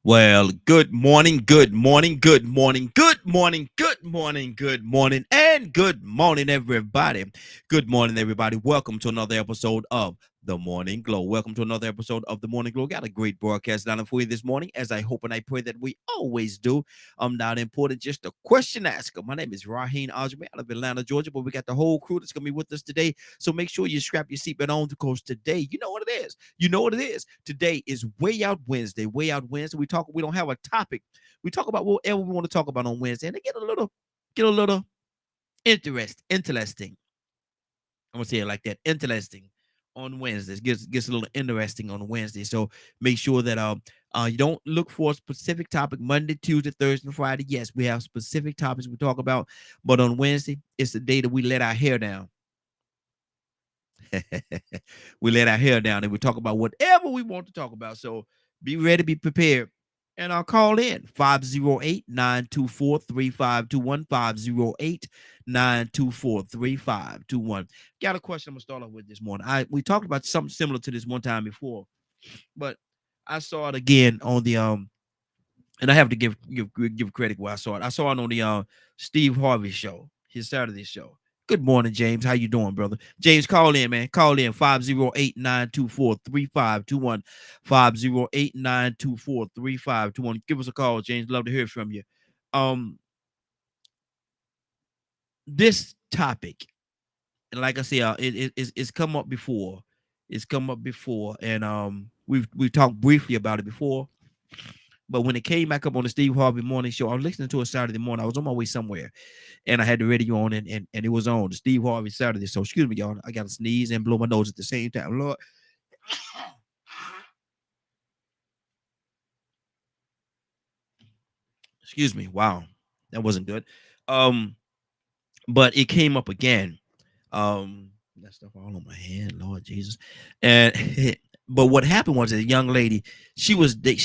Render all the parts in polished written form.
Well, good morning, good morning, good morning, good morning, good morning, good morning, and good morning, everybody. Good morning, everybody. Welcome to another episode of The Morning Glow. Welcome to another episode of The Morning Glow. Got a great broadcast down for you this morning, as I hope and I pray that we always do. I'm not important, just a question asker. My name is Raheem Aljamin out of Atlanta, Georgia, but we got the whole crew that's going to be with us today. So make sure you strap your seatbelt on because today, you know what it is. You know what it is. Today is Way Out Wednesday. Way Out Wednesday. We don't have a topic. We talk about whatever we want to talk about on Wednesday. And they get a little interesting. I'm gonna say it like that. Interesting on Wednesdays. Gets a little interesting on Wednesday. So make sure that you don't look for a specific topic Monday, Tuesday, Thursday, and Friday. Yes, we have specific topics we talk about, but on Wednesday, it's the day that we let our hair down. We let our hair down and we talk about whatever we want to talk about. So be ready, be prepared. And I'll call in 508-924-3521. 508-924-3521. Got a question I'm gonna start off with this morning. We talked about something similar to this one time before, but I saw it again on the and I have to give credit where I saw it. I saw it on the Steve Harvey show, his Saturday show. Good morning, James. How you doing, brother? James, call in, man. Call in 508-924-3521. 508-924-3521. Give us a call, James. Love to hear from you. Um, this topic, and like I said, it's come up before. It's come up before, and we've talked briefly about it before. But when it came back up on the Steve Harvey morning show, I was listening to it Saturday morning. I was on my way somewhere and I had the radio on and it was on the Steve Harvey Saturday. So excuse me, y'all. I got to sneeze and blow my nose at the same time. Lord. Excuse me. Wow. That wasn't good. Um, but it came up again. That stuff all on my hand, Lord Jesus. And but what happened was a young lady, she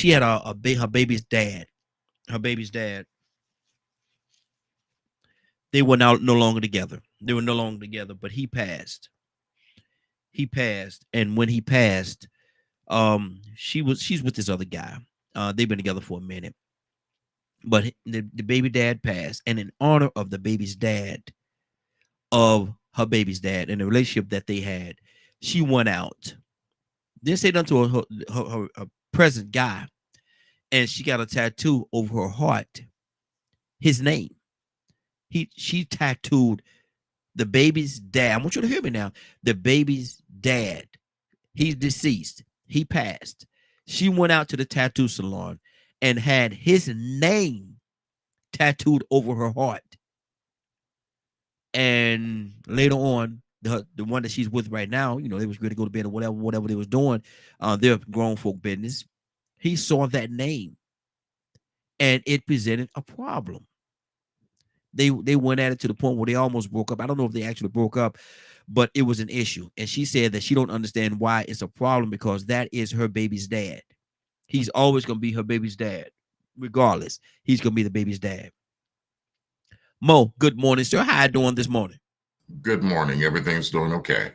had her baby's dad. Her baby's dad. They were now no longer together. They were no longer together, but he passed. He passed. And when he passed, she's with this other guy. They've been together for a minute. But the baby dad passed. And in honor of the baby's dad, of her baby's dad and the relationship that they had, she went out. Didn't say nothing to her present guy. And she got a tattoo over her heart. His name. She tattooed the baby's dad. I want you to hear me now. The baby's dad. He's deceased. He passed. She went out to the tattoo salon and had his name tattooed over her heart. And later on, the one that she's with right now, they was ready to go to bed or whatever they was doing, their grown folk business. He saw that name, and it presented a problem. They went at it to the point where they almost broke up. I don't know if they actually broke up, but it was an issue. And she said that she don't understand why it's a problem because that is her baby's dad. He's always going to be her baby's dad, regardless. He's going to be the baby's dad. Mo, good morning, sir. How you doing this morning? Good morning. Everything's doing okay.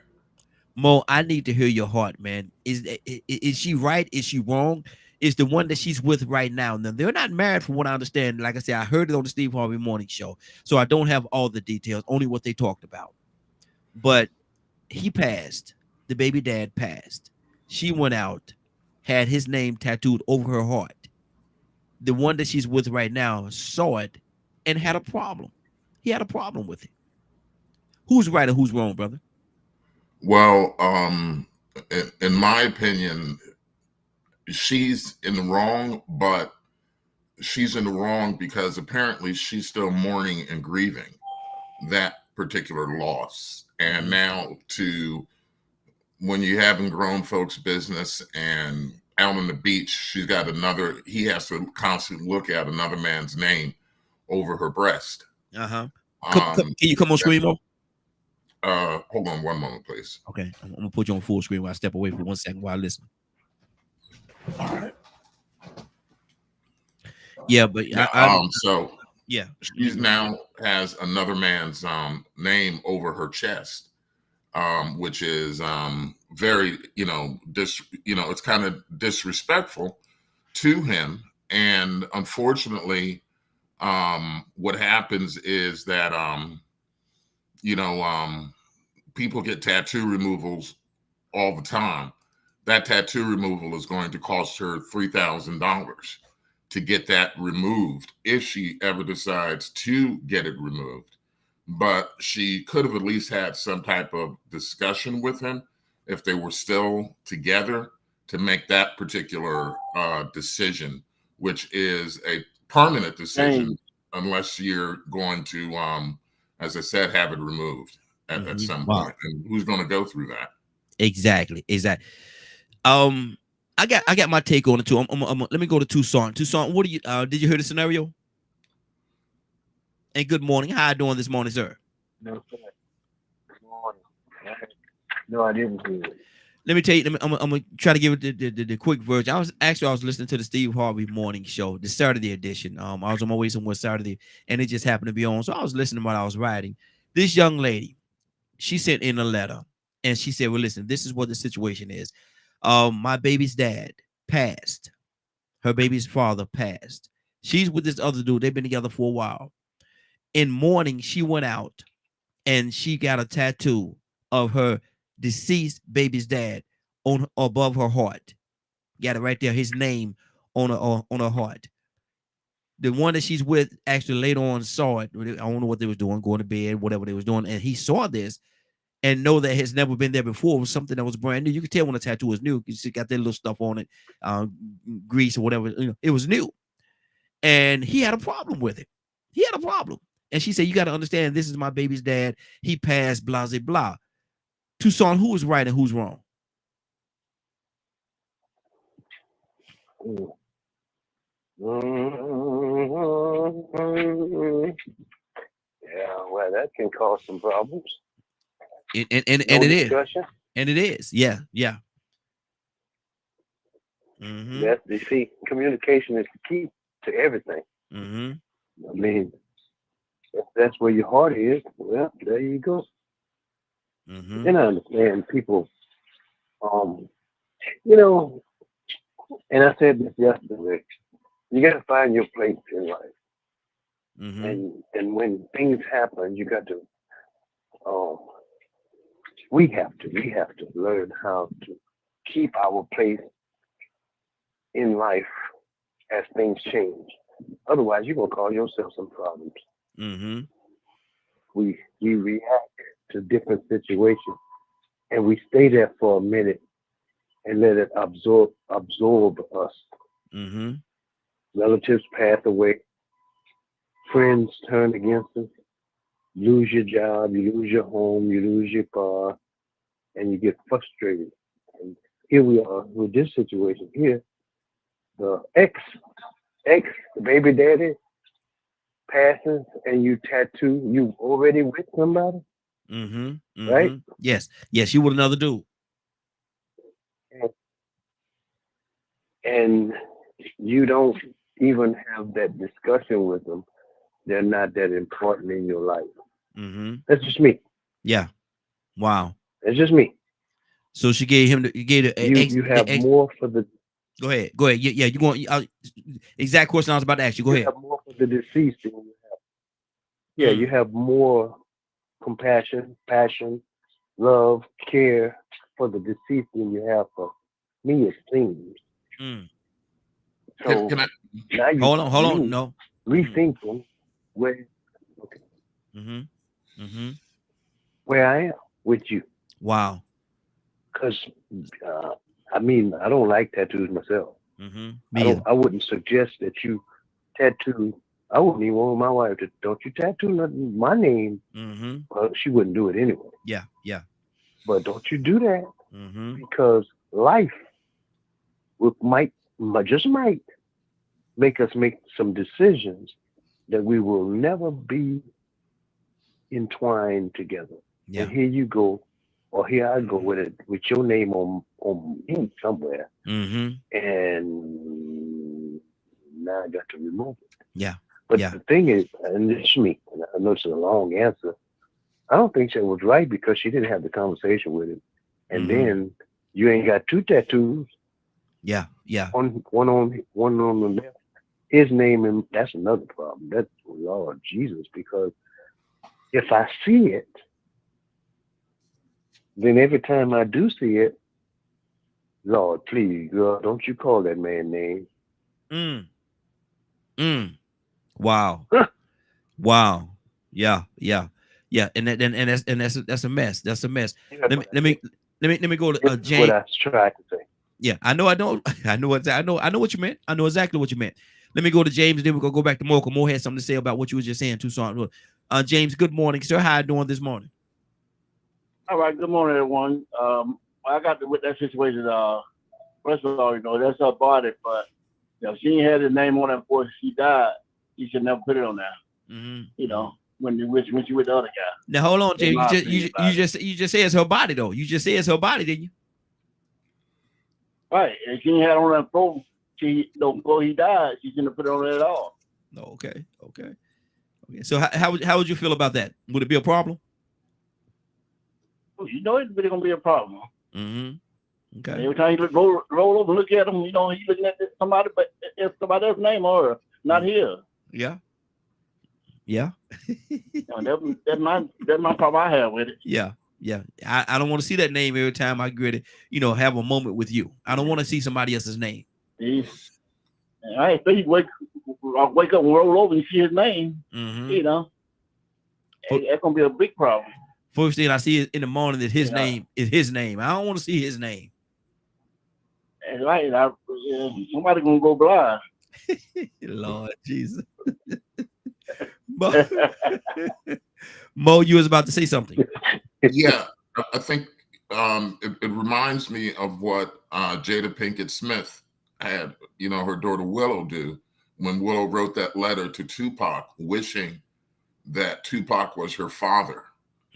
Mo, I need to hear your heart, man. Is she right? Is she wrong? Is the one that she's with right now? Now they're not married, from what I understand. Like I said, I heard it on the Steve Harvey Morning Show, so I don't have all the details, only what they talked about. But he passed. The baby dad passed. She went out, had his name tattooed over her heart. The one that she's with right now saw it and had a problem. He had a problem with it. Who's right and who's wrong, brother? Well, in my opinion, she's in the wrong, but she's in the wrong because apparently she's still mourning and grieving that particular loss. And Mm-hmm. now, to when you having grown folks' business and out on the beach, he has to constantly look at another man's name over her breast. Uh-huh. Um, Can you come on that, screen, Mo? hold on one moment, please. Okay, I'm gonna put you on full screen while I step away for 1 second while I listen. All right. Yeah, but Yeah. I So yeah. she's now has another man's name over her chest, which is very, it's kind of disrespectful to him. And unfortunately, what happens is that people get tattoo removals all the time. That tattoo removal is going to cost her $3,000 to get that removed if she ever decides to get it removed. But she could have at least had some type of discussion with him if they were still together to make that particular decision, which is a permanent decision unless you're going to, as I said, have it removed at some point. And who's going to go through that? Exactly. I got my take on it too. Let me go to Tucson. Tucson, what do you did you hear the scenario? And good morning. How you doing this morning, sir? No, sir. Good morning. No, I didn't hear it. Let me tell you. I'm gonna try to give it the quick version. I was listening to the Steve Harvey morning show, the Saturday edition. I was on my way somewhere Saturday, and it just happened to be on. So I was listening while I was riding. This young lady, she sent in a letter, and she said, "Well, listen, this is what the situation is. My baby's dad passed. Her baby's father passed. She's with this other dude. They've been together for a while. In mourning, she went out and she got a tattoo of her deceased baby's dad on above her heart. Got it right there. His name on her heart. The one that she's with actually later on saw it. I don't know what they was doing, going to bed, whatever they was doing, and he saw this and know that has never been there before. It was something that was brand new. You could tell when a tattoo was new because it got that little stuff on it, grease or whatever. It was new, and he had a problem with it. He had a problem, and she said, "You got to understand, this is my baby's dad. He passed, blah blah blah." Tucson, who is right and who's wrong? Yeah, well, that can cause some problems. And it is. Yeah. That's you see, communication is the key to everything. I mean, if that's where your heart is, well, there you go. And I understand people, and I said this yesterday, you got to find your place in life. And when things happen, you got to, we have to learn how to keep our place in life as things change. Otherwise, you're going to cause yourself some problems. We react to different situations and we stay there for a minute and let it absorb us. Relatives pass away, friends turn against us, lose your job, you lose your home, you lose your car, and you get frustrated. And here we are with this situation here. The ex, the baby daddy passes and you tattoo, you already with somebody? Right? Yes, you with another dude. And you don't even have that discussion with them. They're not that important in your life. That's just me. Yeah. Wow. That's just me. So she gave him you have more for the. Go ahead. Yeah, you going? Exact question I was about to ask you. Go ahead. You have more for the deceased than you have. Yeah, you have more compassion, passion, love, care for the deceased than you have for me. It seems. So Can I, now you hold on. No. Rethinking where. Okay. Where I am with you. Wow. Because I mean, I don't like tattoos myself. I wouldn't suggest that you tattoo. I wouldn't even want my wife to. Don't you tattoo my name? Well, she wouldn't do it anyway. Yeah. But don't you do that because life might make us make some decisions that we will never be entwined together. Yeah. And here you go, or here I go with it, with your name on ink somewhere, and now I got to remove it. Yeah. But the thing is, and it's me, and I know it's a long answer. I don't think that was right because she didn't have the conversation with him, and then you ain't got two tattoos. Yeah. One on the left his name, and that's another problem. That's Lord Jesus, because if I see it, then every time I do see it, Lord, please, girl, don't you call that man name. Mm. Mm. Wow. Huh. Wow. Yeah. Yeah. Yeah. That's a mess. That's a mess. That's Let me what I let said. me let me go to This is what James. I tried to say. Yeah, I know, I know I know what you meant. I know exactly what you meant. Let me go to James, then we're gonna go back to Mo. Mo had something to say about what you were just saying, Tucson. James, good morning, sir. How you doing this morning? All right, good morning, everyone. I got with that situation. First of all, that's her body, but she ain't had his name on it before she died. She should never put it on there. Mm-hmm. When she with the other guy. Now hold on, That's James. my opinion about it. You just say it's her body though. You just say it's her body, didn't you? Right, and she ain't had on that before he died. She shouldn't have put it on there at all. No, okay. So how would you feel about that? Would it be a problem? It's really gonna be a problem. Mm-hmm. Okay. Every time you roll over and look at him, he's looking at somebody, but it's somebody else's name or not here. Yeah. Yeah. That's my problem I have with it. Yeah. Yeah. I don't want to see that name every time I get it, have a moment with you. I don't want to see somebody else's name. I expect you wake up and roll over and see his name. Mm-hmm. That's gonna be a big problem. First thing I see is in the morning that his name is his name. I don't want to see his name. And right, somebody gonna go blind. Lord Jesus. Mo, you was about to say something. Yeah, I think it reminds me of what Jada Pinkett Smith had, her daughter Willow do when Willow wrote that letter to Tupac wishing that Tupac was her father.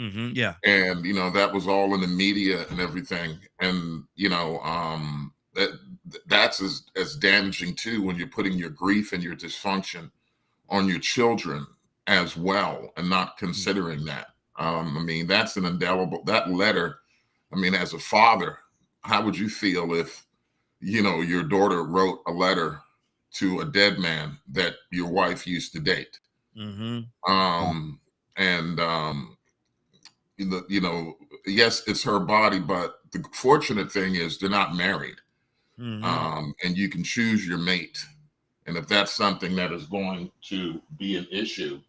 Mm-hmm, yeah. And, that was all in the media and everything. And, that's as damaging too when you're putting your grief and your dysfunction on your children as well and not considering that. That's an indelible, that letter. As a father, how would you feel if, your daughter wrote a letter to a dead man that your wife used to date? Mm-hmm. Yes, it's her body, but the fortunate thing is they're not married. Mm-hmm. And you can choose your mate. And if that's something that is going to be an issue,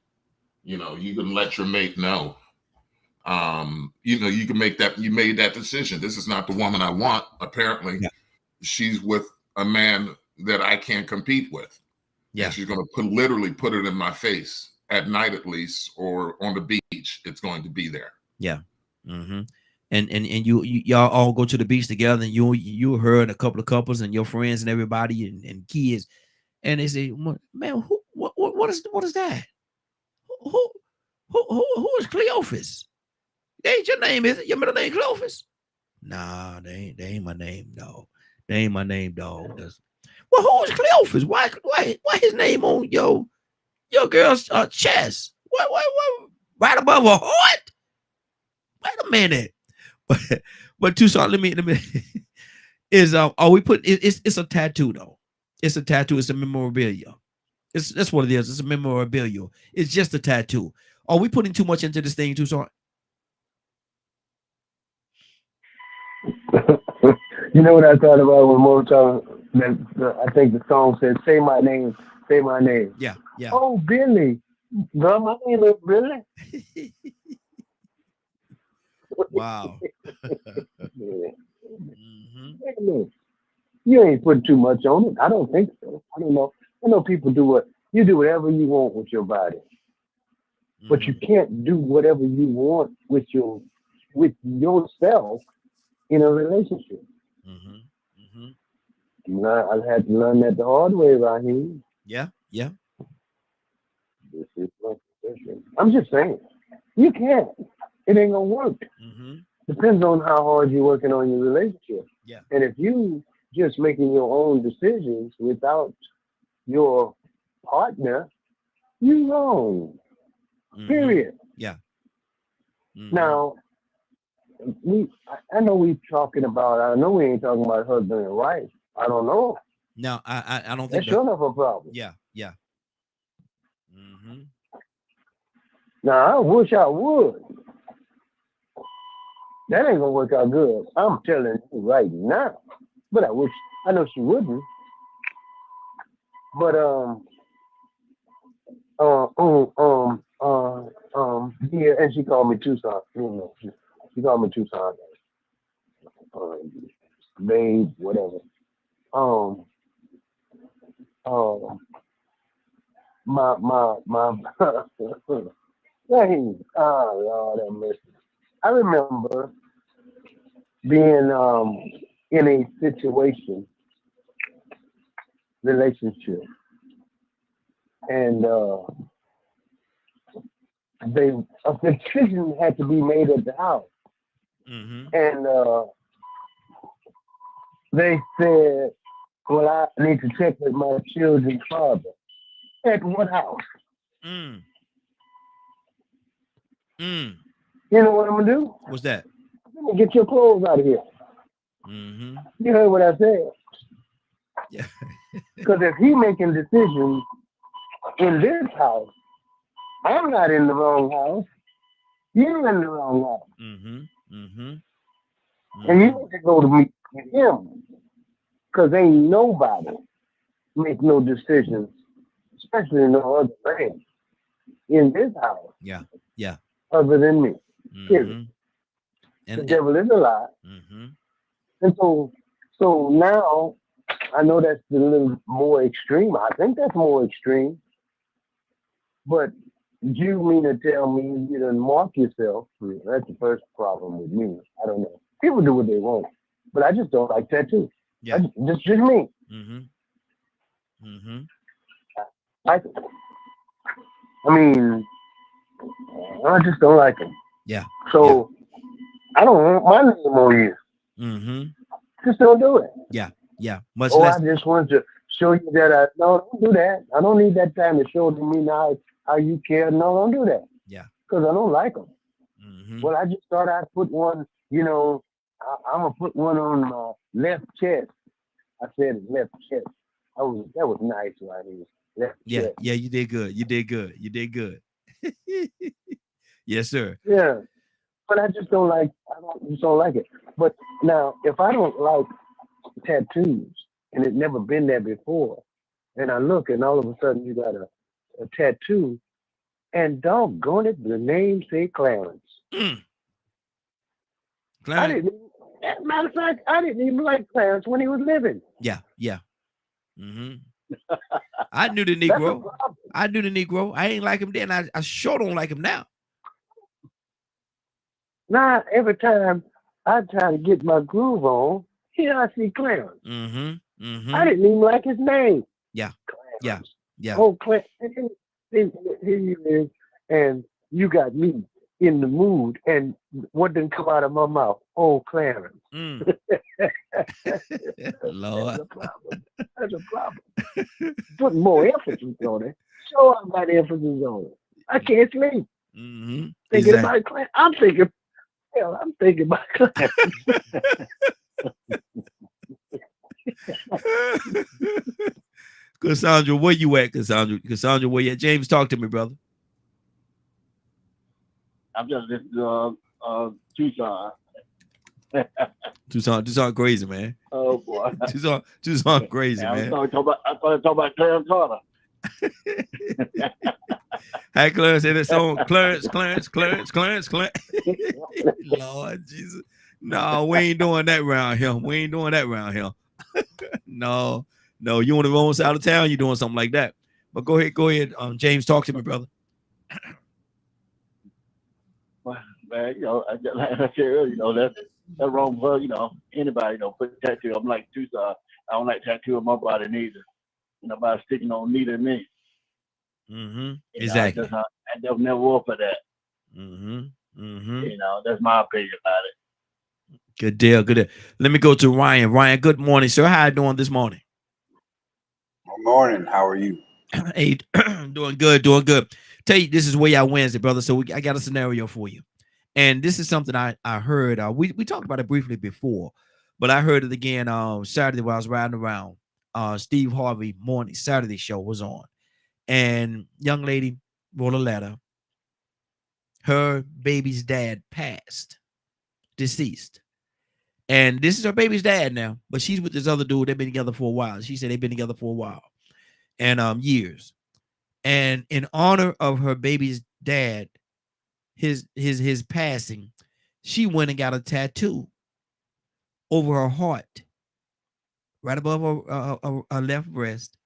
you can let your mate know. You can you made that decision. This is not the woman I want. Apparently, she's with a man that I can't compete with. Yeah. And she's going to literally put it in my face at night, at least, or on the beach. It's going to be there. Yeah. Mm-hmm. And y'all all go to the beach together, and you heard a couple of couples and your friends and everybody and kids, and they say, man, what is that? Who is Cleophas? That ain't your name, is it? Your middle name Cleophas? Nah, they ain't my name, dog. They ain't my name, dog. Well, who is Cleophas? Why his name on your girl's chest? What right above her heart? Wait a minute. But Tucson, let me is are we put it's a tattoo though. It's a tattoo, it's a memorabilia. That's what it is. It's a memorabilia. It's just a tattoo. Are we putting too much into this thing, Tucson? You know what I thought about when Mo talking? I think the song said, "Say my name, say my name." Yeah. Oh, Billy, girl, my name is Billy. Wow. Yeah. Mm-hmm. You ain't putting too much on it. I don't think so. I don't know. I know people do whatever you want with your body, but you can't do whatever you want with yourself in a relationship. Mm-hmm. Mm-hmm. I had to learn that the hard way, Raheem. Yeah. This is my position. I'm just saying, you can't. It ain't gonna work. Mm-hmm. Depends on how hard you're working on your relationship. Yeah. And if you just making your own decisions without your partner, you wrong. Mm-hmm. Period. Yeah. Mm-hmm. Now, I know we ain't talking about husband and wife. I don't know. No, I don't think that's sure enough a problem. Yeah. Yeah. Mm-hmm. Now, I wish I would. That ain't gonna work out good. I'm telling you right now. But I know she wouldn't. But yeah, and she called me Tucson. You know, she called me Tucson. Babe, whatever. Um, um, my dang, oh Lord have mercy. I remember being in a relationship, and they a decision had to be made at the house, Mm-hmm. and they said, "Well, I need to check with my children's father." At what house? Mm. Mm. You know what I'm gonna do? What's that? Let me get your clothes out of here. Mm-hmm. You heard what I said? Yeah. Because if he making decisions in this house, I'm not in the wrong house. You're in the wrong house. Mm-hmm. Mm-hmm. And you Mm-hmm. need to go to meet with him. Because ain't nobody make no decisions, especially no other man, in this house Yeah. Yeah. other than me. Period. Mm-hmm. The And devil is a lie. mm-hmm. And so now I know that's a little more extreme. I think that's more extreme. But you mean to tell me you didn't mark yourself? That's the first problem with me. I don't know. People do what they want, but I just don't like tattoos. Yeah. Just me. Mm-hmm. Mm-hmm. I mean, I just don't like them. Yeah. So I don't want my name on you. Mm-hmm. Just don't do it. Yeah. Yeah. Much Oh, less. I just wanted to show you that no, don't do that. I don't need that time to show to me now how you care. No, don't do that. Yeah. Because I don't like them. Mm-hmm. Well, I just thought I'd put one, I'm going to put one on my left chest. I said left chest. That was nice right here. Left Yeah. chest. Yeah. You did good. You did good. You did good. Yes, sir. Yeah. But I just don't like, just don't like it. But now, if I don't like tattoos and it's never been there before, and I look and all of a sudden you got a tattoo, and doggone it, the name say Clarence. Mm. I Clarence. didn't even, as a matter of fact, I didn't even like Clarence when he was living. Yeah. Yeah. Mm-hmm. I knew the That's a Negro. problem. I knew the Negro. I ain't like him then. I sure don't like him now. Now, every time I try to get my groove on, here I see Clarence. Mm-hmm. Mm-hmm. I didn't even like his name. Yeah. Clarence. Yeah. Oh, Clarence. Here you is, and you got me in the mood, and what didn't come out of my mouth? Oh, Clarence. Mm. Lord. That's a problem. That's a problem. Putting more emphasis on it. So I got emphasis on it. I can't sleep. Mm-hmm. Thinking Exactly. about Clarence. I'm thinking about Clarence. Cassandra, where you at, Cassandra? Cassandra, where you at? James, talk to me, brother. I'm just listening to Tucson. Tucson crazy, man. Oh boy. Tucson crazy, I man. thought talking about Clarence Carter. Hey, Clarence, say that song. Clarence. Lord Jesus. No, we ain't doing that round here. We ain't doing that round here. No, you on the wrong side of town, you're doing something like that. But go ahead. James, talk to me, brother. Well, man, like I said earlier, that's wrong for anybody, put a tattoo. I'm like Tucson. I don't like tattoo on my body neither. Nobody sticking on neither me. Mm-hmm. Exactly. I just never work for that. Mm-hmm. Mm-hmm. That's my opinion about it. Good deal. Let me go to Ryan. Ryan, good morning, sir. How you doing this morning? Good morning. How are you? Hey, doing good. Tell you, this is Way Out Wednesday, brother. So I got a scenario for you. And this is something I heard. We talked about it briefly before, but I heard it again Saturday while I was riding around. Steve Harvey morning Saturday show was on. and young lady wrote a letter. Her baby's dad passed, deceased. And this is her baby's dad now, but she's with this other dude. They've been together for a while. She said they've been together for a while and years. And in honor of her baby's dad, his passing, she went and got a tattoo over her heart, right above her left breast.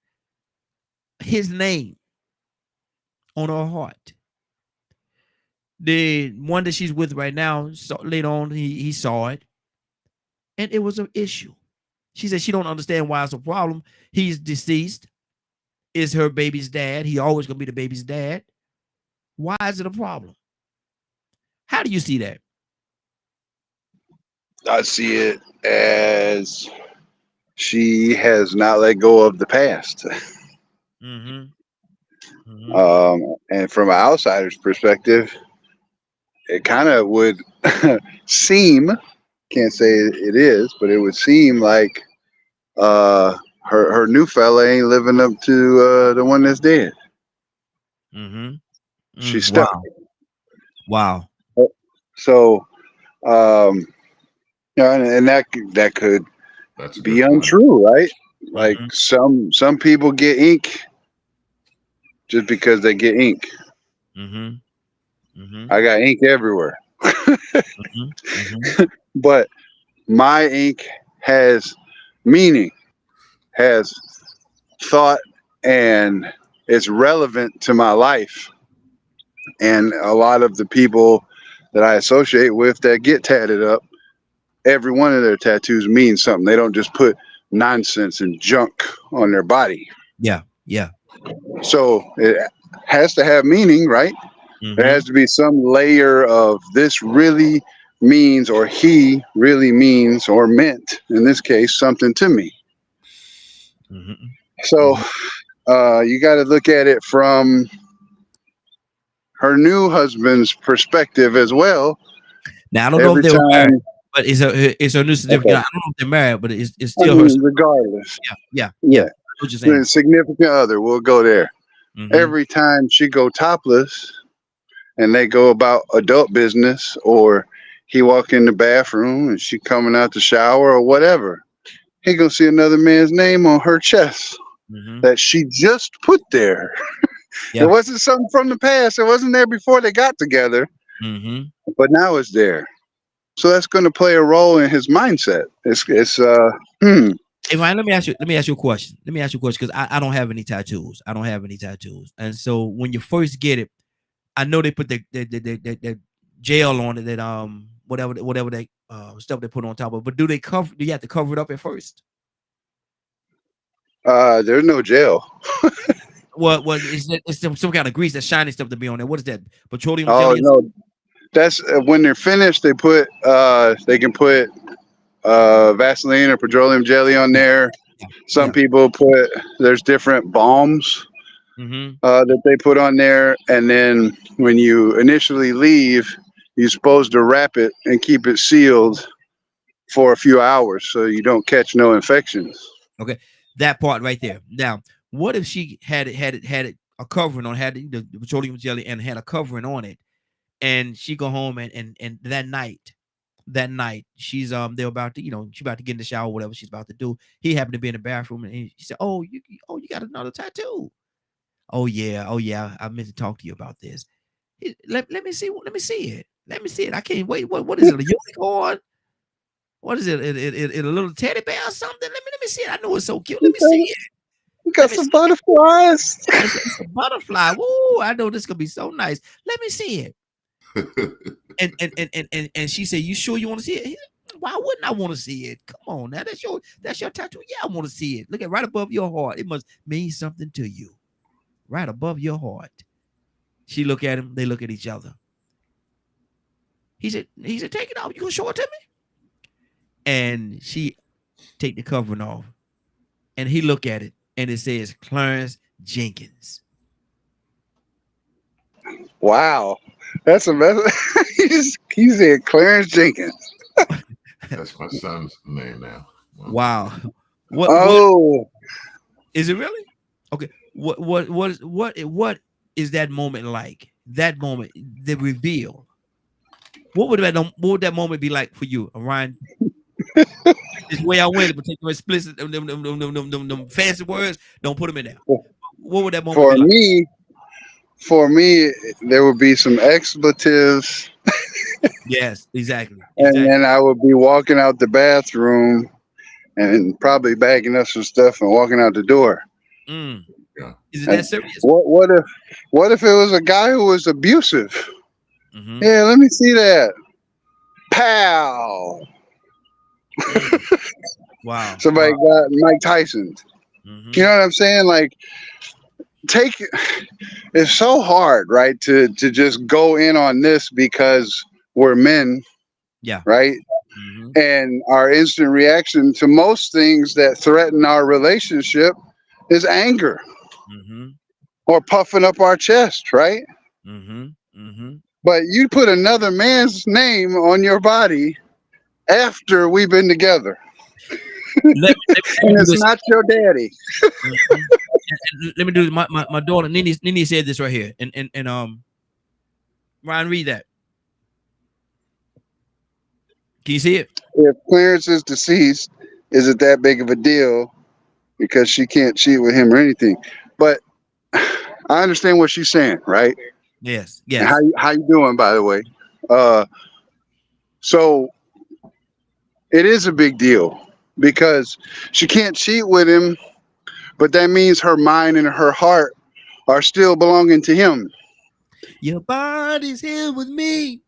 His name on her heart. The one that she's with right now, so later on, he saw it, and it was an issue. She said she don't understand why it's a problem. He's deceased. Is her baby's dad. He always gonna be the baby's dad. Why is it a problem? How do you see that? I see it as she has not let go of the past. Mm-hmm. Mm-hmm. And from an outsider's perspective, it kind of would seem, can't say it is, but it would seem like her new fella ain't living up to the one that's dead. Mm-hmm. She's stuck. Wow. So, and that could That's a be good point. untrue, right? Like some people get ink just because they get ink. Mm-hmm. Mm-hmm. I got ink everywhere. Mm-hmm. But my ink has meaning, has thought, and it's relevant to my life. And a lot of the people that I associate with that get tatted up, every one of their tattoos means something. They don't just put nonsense and junk on their body. Yeah. Yeah. So it has to have meaning, right? Mm-hmm. There has to be some layer of this really means, or he really means, or meant, in this case, something to me. Mm-hmm. So you got to look at it from her new husband's perspective as well. Now, I don't know if they're married, but it's her new certificate. Okay. I don't know if they're married, but it's still her. Regardless. Yeah. What you're saying. Significant other, we'll go there. Mm-hmm. Every time she go topless and they go about adult business, or he walk in the bathroom and she coming out the shower or whatever, he gonna see another man's name on her chest that she just put there. It wasn't something from the past. It wasn't there before they got together, but now it's there. So that's going to play a role in his mindset. Hey, Ryan, let me ask you a question. Because I don't have any tattoos. And so when you first get it, I know they put the gel on it, that whatever they stuff they put on top of it. But do you have to cover it up at first? There's no gel. What is that? It's some kind of grease, that shiny stuff to be on there. What is that? Petroleum jelly? No, that's when they're finished. They can put Vaseline or petroleum jelly on there. Some people there's different balms that they put on there, and then when you initially leave, you're supposed to wrap it and keep it sealed for a few hours so you don't catch no infections. Okay, that part right there. Now, what if she had a covering on, had the petroleum jelly and had a covering on it, and she go home and that night she's they're about to, she's about to get in the shower, whatever she's about to do. He happened to be in the bathroom and she said, "Oh, you got another tattoo." Oh yeah, I meant to talk to you about this. Let me see it. I can't wait. What is it? A unicorn? What is it? A little teddy bear or something? Let me see it. I know it's so cute. Let me see it. You got some butterflies. It's a butterfly. Woo! I know this could be so nice. Let me see it. and she said, "You sure you want to see it?" Why wouldn't I want to see it? Come on, now that's your tattoo. Yeah, I want to see it. Look at right above your heart. It must mean something to you. Right above your heart. She look at him. They look at each other. He said, "Take it off. You gonna show it to me?" And she take the covering off, and he look at it, and it says Clarence Jenkins. Wow, that's a mess. He said Clarence Jenkins. That's my son's name now. Wow. What is it really? Okay. What is that moment like? That moment, the reveal. What would that moment be like for you, Ryan? This way I went, but take no explicit them fancy words. Don't put them in there. What would that moment For be like? me, for me, there would be some expletives, Yes, exactly, and exactly. then I would be walking out the bathroom and probably bagging up some stuff and walking out the door. Mm. Yeah. Is it And that serious? what if it was a guy who was abusive? Mm-hmm. Yeah, let me see that. Pow! Mm. Wow. Somebody Wow. got Mike Tyson. You Mm-hmm. know what I'm saying? Like, take it's so hard, right, to just go in on this because we're men, Yeah. right? Mm-hmm. And our instant reaction to most things that threaten our relationship is anger Mm-hmm. or puffing up our chest, right? Mm-hmm. Mm-hmm. But you put another man's name on your body after we've been together, Let me and do it's this. not your daddy. Mhm. And let me do this. My daughter Nini said this right here, and Ryan, read that. Can you see it? If Clarence is deceased, is it that big of a deal because she can't cheat with him or anything? But I understand what she's saying, right? Yes. And Yes. how you doing, by the way? Uh, so it is a big deal because she can't cheat with him, but that means her mind and her heart are still belonging to him. Your body's here with me,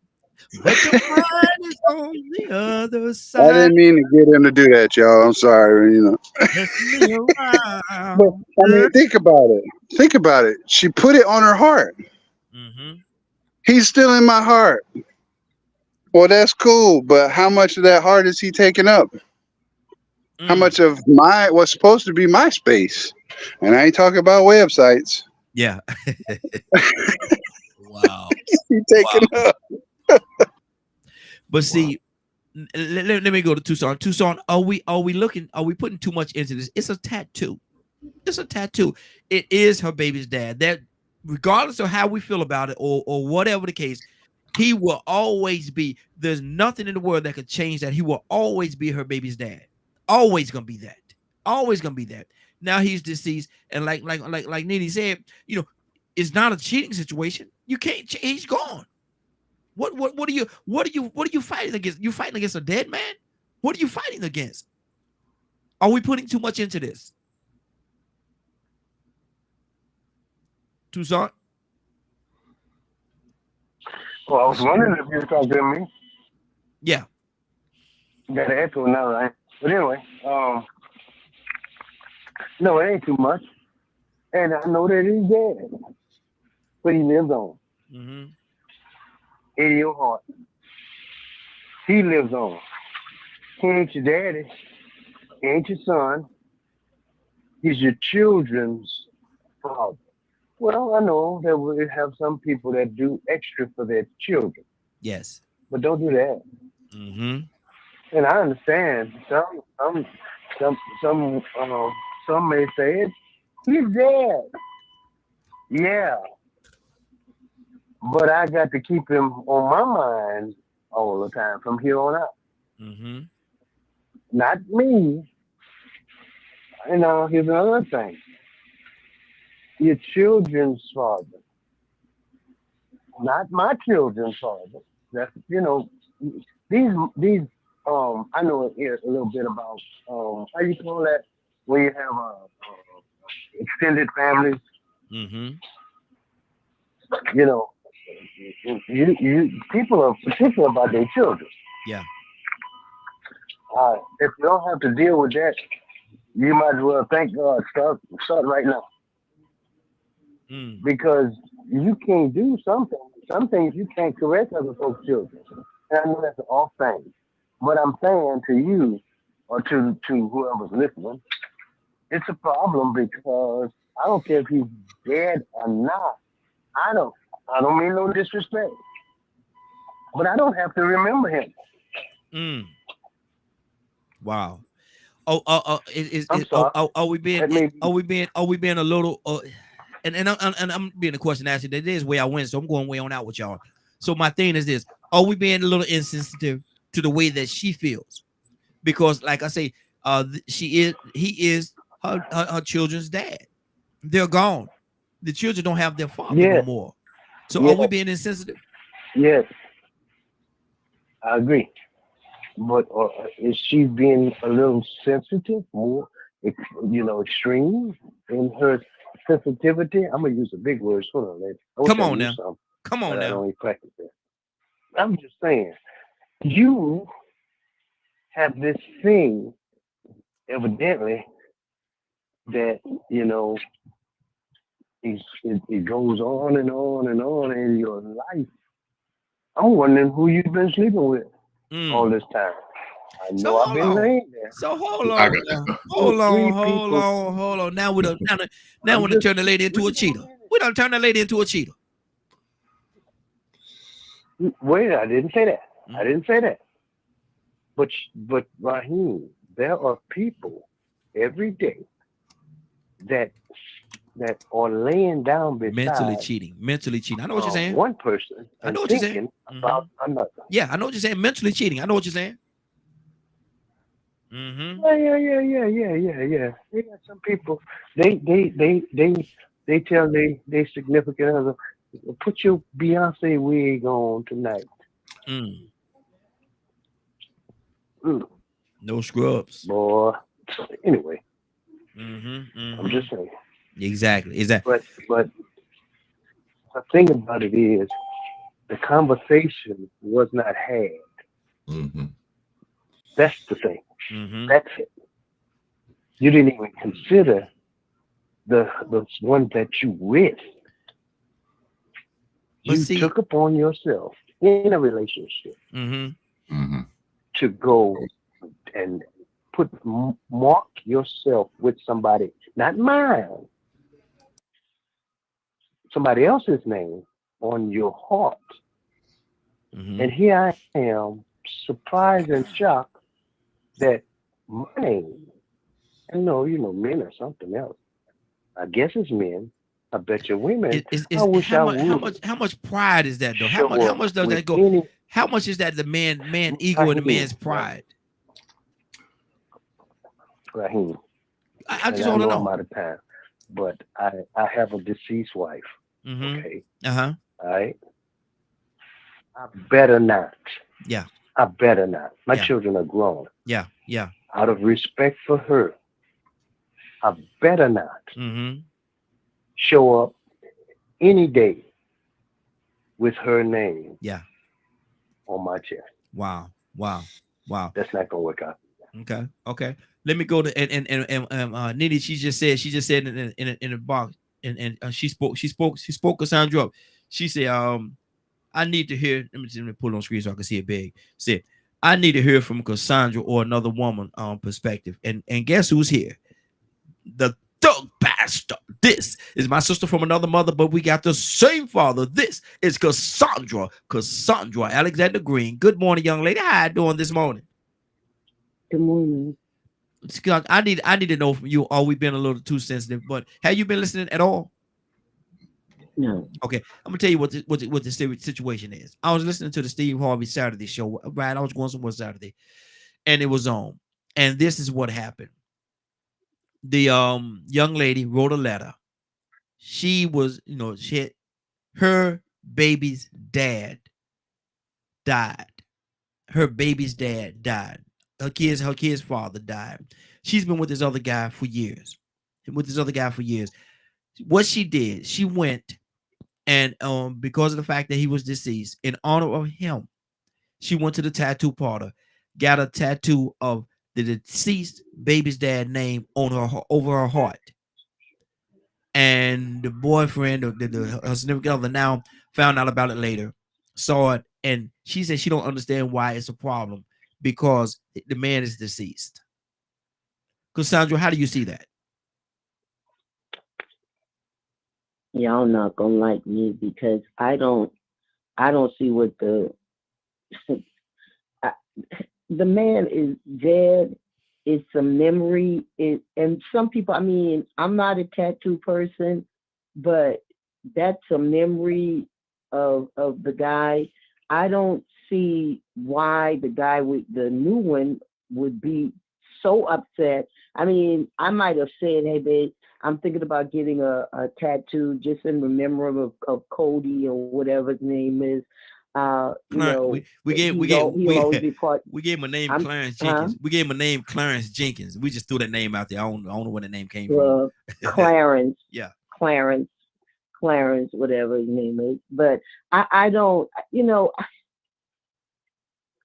but your mind is on the other I side. didn't mean to get him to do that, y'all. I'm sorry, you know. Messing me But around. I mean, think about it. Think about it. She put it on her heart. Mm-hmm. He's still in my heart. Well, that's cool, but how much of that heart is he taking up? How Mm. much of my what's supposed to be my space? And I ain't talking about websites. Yeah. Wow. He Wow. taking up. But Wow. see, let me go to Tucson. Tucson, are we looking? Are we putting too much into this? It's a tattoo. It's a tattoo. It is her baby's dad. That regardless of how we feel about it or whatever the case, he will always be. There's nothing in the world that could change that. He will always be her baby's dad. Always gonna be that. Always gonna be that. Now he's deceased, and like Nene said, it's not a cheating situation. You can't. He's gone. What are you fighting against? You fighting against a dead man? What are you fighting against? Are we putting too much into this? Tucson? Well, I was wondering if you were talking to me. Yeah. You got an echo now, right? But anyway, no, it ain't too much. And I know that he's dead, but he lives on Mm-hmm. in your heart. He lives on. He ain't your daddy. He ain't your son. He's your children's father. Well, I know that we have some people that do extra for their children, Yes. but don't do that. Mm-hmm. And I understand some some may say it. He's dead. Yeah, but I got to keep him on my mind all the time from here on out. Mm-hmm. Not me. And now here's another thing. Your children's father, not my children's father. That's these I know a little bit about how you call that when you have extended families. Mm-hmm. You know, you people are particular about their children. Yeah. If you don't have to deal with that, you might as well thank God. Start right now Mm. because you can't do something. Some things you can't correct other folks' children. And I know that's an off thing, but I'm saying to you or to whoever's listening, it's a problem because I don't care if he's dead or not. I don't. I don't mean no disrespect, but I don't have to remember him. Mm. Wow. I'm sorry. Are we being? That may be- Are we being a little? I'm being a question answer. That is where I went, so I'm going way on out with y'all. So my thing is this: are we being a little insensitive to the way that she feels? Because, like I say, he is her children's dad. They're gone. The children don't have their father no Yes. more. So are Yes. we being insensitive? Yes, I agree. But is she being a little sensitive, more, extreme in her sensitivity? I'm gonna use a big word. Hold on, lady. I wish Come I on knew now. something, Come on but I now. don't even practice that. I'm just saying, you have this thing, evidently, that it goes on and on and on in your life. I'm wondering who you've been sleeping with all this time. I know So I've hold been on. laying there. So hold I on. got Now. Hold Three on. Hold people. on. Hold on. Now we I'm want to just- turn the lady into a cheater. We don't turn the lady into a cheater. Wait, I didn't say that. Mm. I didn't say that. But Raheem, there are people every day that are laying down beside Mentally cheating. I know what you're saying. one person I and know what you're saying. thinking about another. Yeah, I know what you're saying. Mentally cheating. I know what you're saying. Mm-hmm. Yeah. Some people they tell they significant other, put your Beyonce wig on tonight. Mm. Mm, No scrubs. boy. Anyway, Mm-hmm. I'm just saying. Exactly. But the thing about it is, the conversation was not had. Mm-hmm. That's the thing. Mm-hmm. That's it. You didn't even consider the one that you with. But You see- took upon yourself in a relationship Mm-hmm. Mm-hmm. to go and mark yourself with somebody, not mine, somebody else's name on your heart. Mm-hmm. And here I am, surprised and shocked that my name, men are something else. I guess it's men. I bet you women. I wish I would. How much pride is that though? show How much up does with that go? any- How much is that the man ego and the man's pride? Raheem. I just And I want to know I'm know. out of time, but I have a deceased wife. Mm-hmm. Okay, Uh-huh. all right. I better not. Yeah. I better not. My Yeah. children are grown. Yeah. Yeah. Out of respect for her, I better not Mm-hmm. show up any day with her name Yeah. on my chest. Wow. That's not gonna work out. Okay. Let me go to Nitty. She just said in a box, and she spoke Cassandra up. She said, I need to hear. Let me pull it on screen so I can see it big. Said, I need to hear from Cassandra or another woman perspective. And guess who's here? The thug bastard. This is my sister from another mother, but we got the same father. This is Cassandra Alexander Green. Good morning, young lady. How you doing this morning? Good morning. I need to know from you. Are we been a little too sensitive? But have you been listening at all? No. Okay, I'm gonna tell you what the situation is. I was listening to the Steve Harvey Saturday show. Right, I was going somewhere Saturday, and it was on. And this is what happened. The young lady wrote a letter. She was, her baby's dad died. Her baby's dad died. Her kid's father died. She's been with this other guy for years. What she did, she went and because of the fact that he was deceased, in honor of him, she went to the tattoo parlor, got a tattoo of the deceased baby's dad name on her over her heart. And the boyfriend or her significant other now found out about it later, saw it, and she said she don't understand why it's a problem because the man is deceased. Cassandra, how do you see that? Y'all not gonna like me because I don't see what the man is dead it's a memory. And some people, I mean, I'm not a tattoo person, but that's a memory of the guy. I don't see why the guy with the new one would be so upset. I mean, I might have said, hey, babe, I'm thinking about getting a tattoo just in remembrance of Cody or whatever his name is. You know, we gave he'll always be part. we gave him a name, I'm, Clarence huh? Jenkins. We gave him a name, Clarence Jenkins. We just threw that name out there. I don't know where the name came from. Clarence. Yeah. Clarence, whatever his name is. But I don't, you know,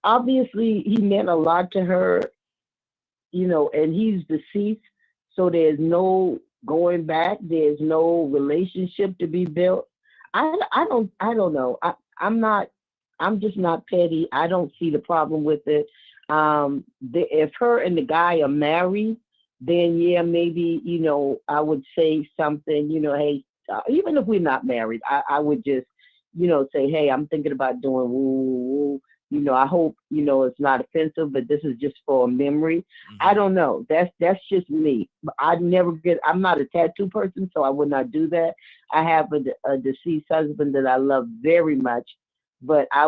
obviously he meant a lot to her, you know, and he's deceased. So there's no going back. There's no relationship to be built. I don't know. I'm just not petty. I don't see the problem with it. If her and the guy are married, then yeah, maybe, you know, I would say something, you know, hey, even if we're not married, I would just, you know, say, hey, I'm thinking about doing woo, woo, woo. You know, I hope, you know, it's not offensive, but this is just for a memory. Mm-hmm. I don't know. That's just me. I'm not a tattoo person, so I would not do that. I have a deceased husband that I love very much, but I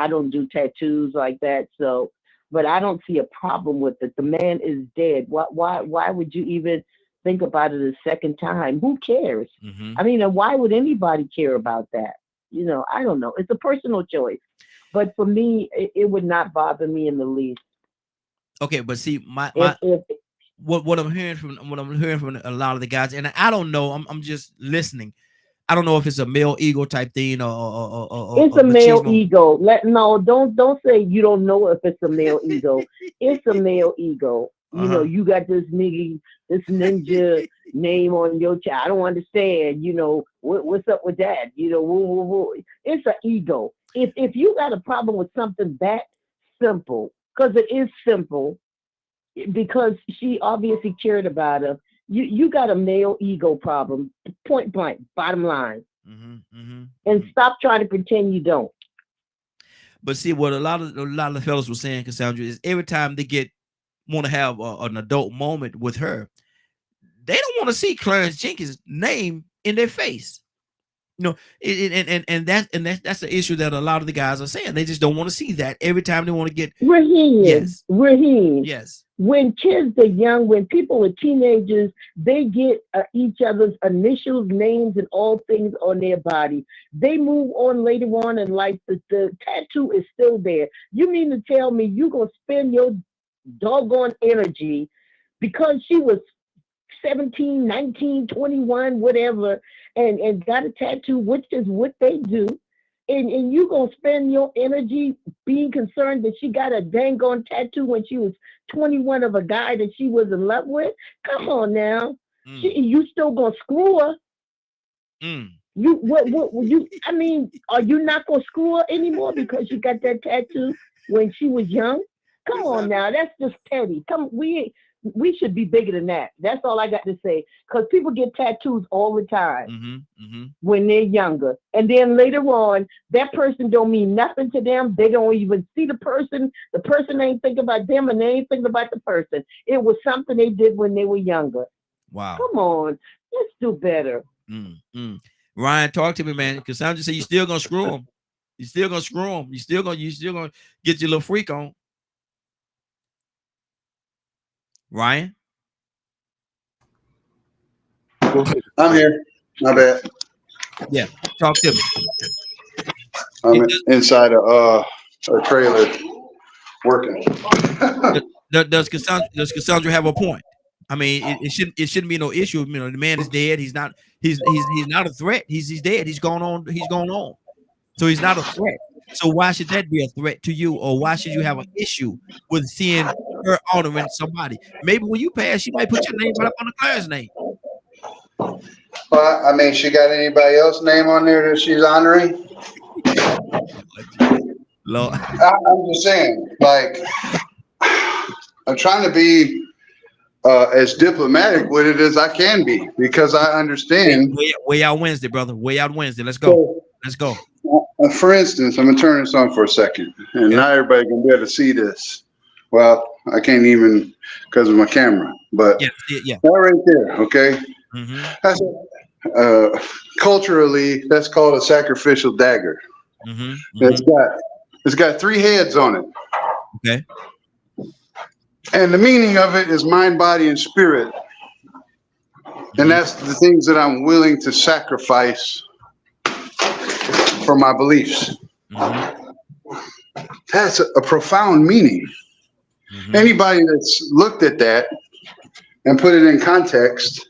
don't do tattoos like that. So, but I don't see a problem with it. The man is dead. Why would you even think about it a second time? Who cares? Mm-hmm. I mean, why would anybody care about that? You know, I don't know. It's a personal choice. But for me, it would not bother me in the least. Okay, but see, what I'm hearing from a lot of the guys, and I don't know. I'm just listening. I don't know if it's a male ego type thing or it's a male ego. Don't say you don't know if it's a male ego. It's a male ego. You know, you got this ninja name on your chest. I don't understand. You know, what's up with that? You know, woo, woo, woo. It's an ego. If you got a problem with something that simple, because it is simple, because she obviously cared about him, you got a male ego problem, point blank, bottom line. And stop trying to pretend you don't. But see, what a lot of the fellas were saying, Cassandra, is every time they want to have an adult moment with her, they don't want to see Clarence Jenkins' name in their face. You know, that's the issue that a lot of the guys are saying. They just don't want to see that every time they want to get. Raheem, yes. When kids are young, when people are teenagers, they get each other's initials, names, and all things on their body. They move on later on in life. The tattoo is still there. You mean to tell me you're going to spend your doggone energy because she was 17, 19, 21, whatever, and got a tattoo, which is what they do, and you gonna spend your energy being concerned that she got a dang on tattoo when she was 21 of a guy that she was in love with? Come on now. You still gonna screw her? I mean, are you not gonna screw her anymore because she got that tattoo when she was young? Come on now, that's just petty. We should be bigger than that. That's all I got to say. Because people get tattoos all the time when they're younger. And then later on, that person don't mean nothing to them. They don't even see the person. The person ain't thinking about them and they ain't thinking about the person. It was something they did when they were younger. Wow. Come on. Let's do better. Ryan, talk to me, man. Because I'm just saying, you still going to screw them. You still going to screw them. You still going to get your little freak on. Ryan? I'm here. My bad. Yeah, talk to me. I'm inside a trailer working. Does Cassandra have a point? I mean, it shouldn't be no issue. You know, the man is dead. He's not a threat. He's dead. He's gone on. So he's not a threat. So why should that be a threat to you, or why should you have an issue with seeing her honoring somebody? Maybe when you pass, she might put your name right up on the Clarence name. Well, I mean, she got anybody else's name on there that she's honoring? Lord. I'm just saying, like, I'm trying to be as diplomatic with it as I can be, because I understand. Way out Wednesday, brother. Way out Wednesday. Let's go. Let's go. For instance, I'm gonna turn this on for a second, and not everybody can be able to see this. Well, I can't even because of my camera. But Yeah. that right there, okay? Mm-hmm. That's culturally, that's called a sacrificial dagger. Mm-hmm. It's got 3 heads on it. Okay. And the meaning of it is mind, body, and spirit. And that's the things that I'm willing to sacrifice for my beliefs. Mm-hmm. That's a profound meaning. Mm-hmm. Anybody that's looked at that and put it in context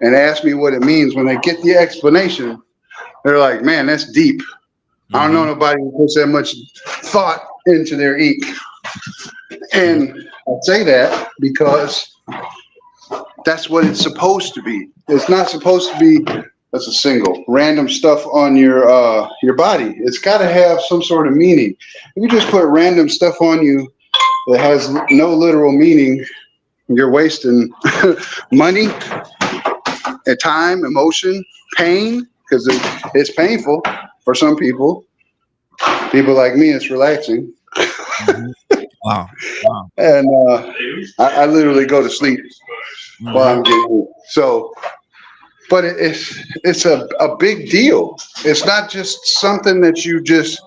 and asked me what it means, when they get the explanation, they're like, man, that's deep. I don't know nobody who puts that much thought into their ink. And I say that because that's what it's supposed to be. It's not supposed to be, that's a single, random stuff on your body. It's got to have some sort of meaning. If you just put random stuff on you that has no literal meaning, you're wasting money and time, emotion, pain, because it's painful for some people. People like me, it's relaxing. Wow. And I literally go to sleep while I'm getting it. So, but it's a big deal. It's not just something that you just,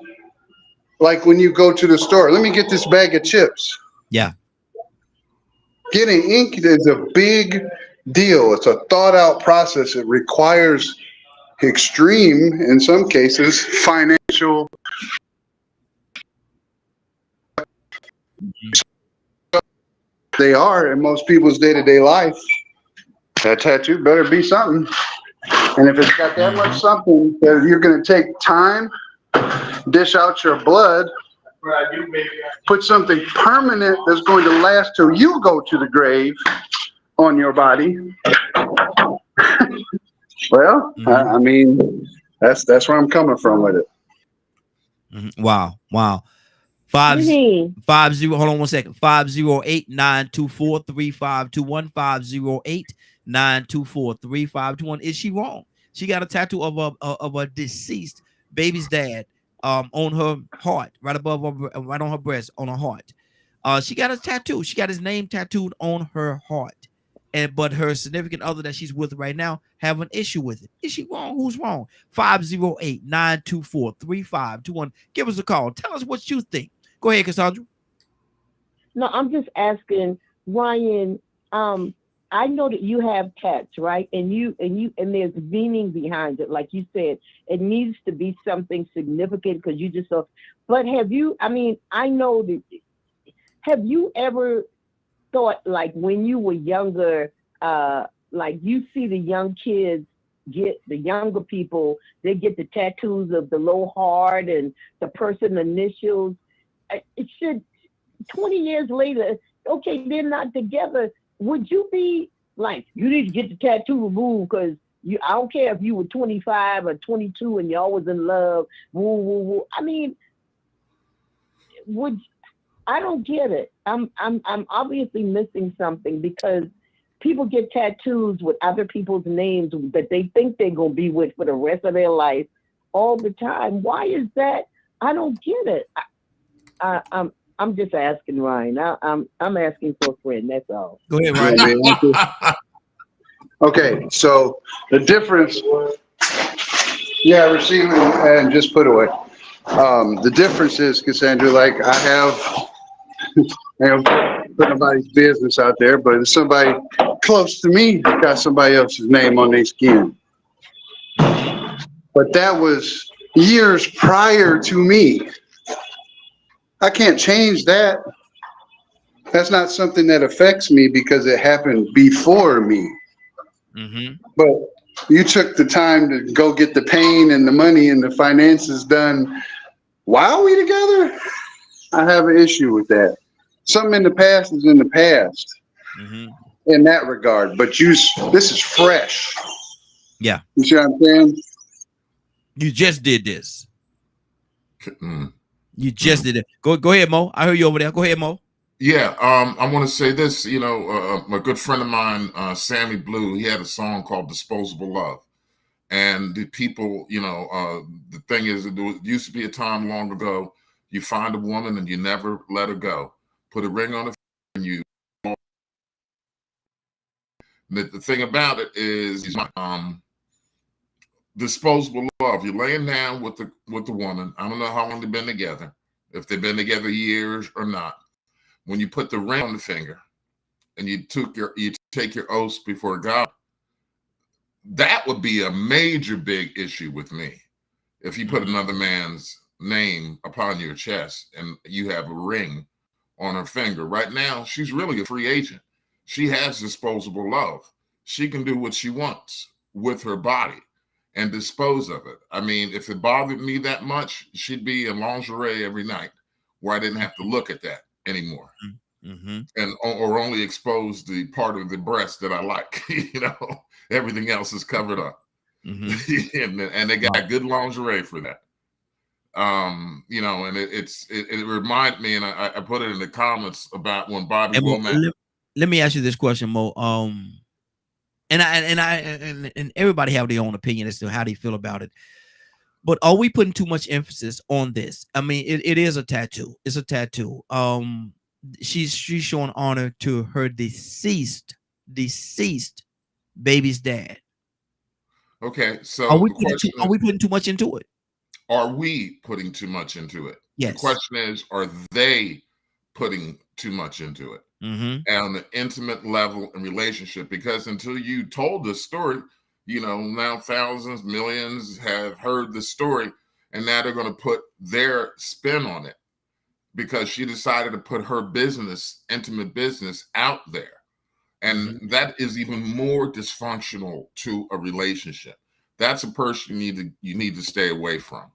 like when you go to the store, let me get this bag of chips. Yeah. Getting ink is a big deal. It's a thought out process. It requires extreme, in some cases, financial. They are in most people's day-to-day life. That tattoo better be something. And if it's got that much something that you're going to take time, dish out your blood, put something permanent that's going to last till you go to the grave on your body. Well, I mean, that's where I'm coming from with it. Wow. 50 hold on 1 second. 508-924-3521. 508-924-3521. Is she wrong? She got a tattoo of a deceased baby's dad on her heart, right on her breast, on her heart. She got a tattoo. She got his name tattooed on her heart. But her significant other that she's with right now have an issue with it. Is she wrong? Who's wrong? 508-924-3521. Give us a call. Tell us what you think. Go ahead, Cassandra. No, I'm just asking, Ryan. I know that you have tats, right? And there's meaning behind it. Like you said, it needs to be something significant because you just saw. But have you? I mean, I know that. Have you ever thought, like when you were younger, like you see the young kids get, the younger people, they get the tattoos of the low heart and the person initials. It should, 20 years later, okay, they're not together. Would you be like, you need to get the tattoo removed because I don't care if you were 25 or 22 and y'all was in love. Woo, woo, woo. I mean, I don't get it. I'm obviously missing something because people get tattoos with other people's names that they think they're gonna be with for the rest of their life all the time. Why is that? I don't get it. I'm just asking, Ryan. I'm asking for a friend. That's all. Go ahead, Ryan. Okay, so the difference. Yeah, receive and just put away. The difference is, Cassandra, like I have put nobody's business out there, but if somebody close to me got somebody else's name on their skin. But that was years prior to me. I can't change that. That's not something that affects me because it happened before me. But you took the time to go get the pain and the money and the finances done while we together. I have an issue with that. Something in the past is in the past in that regard. But this is fresh. Yeah. You see what I'm saying? You just did this. You just did it. Go ahead, Mo. I heard you over there. Go ahead, Mo. Yeah, I want to say this. You know, a good friend of mine, Sammy Blue, he had a song called "Disposable Love," and the people, you know, the thing is, it used to be a time long ago. You find a woman and you never let her go. put a ring on the finger, and you. The thing about it is, disposable love. You're laying down with the woman. I don't know how long they've been together, if they've been together years or not. When you put the ring on the finger, and you take your oaths before God, that would be a major big issue with me. If you put another man's name upon your chest and you have a ring on her finger, right now she's really a free agent. She has disposable love. She can do what she wants with her body and dispose of it. I mean, if it bothered me that much, she'd be in lingerie every night where I didn't have to look at that anymore. Mm-hmm. And or only expose the part of the breast that I like. Everything else is covered up. Mm-hmm. and they got good lingerie for that. And it reminded me, and I put it in the comments about when Bobby Womack. Let me ask you this question, Mo. And everybody have their own opinion as to how they feel about it. But are we putting too much emphasis on this? I mean, it is a tattoo. It's a tattoo. She's showing honor to her deceased baby's dad. Okay, so are we putting too much into it? Are we putting too much into it? Yes. The question is, are they putting too much into it? And on the intimate level and relationship? Because until you told this story, now thousands, millions have heard the story, and now they're going to put their spin on it because she decided to put her intimate business out there. And that is even more dysfunctional to a relationship. That's a person you need to stay away from.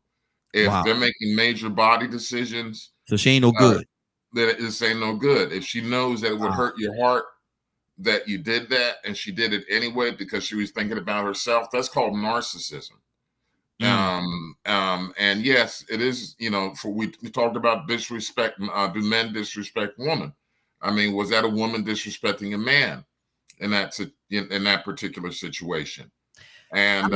If they're making major body decisions, so she ain't no good. This ain't no good. If she knows that it would hurt your heart that you did that, and she did it anyway because she was thinking about herself, that's called narcissism. And yes, it is. We talked about disrespect. Do men disrespect women? I mean, was that a woman disrespecting a man in that particular situation? And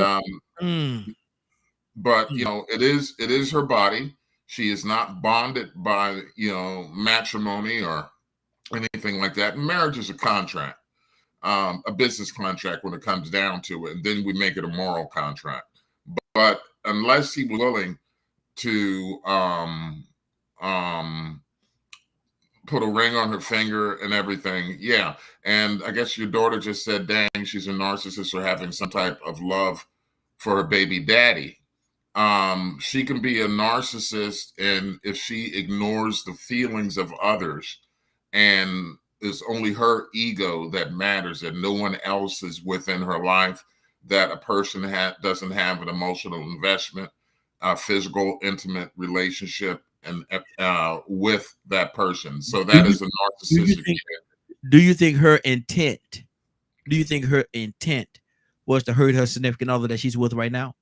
but it is her body. She is not bonded by matrimony or anything like that. Marriage is a contract, a business contract when it comes down to it, and then we make it a moral contract. But unless he was willing to put a ring on her finger and everything, yeah. And I guess your daughter just said, dang, she's a narcissist or having some type of love for her baby daddy. She can be a narcissist, and if she ignores the feelings of others and it's only her ego that matters, that no one else is within her life, that a person doesn't have an emotional investment, a physical, intimate relationship and with that person. So that is a narcissistic. Do you think her intent was to hurt her significant other that she's with right now?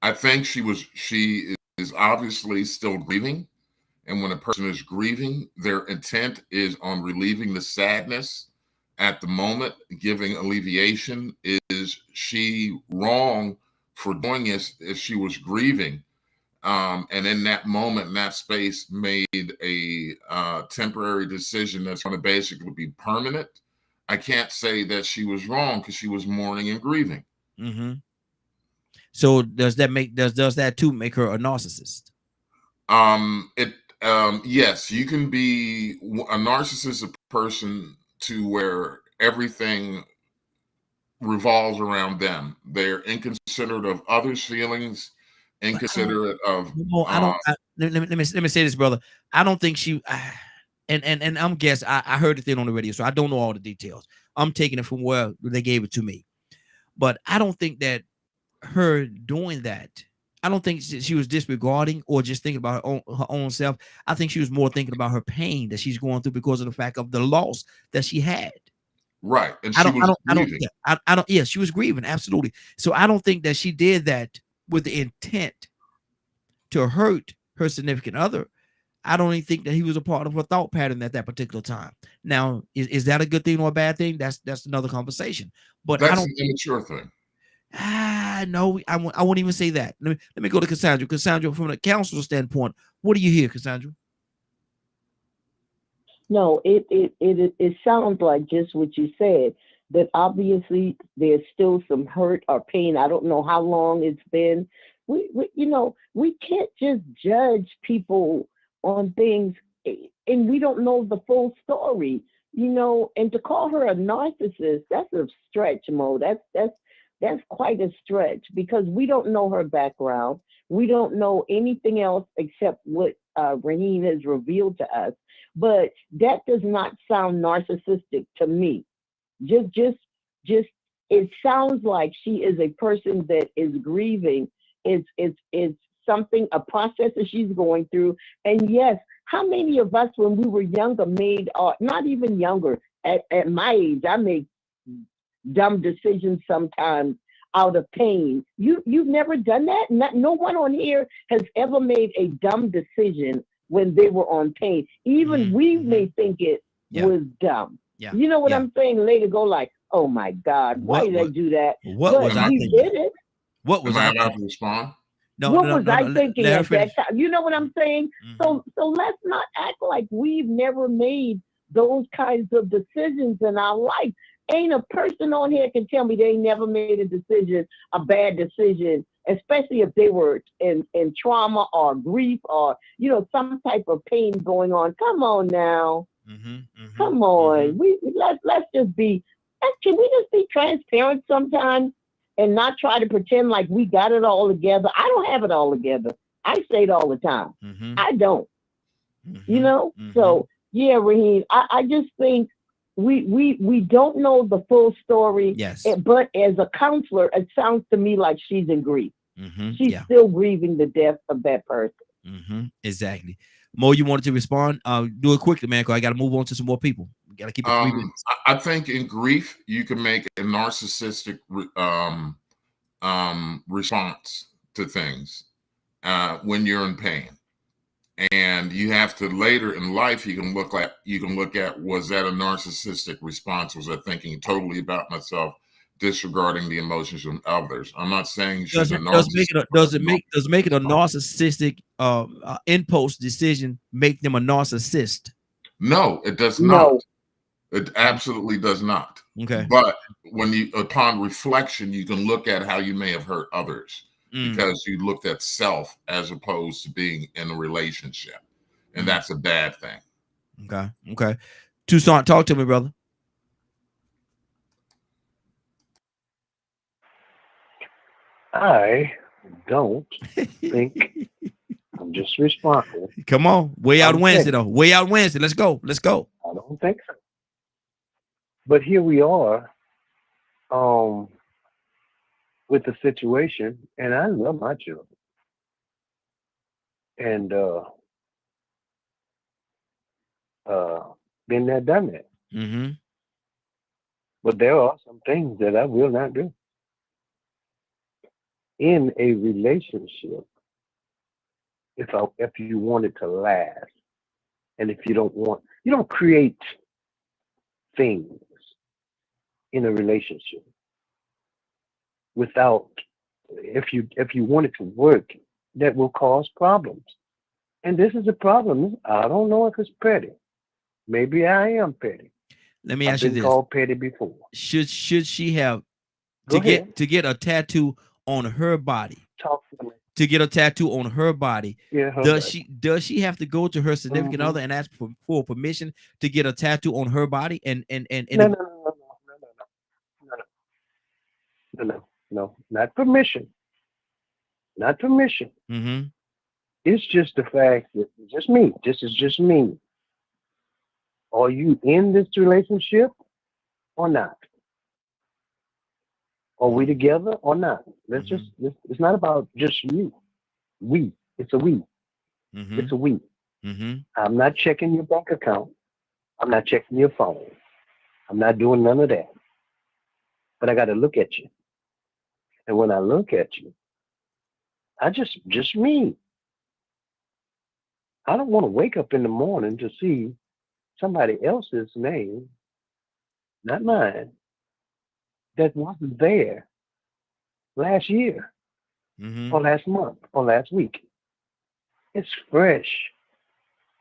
I think she is obviously still grieving. And when a person is grieving, their intent is on relieving the sadness at the moment, giving alleviation. Is she wrong for doing this if she was grieving? And in that moment, in that space, made a temporary decision that's going to basically be permanent. I can't say that she was wrong because she was mourning and grieving. So does that too make her a narcissist? Yes, you can be a narcissist, a person to where everything revolves around them. They're inconsiderate of others' feelings, inconsiderate of. Let me say this, brother. I don't think she. And I'm guessing. I heard the thing on the radio, so I don't know all the details. I'm taking it from where they gave it to me, but I don't think that her doing that. I don't think she was disregarding or just thinking about her own self. I think she was more thinking about her pain that she's going through because of the fact of the loss that she had. Right. And she was grieving. Yeah, she was grieving. Absolutely. So I don't think that she did that with the intent to hurt her significant other. I don't even think that he was a part of her thought pattern at that particular time. Now, is that a good thing or a bad thing? That's another conversation. But that's I don't an immature thing. No, I won't even say that. Let me go to Cassandra. Cassandra, from the counselor standpoint, what do you hear, Cassandra? No, it sounds like just what you said. That obviously there's still some hurt or pain. I don't know how long it's been. We can't just judge people on things, and we don't know the full story. And to call her a narcissist, that's a stretch, Mo. That's quite a stretch because we don't know her background. We don't know anything else except what Raheem has revealed to us. But that does not sound narcissistic to me. Just, it sounds like she is a person that is grieving. It's something, a process that she's going through. And yes, how many of us when we were younger made, not even younger, at my age, I made dumb decisions sometimes out of pain. You've never done that? No one on here has ever made a dumb decision when they were on pain. Even we may think it was dumb. Yeah. You know what I'm saying? Later go like, oh my God, why did I do that? What was I thinking? Did it. What was Am I I allowed thinking? to respond? What was I thinking at that time? You know what I'm saying? Mhm. So let's not act like we've never made those kinds of decisions in our life. Ain't a person on here can tell me they never made a bad decision, especially if they were in trauma or grief or some type of pain going on. Come on now. Come on. Let's just be. Can we just be transparent sometimes and not try to pretend like we got it all together? I don't have it all together. I say it all the time. I don't. So yeah, Raheem, I just think we don't know the full story. Yes. But as a counselor, it sounds to me like she's in grief. She's still grieving the death of that person. Exactly. Mo, you wanted to respond? Do it quickly, man, because I got to move on to some more people. We got to keep it 3 minutes. I think in grief, you can make a narcissistic response to things when you're in pain. And you have to later in life, you can look at, was that a narcissistic response? Was I thinking totally about myself, disregarding the emotions of others? I'm not saying she's a narcissist. Does it make it a narcissistic impulse decision make them a narcissist? No, it does not. It absolutely does not. Okay. But upon reflection, you can look at how you may have hurt others because you looked at self as opposed to being in a relationship. And that's a bad thing. Okay. Toussaint, talk to me, brother. I don't think I'm just responsible. Come on. Way out Wednesday, though. Way out Wednesday. Let's go. I don't think so. But here we are with the situation, and I love my children. And been there, done that. But there are some things that I will not do. In a relationship, if you want it to last, and if you don't create things in a relationship without, if you want it to work, that will cause problems. And this is a problem. I don't know if it's petty. Maybe I am petty. Let me ask you this. I've been called petty before. Should she have to get a tattoo on her body? Talk to me. To get a tattoo on her body, does she have to go to her significant other and ask for permission to get a tattoo on her body? No, not permission. Not permission. It's just the fact that just me. This is just me. Are you in this relationship or not? Are we together or not? It's not about just you. We. It's a we. It's a we. I'm not checking your bank account. I'm not checking your phone. I'm not doing none of that. But I got to look at you. And when I look at you, I just me. I don't want to wake up in the morning to see somebody else's name, not mine, that wasn't there last year or last month or last week. It's fresh.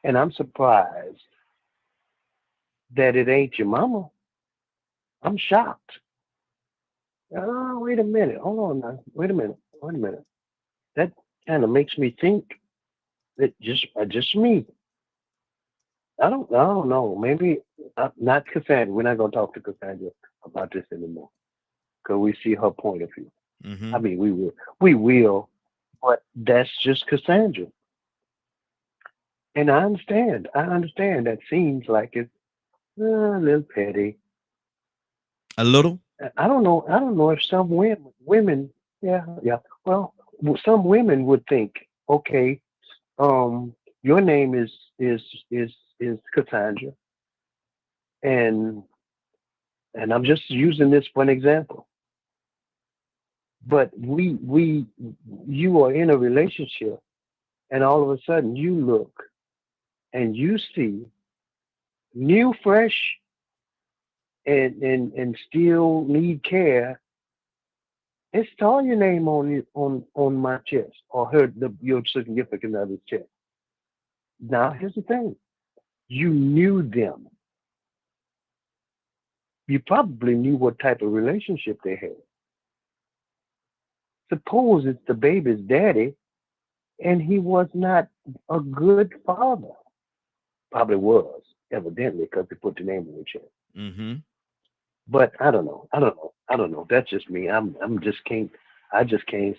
And I'm surprised that it ain't your mama, I'm shocked. Oh, wait a minute. Hold on now. Wait a minute. That kind of makes me think that just me. I don't know. Maybe not Cassandra. We're not going to talk to Cassandra about this anymore because we see her point of view. Mm-hmm. I mean, we will, but that's just Cassandra. And I understand. That seems like it's a little petty. A little. I don't know if some women, yeah. Well, some women would think, okay, your name is Cassandra, and I'm just using this for an example. But you are in a relationship, and all of a sudden you look and you see new, fresh, and still need care. It's all your name on my chest or your significant other's chest. Now here's the thing: you knew them. You probably knew what type of relationship they had. Suppose it's the baby's daddy, and he was not a good father. Probably was, evidently, because they put the name on the chest. Mm-hmm. But I don't know. That's just me. I just can't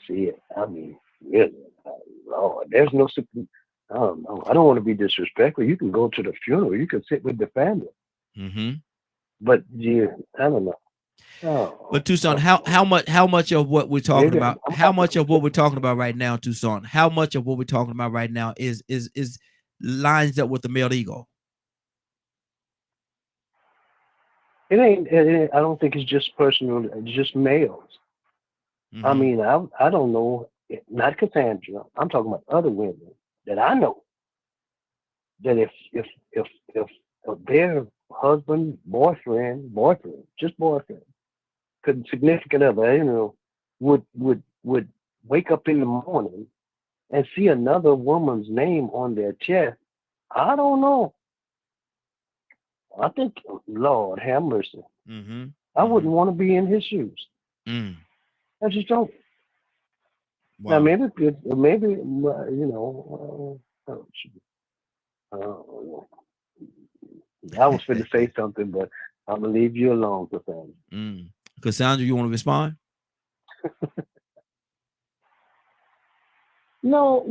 see it. I mean, really, Lord, there's no. I don't know. I don't want to be disrespectful. You can go to the funeral. You can sit with the family. Mm-hmm. But yeah, I don't know. Oh, but Tucson, how much of what we're talking about? How much of what we're talking about right now, Tucson? How much of what we're talking about right now is lines up with the male ego? It ain't. I don't think it's just personal. It's just males. Mm-hmm. I mean, I don't know. Not Cassandra. I'm talking about other women that I know. That if their husband, boyfriend, could significant other, would wake up in the morning and see another woman's name on their chest, I don't know. I think, Lord have mercy. Mm-hmm. I wouldn't want to be in his shoes. Mm. I just don't. Wow. Now maybe I was going to say something, but I'm gonna leave you alone, Cassandra. Cassandra, you want to respond? No,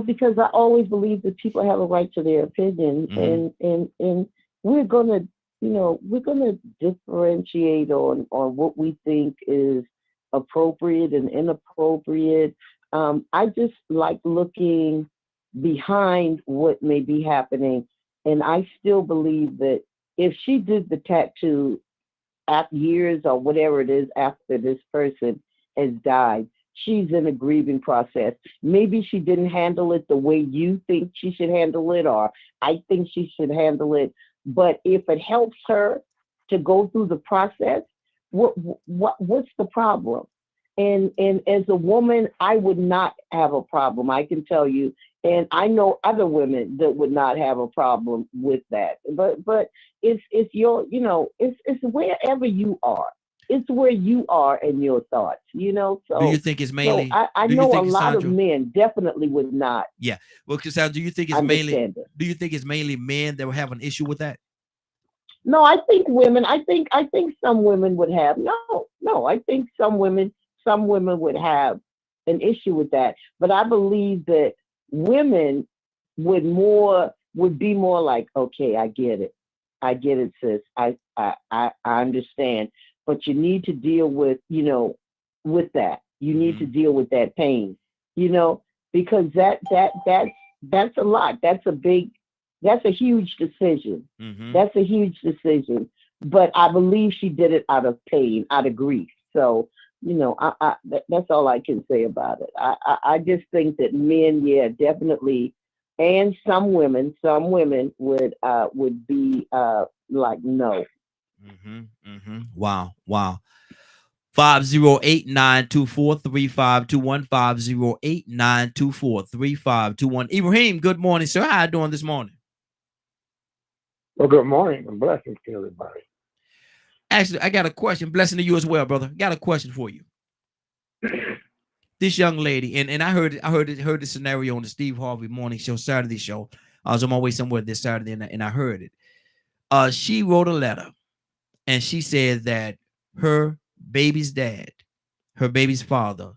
because I always believe that people have a right to their opinion, and we're gonna differentiate on what we think is appropriate and inappropriate. I just like looking behind what may be happening, and I still believe that if she did the tattoo after years or whatever it is after this person has died, she's in a grieving process. Maybe she didn't handle it the way you think she should handle it, or I think she should handle it. But if it helps her to go through the process, what's the problem? And as a woman, I would not have a problem. I can tell you, and I know other women that would not have a problem with that. But it's it's wherever you are. It's where you are in your thoughts, So do you think it's mainly? So I know a lot of men definitely would not. Yeah. Well, Cassandra, do you think it's mainly? Do you think it's mainly men that will have an issue with that? No, I think women. I think some women would have. No. I think some women would have an issue with that. But I believe that women would be more like, okay, I get it, sis. I understand. But you need to deal with that. You need to deal with that pain, because that's a lot. That's a huge decision. Mm-hmm. That's a huge decision. But I believe she did it out of pain, out of grief. So, that's all I can say about it. I just think that men, yeah, definitely, and some women would be like, no. Wow. 508-924-3521, 508-924-3521. Ibrahim, good morning, sir. How you doing this morning? Well, good morning and blessings to everybody. Actually, I got a question. Blessing to you as well, brother. Got a question for you. This young lady, and I heard the scenario on the Steve Harvey Morning Show, Saturday show. I was on my way somewhere this Saturday, and I heard it. She wrote a letter, and she said that her baby's dad, her baby's father,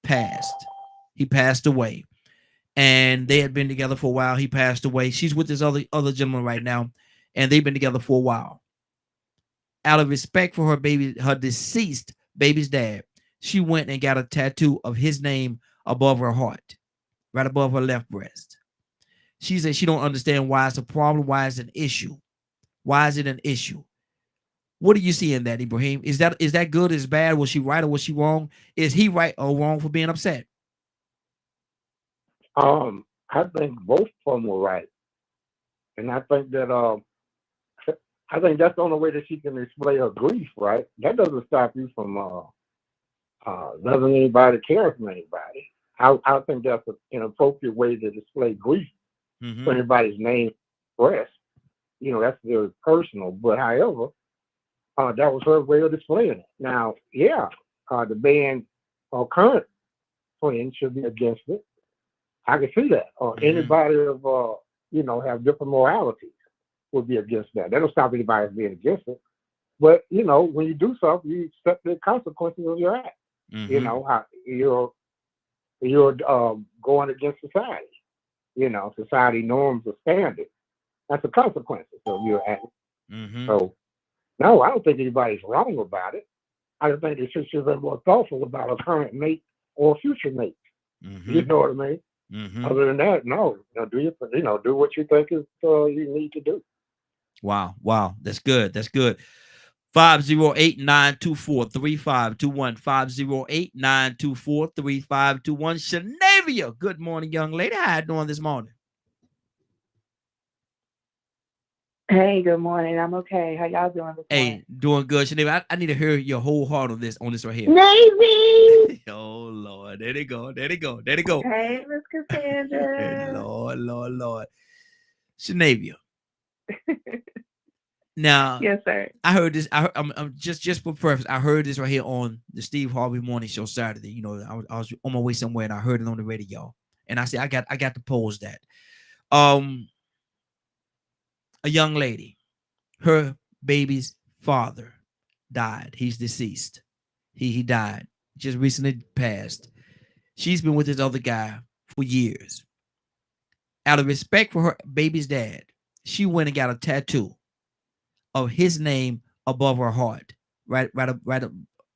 passed. He passed away, and they had been together for a while. He passed away. She's with this other gentleman right now, and they've been together for a while. Out of respect for her deceased baby's dad, she went and got a tattoo of his name above her heart, right above her left breast. She said she don't understand why it's a problem, why it's an issue. Why is it an issue? What do you see in that, Ibrahim? Is that good? Is bad? Was she right or was she wrong? Is he right or wrong for being upset? I think both of them were right, and I think that I think that's the only way that she can display her grief. Right? That doesn't stop you from loving anybody, caring for anybody. I think that's an appropriate way to display grief for anybody's name expressed. You know, that's very personal. But however, that was her way of displaying it. Now, yeah, the band current friends should be against it. I can see that. Anybody of have different moralities would be against that. That don't stop anybody from being against it. But when you do something, you accept the consequences of your act. You know, how you're going against society. Society norms or standards. That's the consequences of your act. So, no, I don't think anybody's wrong about it. I just think they should be more thoughtful about a current mate or future mate. You know what I mean? Other than that, no. Do what you think is you need to do. Wow. That's good. 508-924-3521. 508-924-3521. Shanavia, good morning, young lady. How you doing this morning? Hey, good morning. I'm okay. How y'all doing this morning? Hey, doing good, Shanavia. I need to hear your whole heart on this right here. Navy! Oh, Lord. There they go. Hey, Miss Hey, Cassandra. Lord. Shanavia. Now, Yes, sir. I heard this. I'm just for preface. I heard this right here on the Steve Harvey Morning Show Saturday. I was on my way somewhere and I heard it on the radio. And I said, I got to pose that. A young lady, her baby's father died. He's deceased. He died. Just recently passed. She's been with this other guy for years. Out of respect for her baby's dad, she went and got a tattoo of his name above her heart, right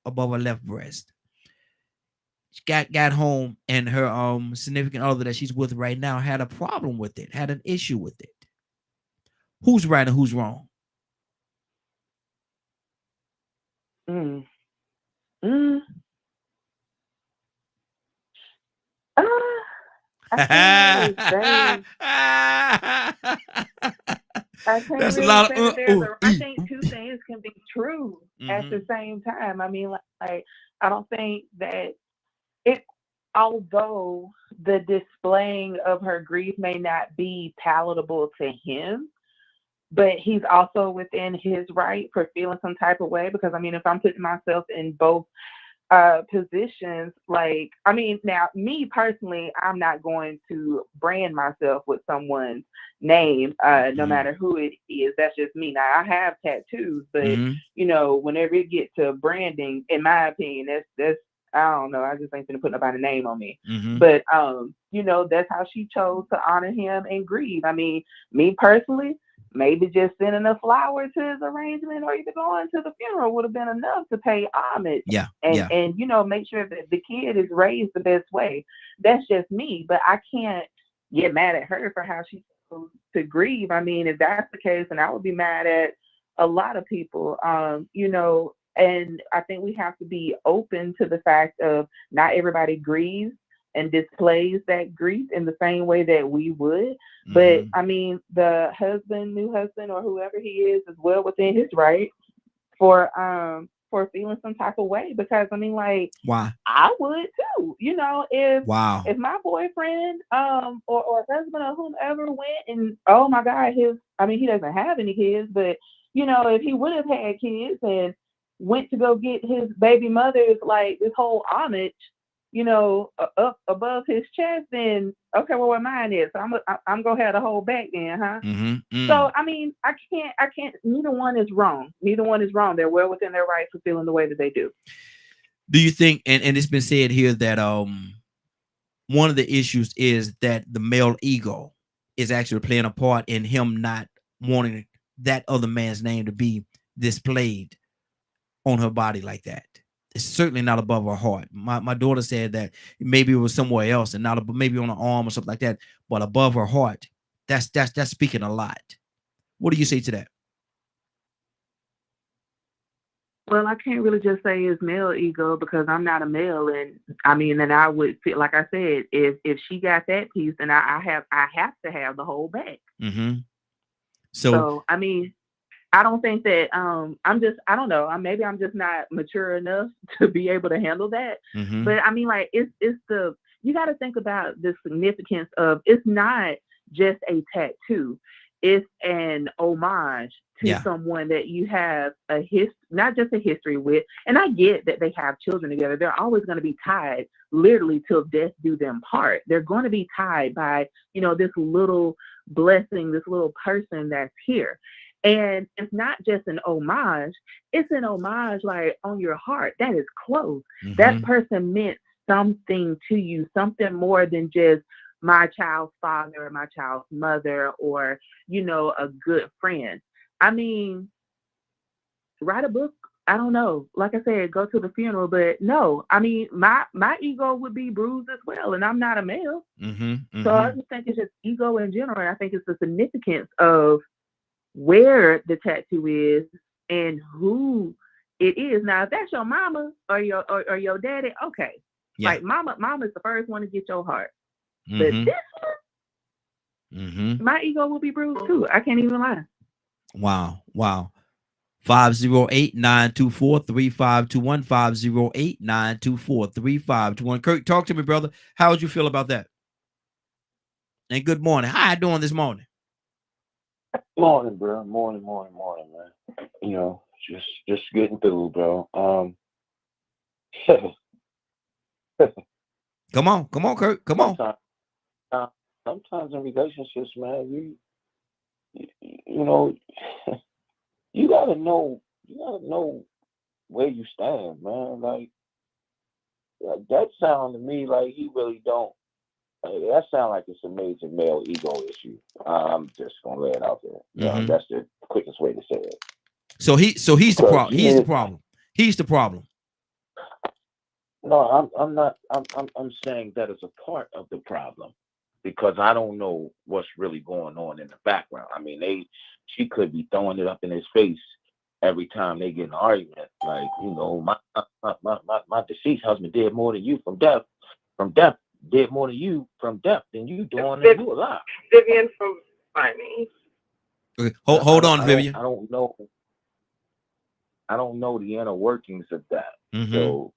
above her left breast. She got home, and her significant other that she's with right now had a problem with it, had an issue with it. Who's right and who's wrong? I That's a lot of. I think two things can be true at the same time. I mean, like I don't think that it. Although the displaying of her grief may not be palatable to him, but he's also within his right for feeling some type of way. Because I mean, if I'm putting myself in both positions, like, I mean, now me personally, I'm not going to brand myself with someone's name, no matter who it is. That's just me. Now I have tattoos, but whenever it gets to branding, in my opinion, that's I don't know. I just ain't gonna put nobody's name on me. But that's how she chose to honor him and grieve. I mean, me personally, maybe just sending a flower to his arrangement or even going to the funeral would have been enough to pay homage. And make sure that the kid is raised the best way. That's just me. But I can't get mad at her for how she chose to grieve. I mean, if that's the case, then I would be mad at a lot of people. And I think we have to be open to the fact of not everybody grieves and displays that grief in the same way that we would. But I mean, the new husband, or whoever he is well within his right for for feeling some type of way, because I mean, like, Why? I would too. You know, if Wow. my boyfriend or husband or whomever went and, oh my God, he doesn't have any kids, but you know, if he would have had kids and went to go get his baby mother's, like, this whole homage, you know, up above his chest, then okay, well, where mine is, so I'm gonna have the whole back then, huh? So I mean, I can't. Neither one is wrong. Neither one is wrong. They're well within their rights for feeling the way that they do. Do you think, and it's been said here that one of the issues is that the male ego is actually playing a part in him not wanting that other man's name to be displayed on her body like that? It's certainly not above her heart. My daughter said that maybe it was somewhere else and not maybe on her arm or something like that, but above her heart. That's speaking a lot. What do you say to that? Well, I can't really just say it's male ego because I'm not a male, and I mean, and I would feel like I said, if she got that piece, then I have to have the whole bag. So I mean, I don't think that I don't know. Maybe I'm just not mature enough to be able to handle that. But I mean, like, it's you got to think about the significance of, it's not just a tattoo. It's an homage to someone that you have not just a history with. And I get that they have children together. They're always going to be tied, literally, till death do them part. They're going to be tied by, you know, this little blessing, this little person that's here. And it's not just an homage, it's an homage, like, on your heart. That is close. That person meant something to you, something more than just my child's father or my child's mother, or, you know, a good friend. I mean, write a book. I don't know. Like I said, go to the funeral, but no, I mean, my ego would be bruised as well, and I'm not a male. So I just think it's just ego in general. And I think it's the significance of where the tattoo is and who it is. Now, if that's your mama or your daddy, okay. Like, mama is the first one to get your heart. But this one, my ego will be bruised too. I can't even lie. Wow. 508-924-3521. 508-924-3521. Kirk, talk to me, brother. How would you feel about that? And good morning. How you doing this morning? Morning, bro. Morning, man. You know, just getting through, bro. Come on, Kirk. Come on. Sometimes in relationships, man, you know, you gotta know where you stand, man. Like, that sound to me like he really don't. That sounds like it's a major male ego issue. I'm just gonna lay it out there. You know, that's the quickest way to say it. So he's the problem. He's the problem. He's the problem. No, I'm not. I'm saying that is a part of the problem, because I don't know what's really going on in the background. I mean, she could be throwing it up in his face every time they get in an argument. Like, you know, my deceased husband did more than you from death. Did more than you from death than you doing than you alive. Vivian from Miami. Okay. Hold on, Vivian. I don't know the inner workings of that. So,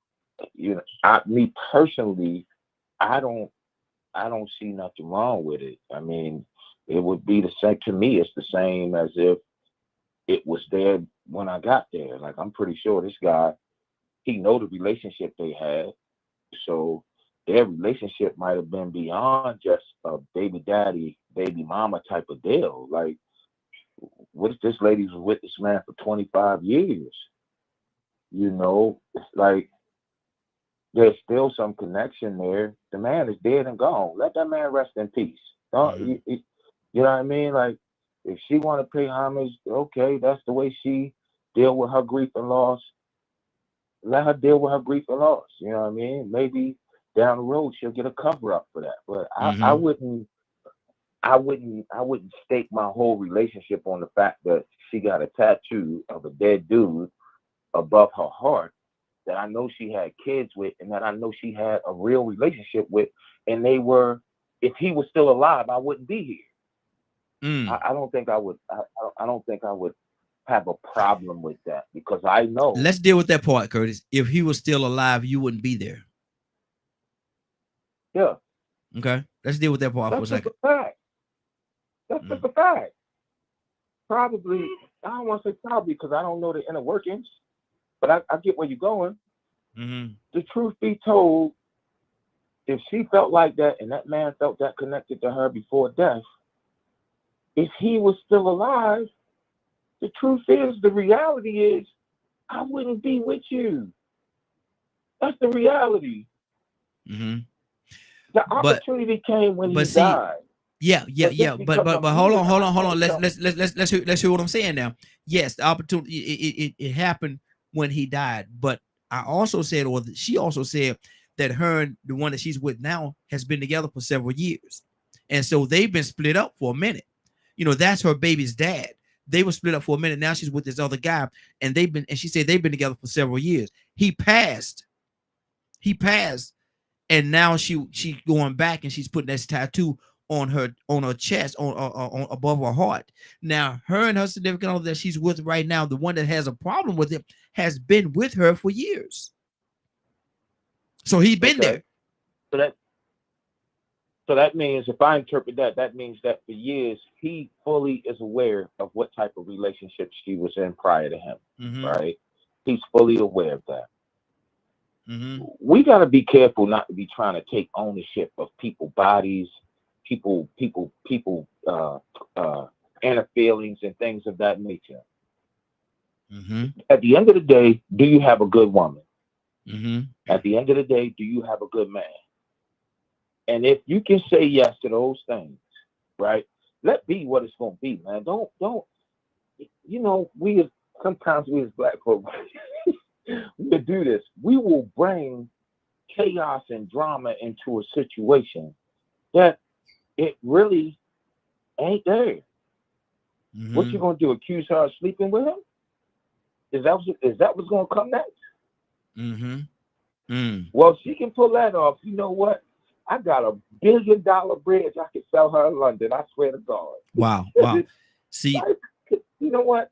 you know, me personally, I don't see nothing wrong with it. I mean, it would be the same to me. It's the same as if it was there when I got there. Like, I'm pretty sure this guy, he know the relationship they had, so their relationship might have been beyond just a baby daddy, baby mama type of deal. Like, what if this lady was with this man for 25 years? You know, it's like, there's still some connection there. The man is dead and gone. Let that man rest in peace. You know what I mean? Like, if she want to pay homage, okay, that's the way she deal with her grief and loss. Let her deal with her grief and loss. You know what I mean? Maybe down the road she'll get a cover up for that. But I wouldn't stake my whole relationship on the fact that she got a tattoo of a dead dude above her heart that I know she had kids with, and that I know she had a real relationship with, and they were, if he was still alive, I wouldn't be here. I don't think I would have a problem with that because I know. Let's deal with that part, Curtis. If he was still alive, you wouldn't be there. Yeah. Okay. Let's deal with that part for a second. That's a fact. That's just a fact. Probably, I don't want to say probably because I don't know the inner workings, but I get where you're going. Mm-hmm. The truth be told, if she felt like that and that man felt that connected to her before death, if he was still alive, the truth is, the reality is, I wouldn't be with you. That's the reality. Mm-hmm. The opportunity came when he died. Yeah. But hold on. Let's hear what I'm saying now. Yes, the opportunity it happened when he died, but I also said, or she also said that her and the one that she's with now has been together for several years, and so they've been split up for a minute. You know, that's her baby's dad. They were split up for a minute. Now she's with this other guy, and she said they've been together for several years. He passed, and now she going back and she's putting this tattoo on her chest, on above her heart. Now, her and her significant other that she's with right now, the one that has a problem with it, has been with her for years. So he's been there. So that means, if I interpret that means that for years he fully is aware of what type of relationship she was in prior to him, right? He's fully aware of that. We got to be careful not to be trying to take ownership of people's bodies, people inner feelings and things of that nature. At the end of the day, do you have a good woman? At the end of the day, do you have a good man? And if you can say yes to those things, right? Let be what it's gonna be, man. Don't. You know, sometimes we as black folks we do this. We will bring chaos and drama into a situation that it really ain't there. What you gonna do? Accuse her of sleeping with him? Is that what's gonna come next? Well, she can pull that off. You know what? I got $1 billion bridge. I could sell her in London. I swear to God. Wow. See, you know what?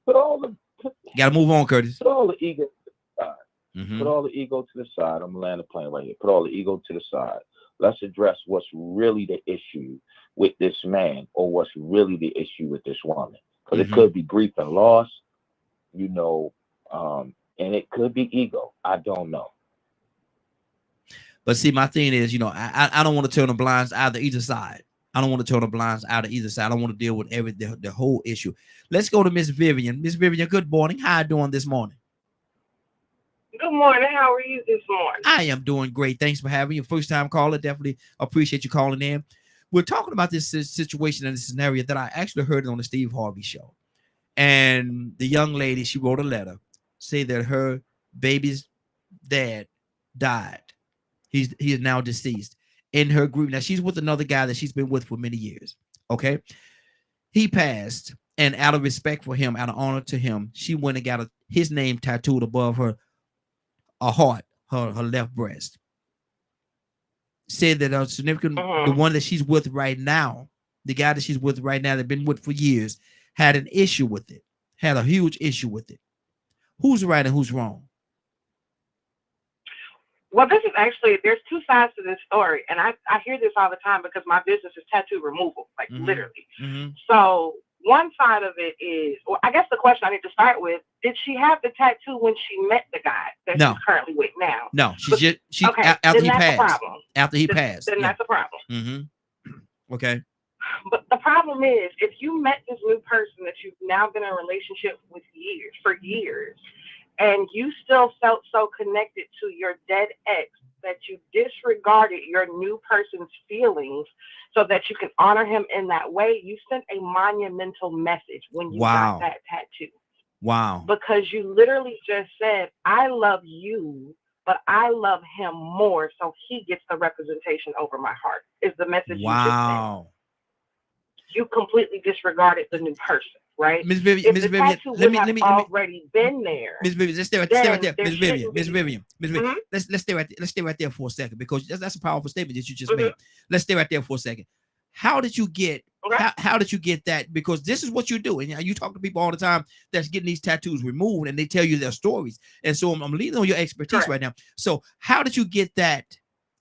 Gotta move on, Curtis. Put all the ego to the side. Put all the ego to the side. I'm gonna land the plane right here. Put all the ego to the side. Let's address what's really the issue with this man, or what's really the issue with this woman. Because it could be grief and loss, you know, and it could be ego. I don't know. But see, my thing is, you know, I don't want to turn the blinds either side. I don't want to turn the blinds out of either side. I want to deal with the whole issue. Let's go to Miss Vivian. Miss Vivian, good morning. How are you doing this morning? Good morning. How are you this morning? I am doing great. Thanks for having you. First time caller. Definitely appreciate you calling in. We're talking about this situation and this scenario that I actually heard on the Steve Harvey show. And the young lady, she wrote a letter, say that her baby's dad died. He is now deceased. In her group, now she's with another guy that she's been with for many years. Okay, he passed, and out of respect for him, out of honor to him, she went and got his name tattooed above her heart, her left breast. Said that a significant, the one that she's with right now, the guy that she's with right now, that been with for years, had an issue with it, had a huge issue with it. Who's right and who's wrong? Well, this is actually, there's two sides to this story. And I hear this all the time because my business is tattoo removal, like literally. So one side of it is, well, I guess the question I need to start with, did she have the tattoo when she met the guy that she's currently with now? No, after he passed. After he passed. Then that's a problem. Okay. But the problem is, if you met this new person that you've now been in a relationship with for years, and you still felt so connected to your dead ex that you disregarded your new person's feelings so that you can honor him in that way, you sent a monumental message when you got that tattoo. Wow. Because you literally just said, I love you, but I love him more, so he gets the representation over my heart, is the message you just sent. You completely disregarded the new person. Right, Miss Vivian. Miss Vivian, let me already been there. Miss Vivian, let's stay right there. Miss Vivian. Let's stay right there for a second, because that's a powerful statement that you just made. Let's stay right there for a second. How did you get Okay. How did you get that? Because this is what you do, and you talk to people all the time that's getting these tattoos removed, and they tell you their stories. And so I'm leaning on your expertise Correct. right now. So how did you get that?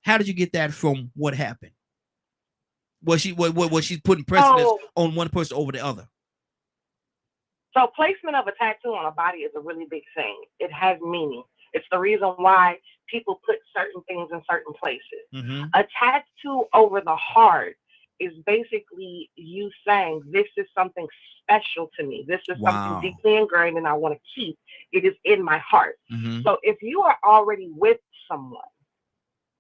How did you get that from what happened? Was she's putting precedence on one person over the other? So placement of a tattoo on a body is a really big thing. It has meaning. It's the reason why people put certain things in certain places. Mm-hmm. A tattoo over the heart is basically you saying, this is something special to me. This is something deeply ingrained and I want to keep. It is in my heart. Mm-hmm. So if you are already with someone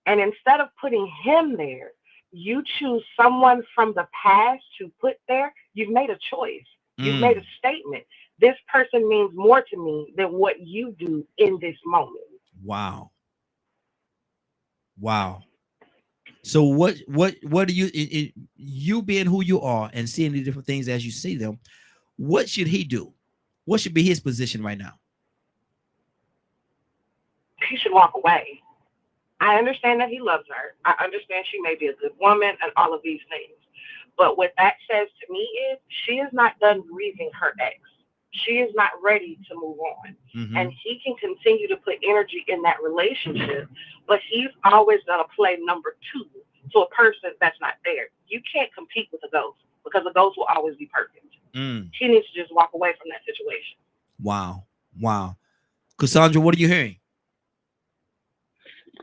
and instead of putting him there, you choose someone from the past to put there, you've made a choice. You've made a statement. This person means more to me than what you do in this moment. Wow. Wow. So what do you, you being who you are and seeing the different things as you see them, what should he do? What should be his position right now? He should walk away. I understand that he loves her. I understand she may be a good woman and all of these things. But what that says to me is she is not done grieving her ex. She is not ready to move on. Mm-hmm. And he can continue to put energy in that relationship, but he's always going to play number two to a person that's not there. You can't compete with a ghost because a ghost will always be perfect. He needs to just walk away from that situation. Wow. Wow. Cassandra, what are you hearing?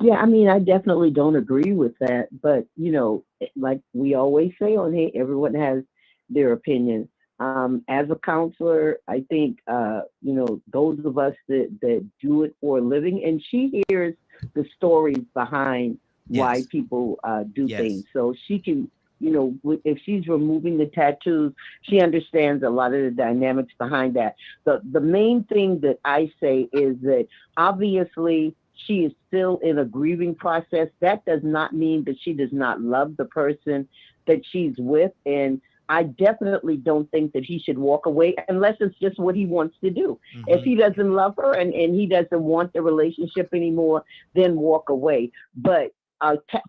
Yeah, I mean, I definitely don't agree with that. But, you know, like we always say on here, everyone has their opinion. As a counselor, I think, you know, those of us that do it for a living, and she hears the stories behind why people do things. So she can, you know, if she's removing the tattoos, she understands a lot of the dynamics behind that. The main thing that I say is that obviously she is still in a grieving process. That does not mean that she does not love the person that she's with. And I definitely don't think that he should walk away unless it's just what he wants to do. Mm-hmm. If he doesn't love her and he doesn't want the relationship anymore, then walk away. But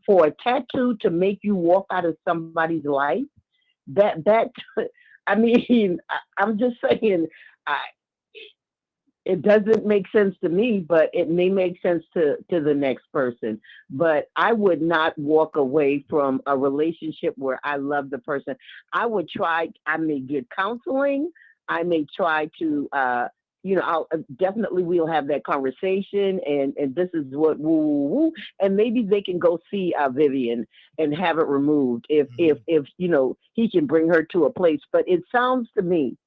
for a tattoo to make you walk out of somebody's life, that I mean, I'm just saying, it doesn't make sense to me, but it may make sense to the next person. But I would not walk away from a relationship where I love the person. I would try, I may get counseling. I may try to, you know, definitely we'll have that conversation and this is what, and maybe they can go see Vivian and have it removed if, you know, he can bring her to a place. But it sounds to me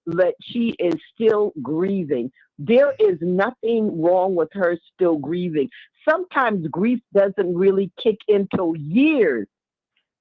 that she is still grieving. There is nothing wrong with her still grieving. Sometimes grief doesn't really kick into years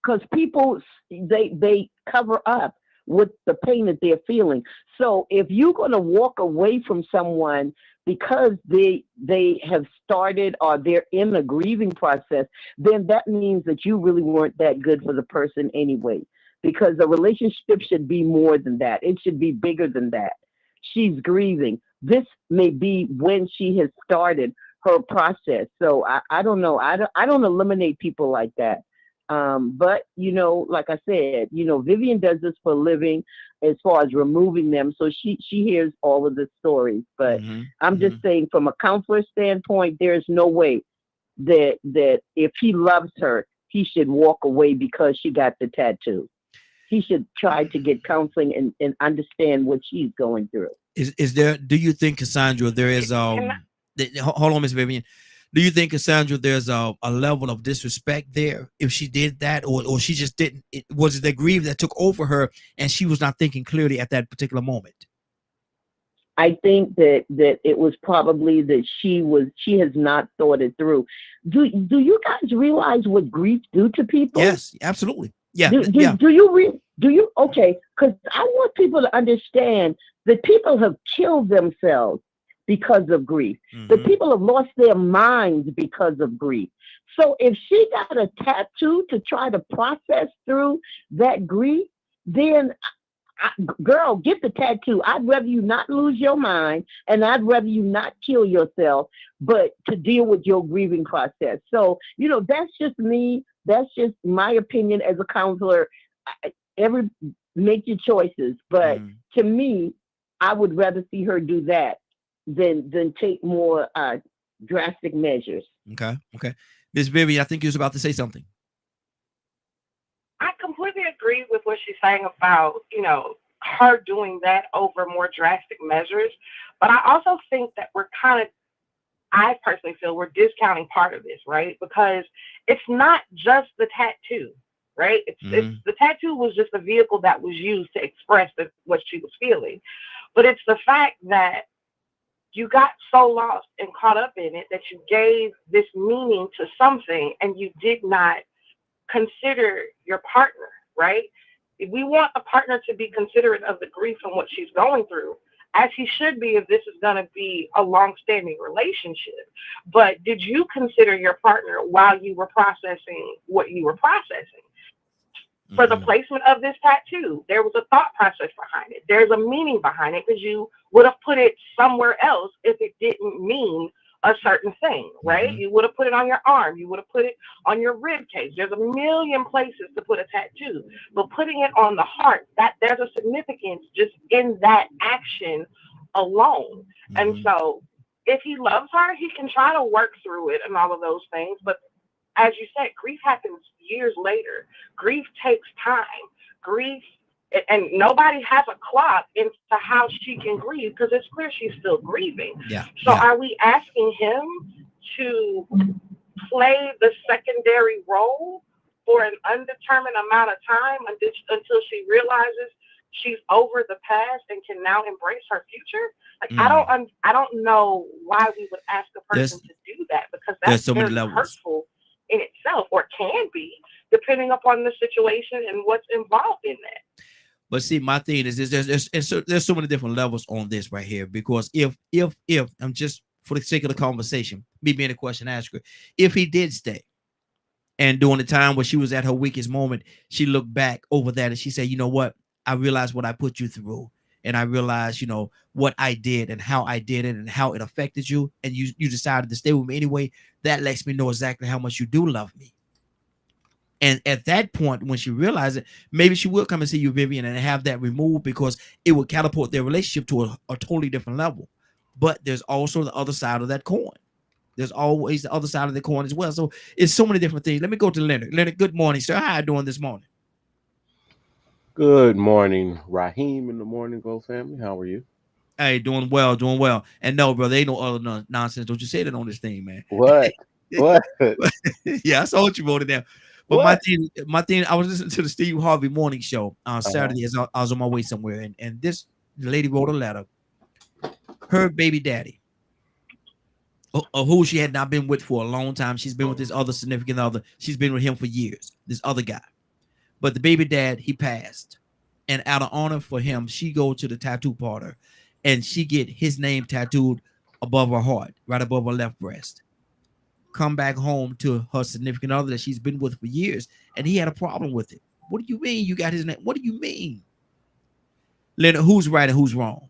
because people, they cover up with the pain that they're feeling. So if you're going to walk away from someone because they have started or they're in a grieving process, then that means that you really weren't that good for the person anyway. Because a relationship should be more than that. It should be bigger than that. She's grieving. This may be when she has started her process. So I don't know. I don't eliminate people like that. But, you know, like I said, you know, Vivian does this for a living as far as removing them. So she hears all of the stories. But I'm just saying from a counselor standpoint, there's no way that if he loves her, he should walk away because she got the tattoo. He should try to get counseling and understand what she's going through. Is there, do you think, Cassandra, there is, hold on, Ms. Vivian. Do you think, Cassandra, there's a level of disrespect there if she did that, or she just didn't, was it the grief that took over her and she was not thinking clearly at that particular moment? I think that it was probably that she has not thought it through. Do you guys realize what grief do to people? Yes, absolutely. Yeah. Do you? Okay. Because I want people to understand that people have killed themselves because of grief. That people have lost their minds because of grief. So if she got a tattoo to try to process through that grief, then girl, get the tattoo. I'd rather you not lose your mind and I'd rather you not kill yourself, but to deal with your grieving process. So, you know, that's just me. That's just my opinion as a counselor. make your choices. But Mhm. to me, I would rather see her do that than take more drastic measures. Okay. Okay. Miss Vivian, I think you was about to say something. I completely agree with what she's saying about, her doing that over more drastic measures. But I also think that I personally feel we're discounting part of this, right? Because it's not just the tattoo, right? It's the tattoo was just a vehicle that was used to express what she was feeling. But it's the fact that you got so lost and caught up in it that you gave this meaning to something and you did not consider your partner, right? We want the partner to be considerate of the grief and what she's going through, as he should be if this is going to be a long-standing relationship. But did you consider your partner while you were processing what you were processing? For the placement of this tattoo, there was a thought process behind it. There's a meaning behind it, because you would have put it somewhere else if it didn't mean a certain thing, right? You would have put it on your arm. You would have put it on your rib cage. There's a million places to put a tattoo, but putting it on the heart, that there's a significance just in that action alone. And so if he loves her, he can try to work through it and all of those things. But as you said, grief happens years later. Grief takes time. Grief, and nobody has a clock into how she can grieve, because it's clear she's still grieving. So are we asking him to play the secondary role for an undetermined amount of time until she realizes she's over the past and can now embrace her future? Like, I don't know why we would ask a person to do that, because that's so very hurtful in itself, or can be, depending upon the situation and what's involved in that. But see, my thing is there's so many different levels on this right here, because if I'm just, for the sake of the conversation, me being a question asker, if he did stay, and during the time where she was at her weakest moment, she looked back over that and she said, you know what, I realized what I put you through, and I realized, what I did and how I did it and how it affected you, and you decided to stay with me anyway, that lets me know exactly how much you do love me. And at that point, when she realized it, maybe she will come and see you, Vivian, and have that removed, because it will catapult their relationship to a totally different level. But there's also the other side of that coin. There's always the other side of the coin as well. So it's so many different things. Let me go to Leonard. Leonard, good morning, sir. How are you doing this morning? Good morning, Raheem in the Morning Glow family. How are you? Hey, doing well, doing well. And no, bro, there ain't no other nonsense. Don't you say that on this thing, man. What? What? Yeah, I saw what you wrote it down. But my thing, I was listening to the Steve Harvey morning show on Saturday as I was on my way somewhere, and this lady wrote a letter. Her baby daddy, who she had not been with for a long time. She's been with this other significant other. She's been with him for years, this other guy. But the baby dad, he passed. And out of honor for him, she go to the tattoo parlor and she get his name tattooed above her heart, right above her left breast. Come back home to her significant other that she's been with for years, and he had a problem with it. What do you mean you got his name? What do you mean? Leonard, who's right and who's wrong?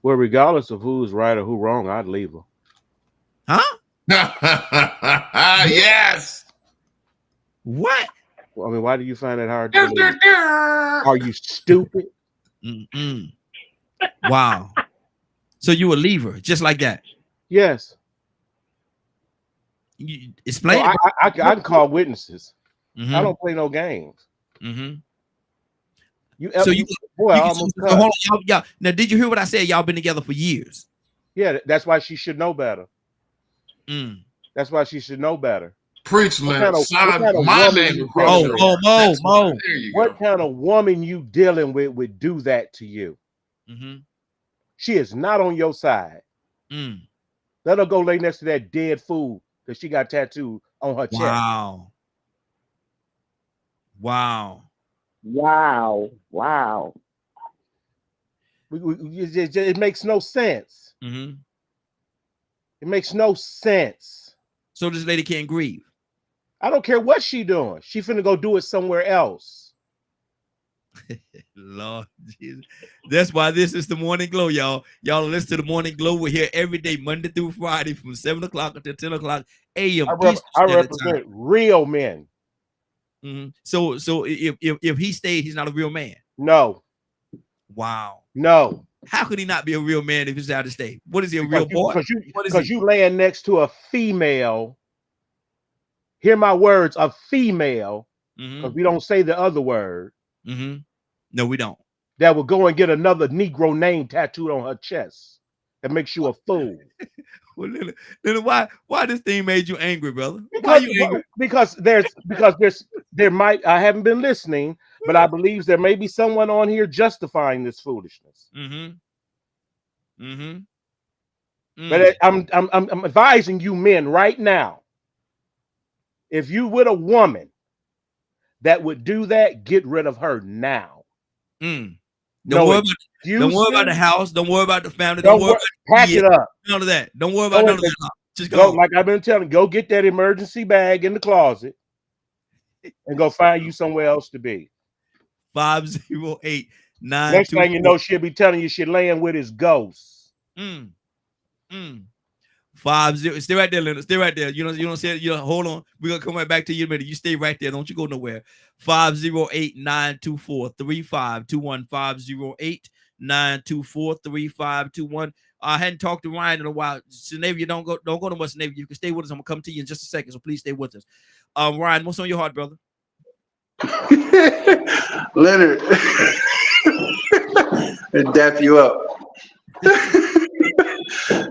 Well, regardless of who's right or who's wrong, I'd leave her. Huh? Yes. What? Well, I mean, why do you find it hard to believe? Are you stupid? Wow. So you would leave her just like that? Yes. You explain. Well, I can call witnesses. I don't play no games. Hold on, y'all. Now, did you hear what I said? Y'all been together for years. Yeah, that's why she should know better. That's why she should know better. Preach, man. What kind of woman you dealing with would do that to you? She is not on your side. Let her go lay next to that dead fool that she got tattooed on her chest. Wow. It makes no sense. It makes no sense. So this lady can't grieve. I don't care what she doing. She finna go do it somewhere else. Lord Jesus. That's why this is the Morning Glow, y'all. Y'all listen to the Morning Glow. We're here every day, Monday through Friday, from 7 o'clock until 10 o'clock a.m. I represent real men. So if he stayed, he's not a real man. No. Wow. No. How could he not be a real man if he's out of state? What is he, a real boy? Because you laying next to a female. Hear my words, a female. Because we don't say the other word. No, we don't. That will go and get another Negro name tattooed on her chest. That makes you a fool. Well, Leonard, why this thing made you angry, brother? Why you angry? Because there might, I haven't been listening, but I believe there may be someone on here justifying this foolishness. But I'm advising you men right now. If you with a woman that would do that, get rid of her now. Don't worry about the house. Don't worry about the family. Don't worry about pack it up. None of that. Don't worry about none of that. Just go. Like I've been telling you, go get that emergency bag in the closet and go find you somewhere else to be. 508-924. Next thing you know, she'll be telling you she's laying with his ghost. 50. Stay right there, Leonard. Stay right there. You don't say it. Hold on. We're gonna come right back to you in a minute. You stay right there. Don't you go nowhere. 508-924-3521. 508-924-3521. I hadn't talked to Ryan in a while. Sinavia, don't go to much. Sinavia, you can stay with us. I'm gonna come to you in just a second. So please stay with us. Ryan, what's on your heart, brother? Leonard, it dap you up.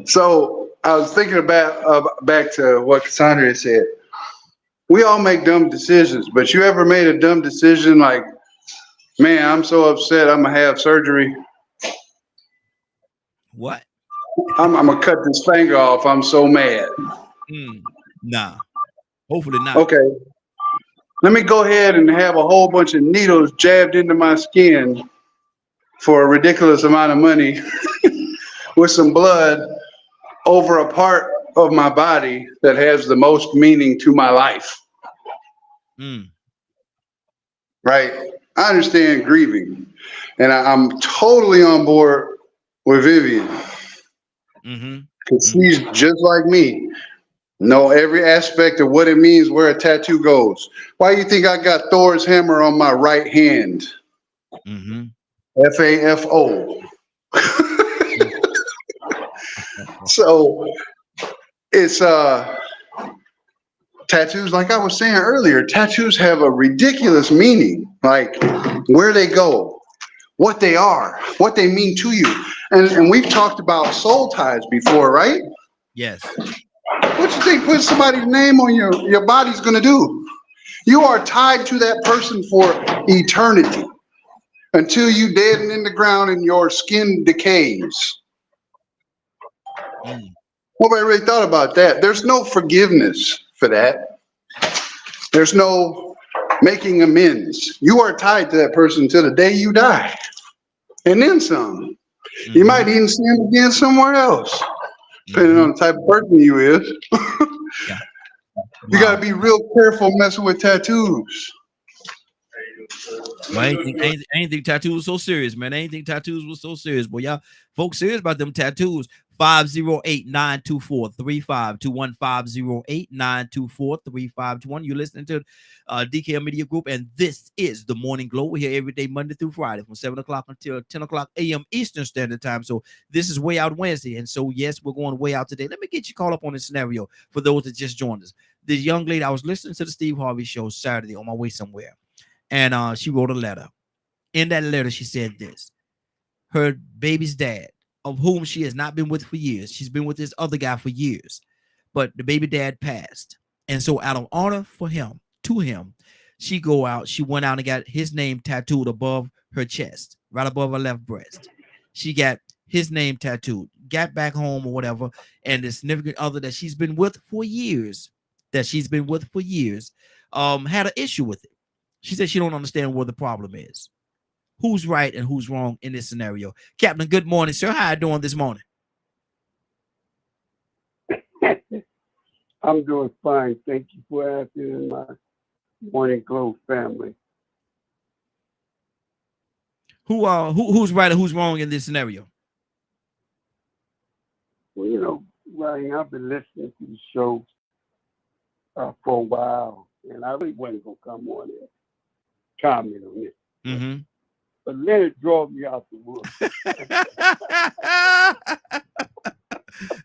So I was thinking about back to what Cassandra said. We all make dumb decisions, but you ever made a dumb decision like, man, I'm so upset I'm gonna have surgery? What? I'm gonna cut this finger off. I'm so mad. Nah, hopefully not. Okay. Let me go ahead and have a whole bunch of needles jabbed into my skin for a ridiculous amount of money with some blood over a part of my body that has the most meaning to my life. Right? I understand grieving, and I'm totally on board with Vivian. Because she's just like me. Know every aspect of what it means where a tattoo goes. Why do you think I got Thor's hammer on my right hand? FAFO. So it's tattoos, like I was saying earlier, tattoos have a ridiculous meaning, like where they go, what they are, what they mean to you. And we've talked about soul ties before, right? Yes. What you think putting somebody's name on your body's gonna do? You are tied to that person for eternity until you dead and in the ground and your skin decays. Nobody really thought about that. There's no forgiveness for that. There's no making amends. You are tied to that person until the day you die. And then some. You might even see him again somewhere else, depending on the type of person you is. You got to be real careful messing with tattoos. Well, I ain't think tattoos was so serious, man. I ain't think tattoos was so serious. Boy, y'all folks serious about them tattoos. 508-924-3521. 508-924-3521. You're listening to DKL Media Group, and this is the Morning Glow. We're here every day, Monday through Friday, from 7 o'clock until 10 o'clock a.m. Eastern Standard Time. So this is Way Out Wednesday, and so yes, we're going way out today. Let me get you caught up on this scenario for those that just joined us. This young lady, I was listening to the Steve Harvey show Saturday on my way somewhere, and she wrote a letter. In that letter, she said this: her baby's dad, of whom she has not been with for years. She's been with this other guy for years, but the baby dad passed. And so out of honor for him, to him, she went out and got his name tattooed above her chest, right above her left breast. She got his name tattooed, got back home or whatever. And the significant other that she's been with for years, had an issue with it. She said she don't understand where the problem is. Who's right and who's wrong in this scenario? Captain, good morning, sir. How are you doing this morning? I'm doing fine. Thank you for asking, my Morning Glow family. Who's right and who's wrong in this scenario? Well, Ryan, I've been listening to the show for a while, and I really wasn't gonna come on there comment on this. Mm-hmm. But Leonard drove me out the woods.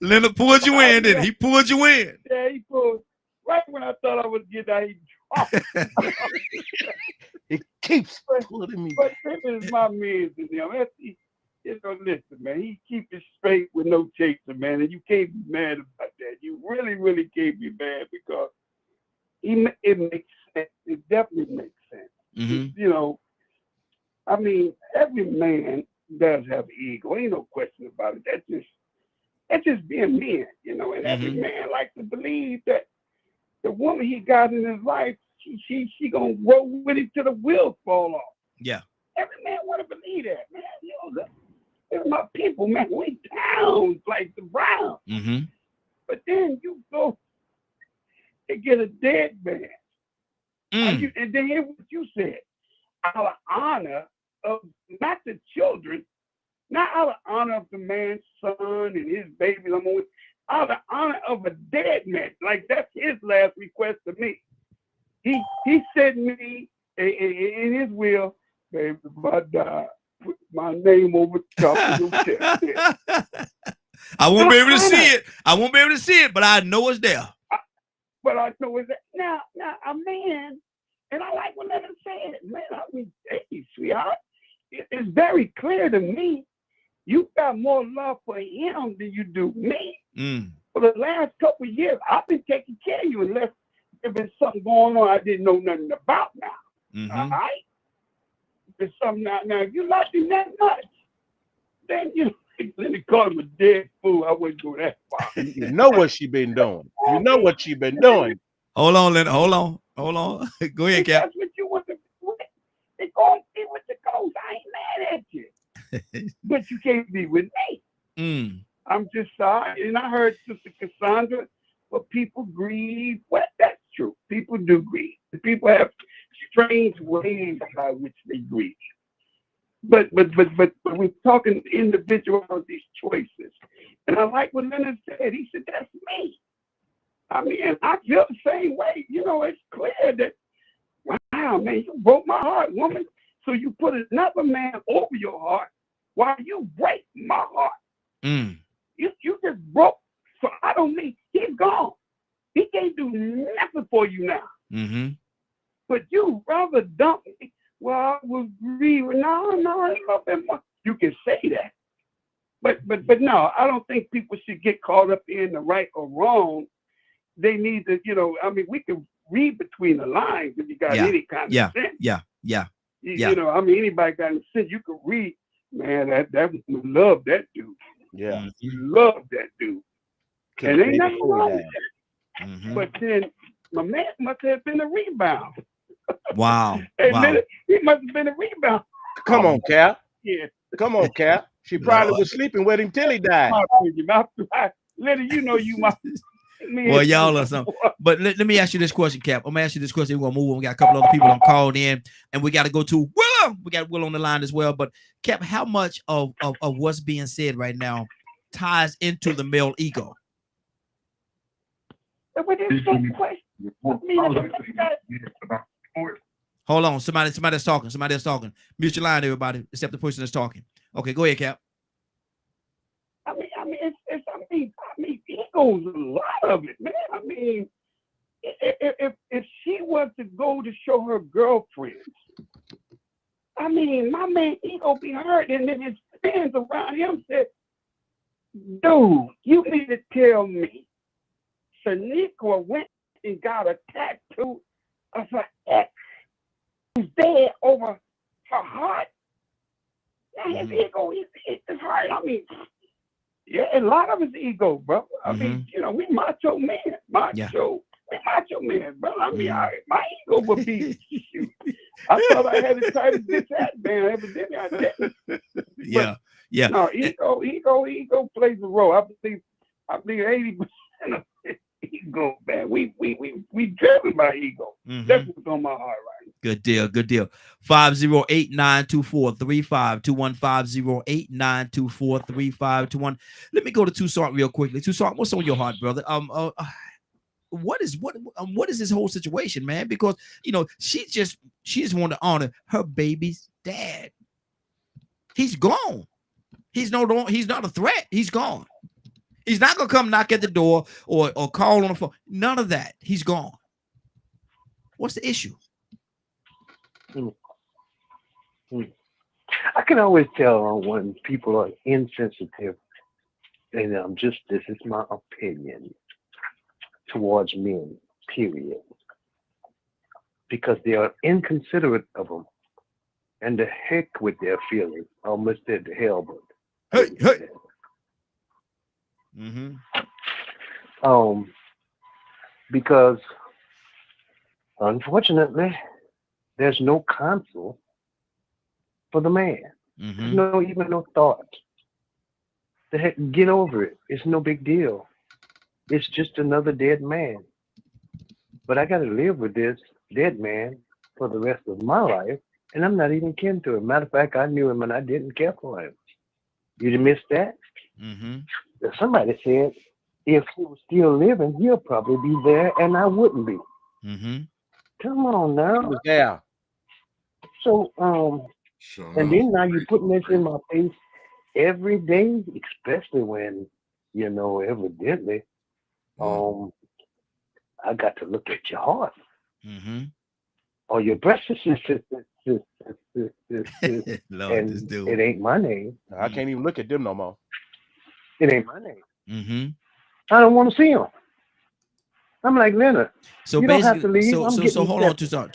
Leonard pulled you in, didn't he? He pulled you in. Yeah, he pulled right when I thought I was getting out. He dropped. It keeps pulling me. But this is my man to them. Listen, man, he keep it straight with no chaser, man, and you can't be mad about that. You really, really can't be mad because it makes sense. It definitely makes sense. Mm-hmm. You know, I mean, every man does have an ego. Ain't no question about it. That's just being men, you know. And every man likes to believe that the woman he got in his life, she gonna roll with him till the wheels fall off. Yeah. Every man want to believe that, man. You know, they're my people, man. We down like the Browns. Mm-hmm. But then you go and get a dead man. And then hear what you said. Out of honor of not the children, not out of honor of the man's son and his baby, out of honor of a dead man. Like that's his last request to me. He said me in his will, baby, if I die, put my name over the top of your chest. I won't be able to see it. I won't be able to see it, but I know it's there. But I know it's there. Now, a man, and I like what Leonard said, man, I mean, hey, sweetheart, it's very clear to me you got more love for him than you do me. For the last couple of years, I've been taking care of you unless if there's something going on I didn't know nothing about now. All right? There's something now. If you like him that much, then let me call him a dead fool. I wouldn't go that far. You know what she been doing. You know what she been doing. Hold on, Leonard. Hold on. Go ahead, Cap. That's what you want to do. They going to be with the ghost. I ain't mad at you. But you can't be with me. I'm just sorry. And I heard Sister Cassandra, but people grieve. Well, that's true. People do grieve. People have strange ways by which they grieve. But we're talking individuality choices. And I like what Leonard said. He said, that's me. I mean, and I feel the same way. You know, it's clear that, wow, man, you broke my heart, woman. So you put another man over your heart while you break my heart. You just broke. So I don't need, he's gone. He can't do nothing for you now. But you rather dump me. Well, I was grieving. No, you can say that. But no, I don't think people should get caught up in the right or wrong. They need to, you know, I mean, we can read between the lines if you got any kind of sense. You know, I mean, anybody got any sense, you can read, man, that love that dude. Yeah. You love that dude. And ain't nothing wrong with that. But then my man must have been a rebound. Wow. Hey, man, he must have been a rebound. Come on, Cap. Yeah. Come on, Cap. She probably was sleeping with him till he died. Leonard, you know you my well, y'all are something. But let me ask you this question, Cap. I'm gonna ask you this question. We're gonna move on. We got a couple other people on called in, and we got to go to Willow. We got Will on the line as well. But Cap, how much of what's being said right now ties into the male ego? Hold on, somebody that's talking. Somebody that's talking. Mute your line, everybody, except the person that's talking. Okay, go ahead, Cap. I mean, ego's a lot of it, man. I mean, if she was to go to show her girlfriends, I mean, my man ego be hurt, and then his friends around him said, "Dude, you need to tell me." Shaniqua went and got a tattoo of her ex who's dead over her heart. Now his ego is hurt. I mean, yeah, a lot of his ego, bro. I mean, you know, we macho man, we macho man, bro. I mean, my ego would be. I thought I had as tight as this hat, man. Evidently, I didn't. Yeah. No, ego plays a role. I believe 80% of ego, man. We driven by ego. That's what's on my heart, right? Good deal. 508-924-3521. 508-924-3521. Let me go to Toussaint real quickly. Toussaint, what's on your heart, brother? what is this whole situation, man? Because she just want to honor her baby's dad. He's gone. He's not a threat. He's gone. He's not gonna come knock at the door or call on the phone. None of that. He's gone. What's the issue? I can always tell when people are insensitive, and this is my opinion towards men, period, because they are inconsiderate of them, and the heck with their feelings. I almost said the hell, but hey. Because unfortunately, there's no counsel for the man. There's even no thought. The heck, get over it. It's no big deal. It's just another dead man. But I got to live with this dead man for the rest of my life, and I'm not even kin to him. Matter of fact, I knew him and I didn't care for him. You missed that? Somebody said if he was still living, he'll probably be there, and I wouldn't be. Come on now. Yeah. So, and then now you're putting this in my face every day, especially when, evidently, I got to look at your heart. Or your breast and it ain't my name. I can't even look at them no more. It ain't my name. I don't want to see them. I'm like, Leonard, so you don't have to leave. So hold on, Tucson.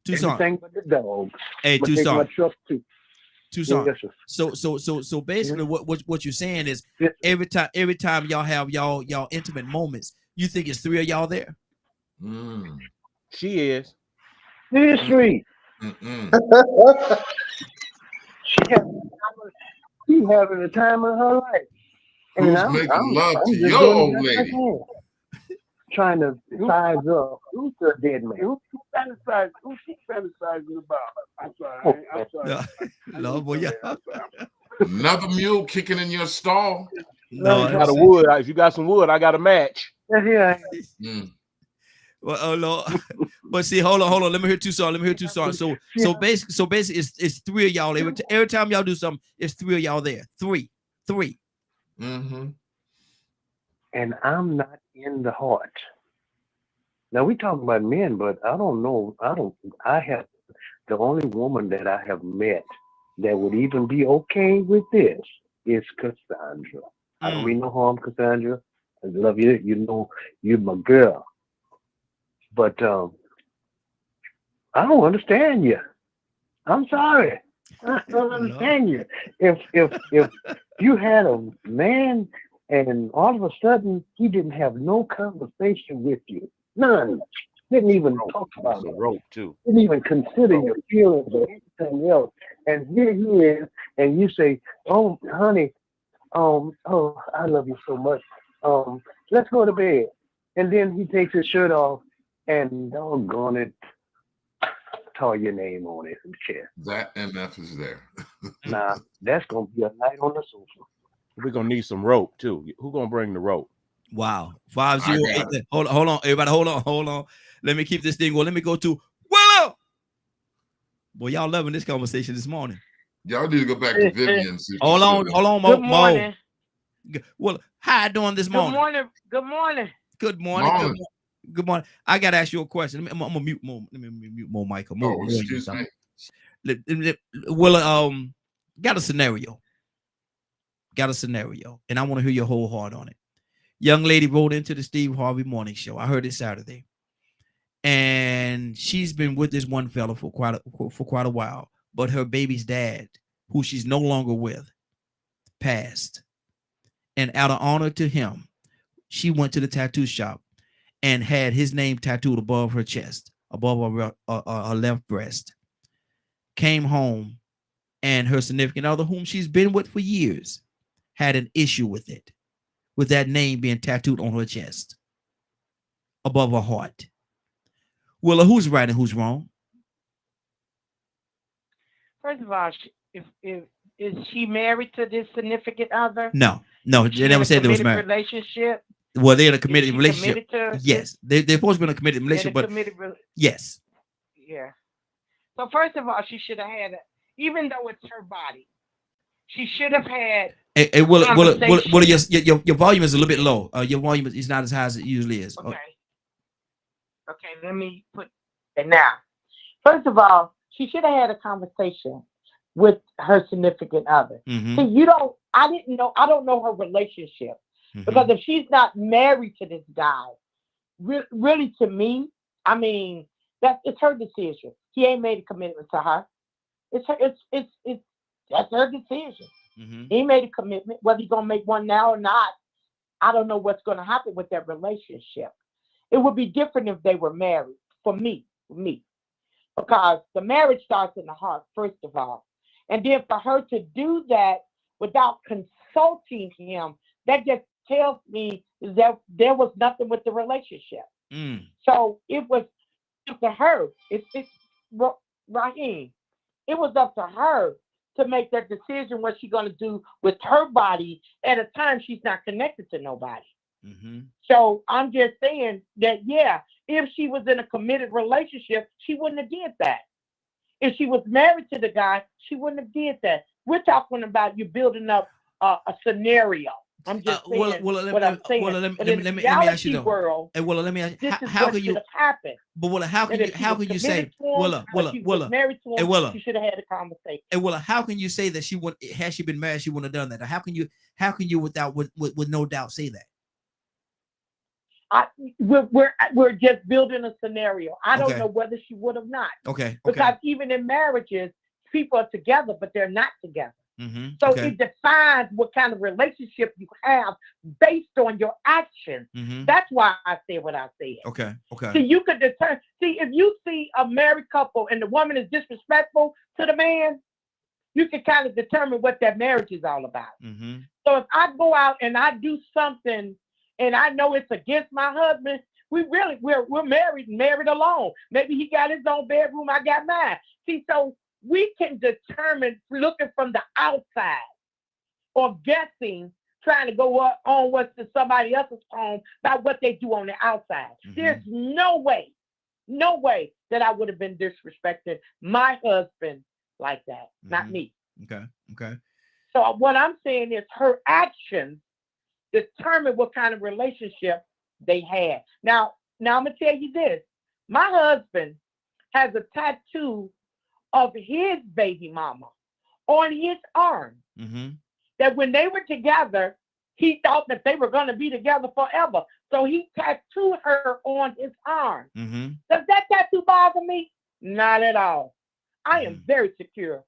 Everything but the dogs. Hey, Tucson. Tucson. So basically, what you're saying is every time y'all have y'all intimate moments, you think it's three of y'all there. She is. She's three. She's having the time of her life. And Who's making love to your old lady? Trying to size up. Who's the dead man? Who's she fantasizing about? I'm sorry. No, boy, yeah. Another mule kicking in your stall. No, I got a wood. If you got some wood, I got a match. Yeah. Well, oh Lord. But see, hold on. Let me hear Tucson. So basically, it's three of y'all. Every time y'all do something, it's three of y'all there. Three. And I'm not in the heart. Now we talk about men, but I don't know. I have the only woman that I have met that would even be okay with this is Cassandra. I don't mean no harm, Cassandra. I love you. You know, you're my girl. But I don't understand you. I'm sorry. I don't understand you. If you had a man and all of a sudden he didn't have no conversation with you, none, didn't even talk about it, rope too, didn't even consider your feelings or anything else, and here he is, and you say, "Oh, honey, I love you so much. Let's go to bed," and then he takes his shirt off and doggone it, tore your name on his chest. That MF is there. Nah, that's gonna be a night on the sofa. We're gonna need some rope too. Who gonna bring the rope? Wow. 508. Hold on, everybody. Hold on. Let me keep this thing going. Let me go to Willow. Boy, y'all loving this conversation this morning. Y'all need to go back to Vivian. Hold on, Mo. Good morning. Well, how you doing this morning? Good morning. Good morning. I gotta ask you a question. I'm gonna mute Mo. Let me mute Mo, Michael. Mo, excuse me. Well, got a scenario, and I want to hear your whole heart on it. Young lady wrote into the Steve Harvey Morning Show. I heard it Saturday, and she's been with this one fella for quite a while. But her baby's dad, who she's no longer with, passed, and out of honor to him, she went to the tattoo shop and had his name tattooed above her chest, above her left breast. Came home, and her significant other, whom she's been with for years, had an issue with it, with that name being tattooed on her chest, above her heart. Willa, who's right and who's wrong? First of all, is she married to this significant other? No, they never said they was married. Relationship? Well, they're in a committed Is she relationship. committed to Yes, they're supposed to be in a committed in a relationship, but committed yes. yeah. So first of all, she should have had, even though it's her body, she should have had Hey, a your volume is a little bit low. Your volume is not as high as it usually is. Okay. Okay, let me put it now. First of all, she should have had a conversation with her significant other. Mm-hmm. See, I don't know her relationship. Mm-hmm. Because if she's not married to this guy, really to me, I mean, it's her decision. He ain't made a commitment to her. That's her decision. Mm-hmm. He made a commitment. Whether he's gonna make one now or not, I don't know what's gonna happen with that relationship. It would be different if they were married. For me, because the marriage starts in the heart first of all, and then for her to do that without consulting him, that just tells me that there was nothing with the relationship. So it was up to her. It's Raheem. It was up to her to make that decision what she's gonna do with her body at a time she's not connected to nobody. Mm-hmm. So I'm just saying that if she was in a committed relationship, she wouldn't have did that. If she was married to the guy, she wouldn't have did that. We're talking about you building up a scenario. I'm just saying what I'm saying. Let me ask you though. Let me ask you. How can you happen? But how can you say? Married to him, she should have had a conversation. And how can you say that had she been married, she wouldn't have done that? How can you with no doubt say that? We're just building a scenario. I don't know whether she would have not. Okay. Because even in marriages, people are together, but they're not together. Mm-hmm. So it defines what kind of relationship you have based on your actions. Mm-hmm. That's why I said what I said. Okay. See, you could determine. See, if you see a married couple and the woman is disrespectful to the man, you can kind of determine what that marriage is all about. Mm-hmm. So if I go out and I do something and I know it's against my husband, we're married alone. Maybe he got his own bedroom, I got mine. See, so we can determine looking from the outside or guessing, trying to go on what's to somebody else's home by what they do on the outside. Mm-hmm. There's no way that I would have been disrespecting my husband like that. Mm-hmm. Not me. Okay. So what I'm saying is her actions determine what kind of relationship they had. Now I'm gonna tell you this. My husband has a tattoo of his baby mama on his arm. Mm-hmm. That when they were together, he thought that they were going to be together forever. So he tattooed her on his arm. Mm-hmm. Does that tattoo bother me? Not at all. I am very secure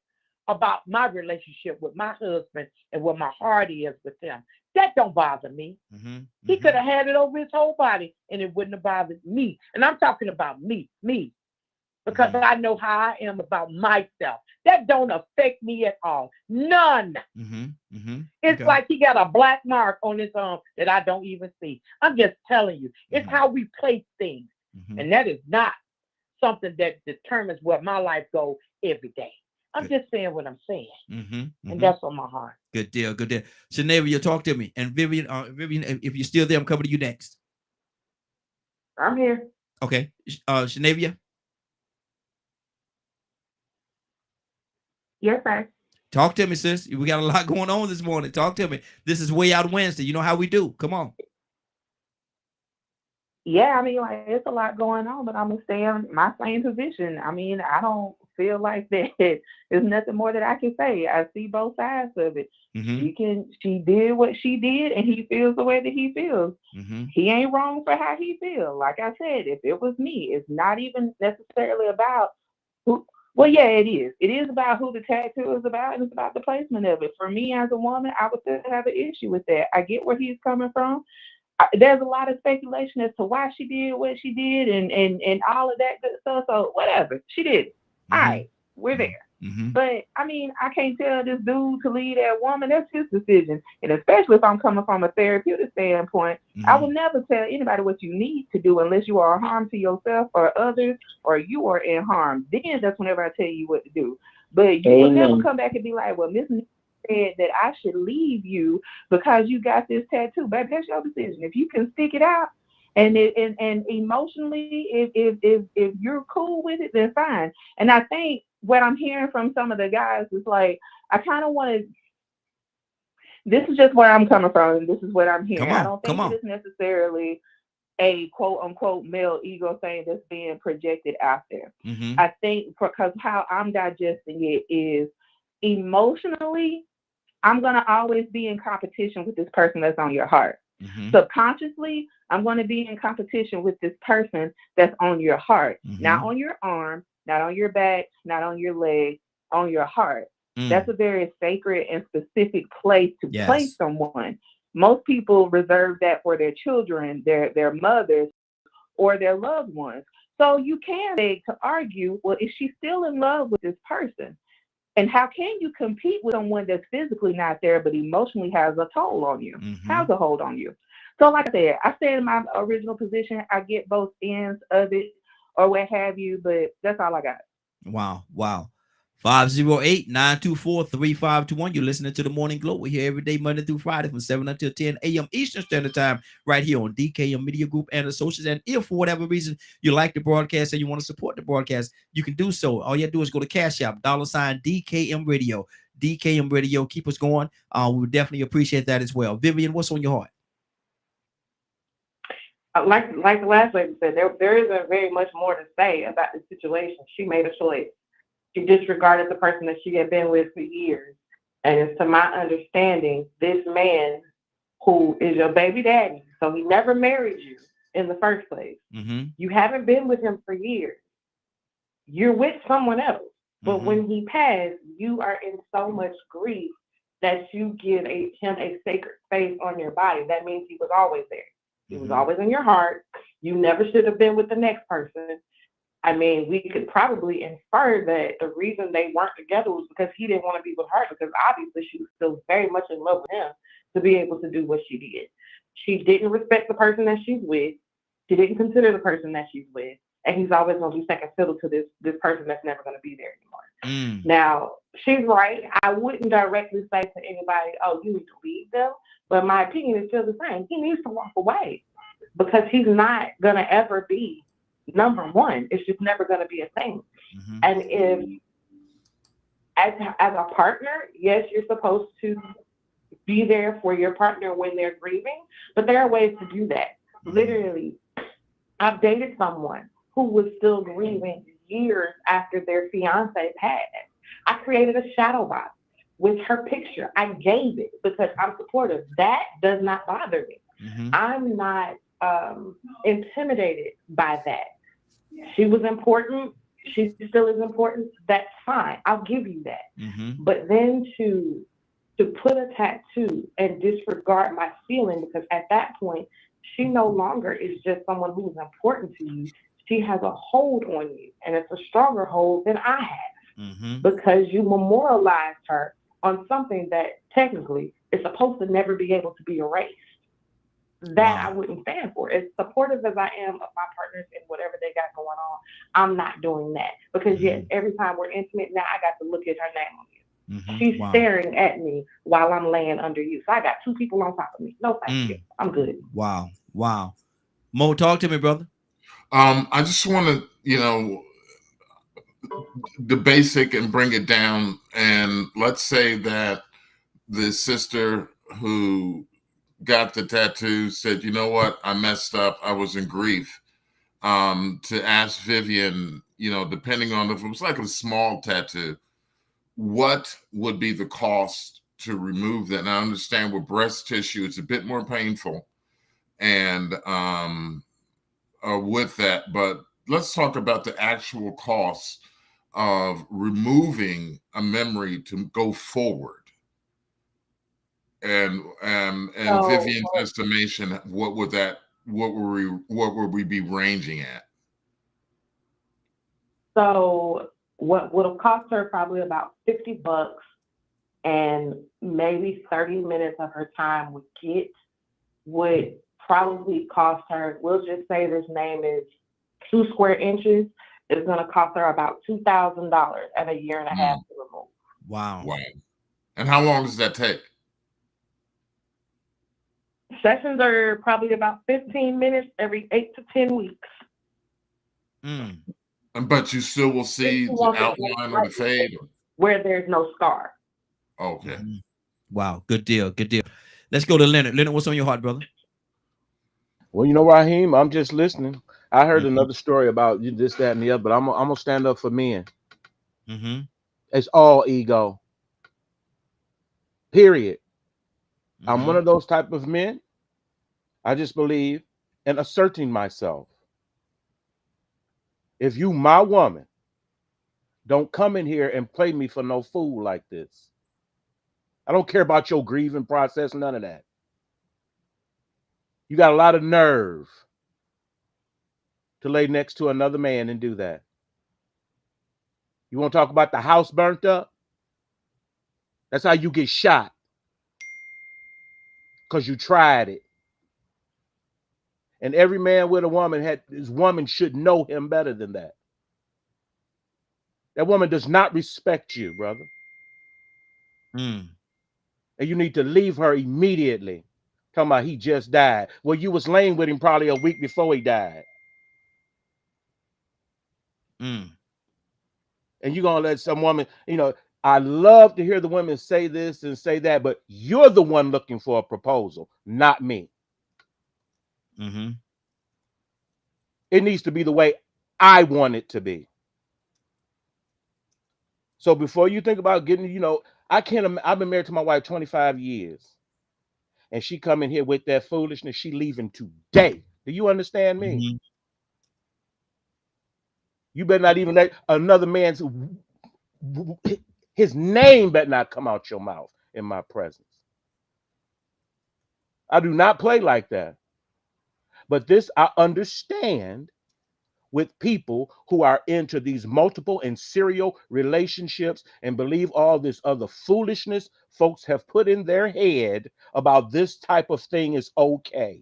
about my relationship with my husband and what my heart is with him. That don't bother me. Mm-hmm. He could have had it over his whole body and it wouldn't have bothered me. And I'm talking about me. Because I know how I am about myself. That don't affect me at all. None. Mm-hmm. Mm-hmm. It's like he got a black mark on his arm that I don't even see. I'm just telling you. It's how we place things. Mm-hmm. And that is not something that determines where my life goes every day. I'm just saying what I'm saying. Mm-hmm. Mm-hmm. And that's on my heart. Good deal. Shanavia, talk to me. And Vivian, if you're still there, I'm coming to you next. I'm here. Okay. Shanavia? Yes, sir. Talk to me, sis. We got a lot going on this morning. Talk to me. This is Way Out Wednesday. You know how we do. Come on. Yeah, I mean, like, it's a lot going on, but I'm going to stay in my same position. I mean, I don't feel like that there's nothing more that I can say. I see both sides of it. Mm-hmm. She did what she did, and he feels the way that he feels. Mm-hmm. He ain't wrong for how he feels. Like I said, if it was me, it's not even necessarily about who. Well, yeah, it is. It is about who the tattoo is about, and it's about the placement of it. For me as a woman, I would still have an issue with that. I get where he's coming from. There's a lot of speculation as to why she did what she did and all of that good stuff. So whatever, she did it. Mm-hmm. All right, we're there. Mm-hmm. But I mean, I can't tell this dude to leave that woman. That's his decision. And especially if I'm coming from a therapeutic standpoint, I will never tell anybody what you need to do unless you are harm to yourself or others, or you are in harm. Then that's whenever I tell you what to do. But you will never come back and be like, well, Miss said that I should leave you because you got this tattoo. Baby, that's your decision. If you can stick it out and emotionally, if you're cool with it, then fine. And I think what I'm hearing from some of the guys is like, I kind of want to. This is just where I'm coming from, and this is what I'm hearing. I don't think it is necessarily a quote unquote male ego thing that's being projected out there. Mm-hmm. I think because how I'm digesting it is emotionally, I'm going to always be in competition with this person that's on your heart. Mm-hmm. Subconsciously, I'm going to be in competition with this person that's on your heart, Mm-hmm. not on your arm, not on your back, not on your leg, on your heart. That's a very sacred and specific place to place someone. Most people reserve that for their children, their mothers, or their loved ones. So you can beg to argue, well, is she still in love with this person? And how can you compete with someone that's physically not there, but emotionally has a toll on you, has a hold on you? So like I said in my original position, I get both ends of it or what have you, but that's all I got. Wow. 508-924-3521. You're listening to the Morning Glow. We're here every day, Monday through Friday from 7 until 10 a.m. Eastern Standard Time, right here on DKM Media Group and Associates. And if for whatever reason you like the broadcast and you want to support the broadcast, you can do so. All you have to do is go to Cash App, $ DKM Radio. DKM Radio. Keep us going. We would definitely appreciate that as well. Vivian, what's on your heart? Like the last lady said, there isn't very much more to say about the situation. She made a choice. She disregarded the person that she had been with for years. And it's to my understanding, this man who is your baby daddy, so he never married you in the first place. Mm-hmm. You haven't been with him for years. You're with someone else. But when he passed, you are in so much grief that you give him a sacred space on your body. That means he was always there. He was always in your heart. You never should have been with the next person. I mean, we could probably infer that the reason they weren't together was because he didn't want to be with her, because obviously she was still very much in love with him to be able to do what she did. She didn't respect the person that she's with. She didn't consider the person that she's with. And he's always going to be second fiddle to this person that's never going to be there anymore. Now, she's right. I wouldn't directly say to anybody, oh, you need to leave them. But my opinion is still the same. He needs to walk away because he's not going to ever be number one. It's just never going to be a thing. And if, as a partner, yes, you're supposed to be there for your partner when they're grieving, but there are ways to do that. Literally, I've dated someone who was still grieving years after their fiance passed. I created a shadow box with her picture. I gave it because I'm supportive. That does not bother me. I'm not intimidated by that. She was important. She still is important. That's fine. I'll give you that. But then to put a tattoo and disregard my feeling, because at that point, she no longer is just someone who's important to you. She has a hold on you, and it's a stronger hold than I have because you memorialized her on something that technically is supposed to never be able to be erased. That I wouldn't stand for. As supportive as I am of my partners and whatever they got going on, I'm not doing that because yes, every time we're intimate now, I got to look at her name on you. She's staring at me while I'm laying under you. So I got two people on top of me. No, thank you. I'm good. Wow. Mo, talk to me, brother. I just want to, the basic and bring it down. And let's say that the sister who got the tattoo said, you know what, I messed up. I was in grief. To ask Vivian, depending on if it was like a small tattoo, what would be the cost to remove that? And I understand with breast tissue, it's a bit more painful and with that, but let's talk about the actual cost of removing a memory to go forward. And Vivian's estimation, what would we be ranging at? So what would have cost her probably about $50 and maybe 30 minutes of her time with Kit would probably cost her, we'll just say this name is 2 square inches. It's going to cost her about $2,000 and a year and a half to remove. Wow. And how long does that take? Sessions are probably about 15 minutes every 8 to 10 weeks. But you still will see the outline of the fade? Where there's no scar. Okay. Wow, good deal, good deal. Let's go to Leonard. Leonard, what's on your heart, brother? Well, you know, Raheem, I'm just listening. I heard another story about this, that, and the other, but I'm gonna stand up for men. It's all ego. Period. I'm one of those type of men. I just believe in asserting myself. If you my woman, don't come in here and play me for no fool like this. I don't care about your grieving process, none of that. You got a lot of nerve to lay next to another man and do that. You want to talk about the house burnt up? That's how you get shot. Because you tried it. And every man with a woman, his woman should know him better than that. That woman does not respect you, brother. And you need to leave her immediately. Talking about he just died. Well, you was laying with him probably a week before he died. And you're going to let some woman, you know, I love to hear the women say this and say that, but you're the one looking for a proposal, not me. It needs to be the way I want it to be. So before you think about getting, you know, I've been married to my wife 25 years. And she come in here with that foolishness. She leaving today. Do you understand me? You better not even let another man's, his name better not come out your mouth in my presence. I do not play like that. But this I understand with people who are into these multiple and serial relationships and believe all this other foolishness folks have put in their head about this type of thing is okay.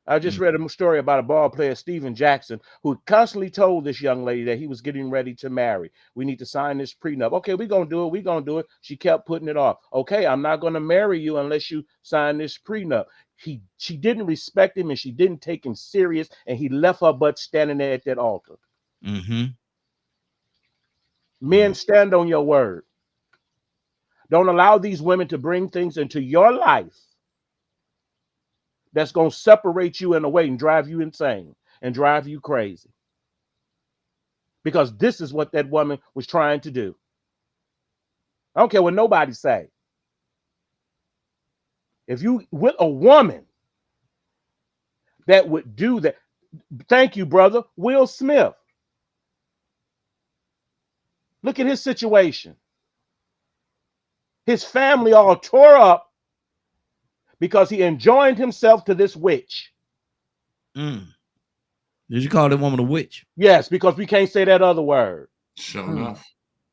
I just read a story about a ball player, Steven Jackson, who constantly told this young lady that he was getting ready to marry. We need to sign this prenup. Okay, we're going to do it. We're going to do it. She kept putting it off. Okay, I'm not going to marry you unless you sign this prenup. She didn't respect him and she didn't take him serious, and he left her butt standing there at that altar. Men, stand on your word. Don't allow these women to bring things into your life that's going to separate you in a way and drive you insane and drive you crazy. Because this is what that woman was trying to do. I don't care what nobody say. If you with a woman that would do that, thank you, brother, Will Smith. Look at his situation. His family all tore up because he enjoined himself to this witch. Did you call that woman a witch? Yes, because we can't say that other word. Sure enough.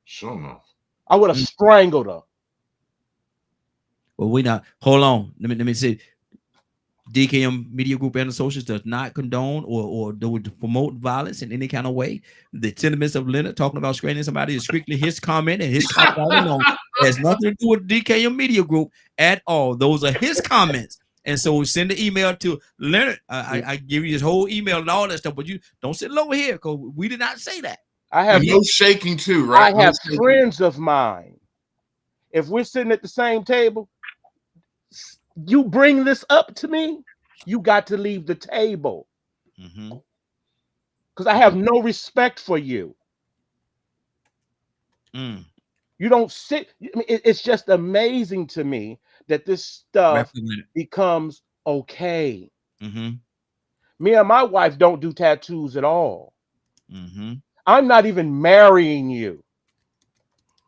Sure enough. I would have strangled her. Well, we not. Hold on. Let me say. DKM Media Group and Associates does not condone or do promote violence in any kind of way. The sentiments of Leonard talking about screening somebody is strictly his comment and his comment alone. It has nothing to do with DKM Media Group at all. Those are his comments. And so send the email to Leonard. I give you his whole email and all that stuff, but you don't send it over here because we did not say that. I have no shaking too, right? I have friends of mine. If we're sitting at the same table, you bring this up to me, you got to leave the table. Because I have no respect for you. You don't sit. I mean, it's just amazing to me that this stuff becomes okay. Me and my wife don't do tattoos at all. I'm not even marrying you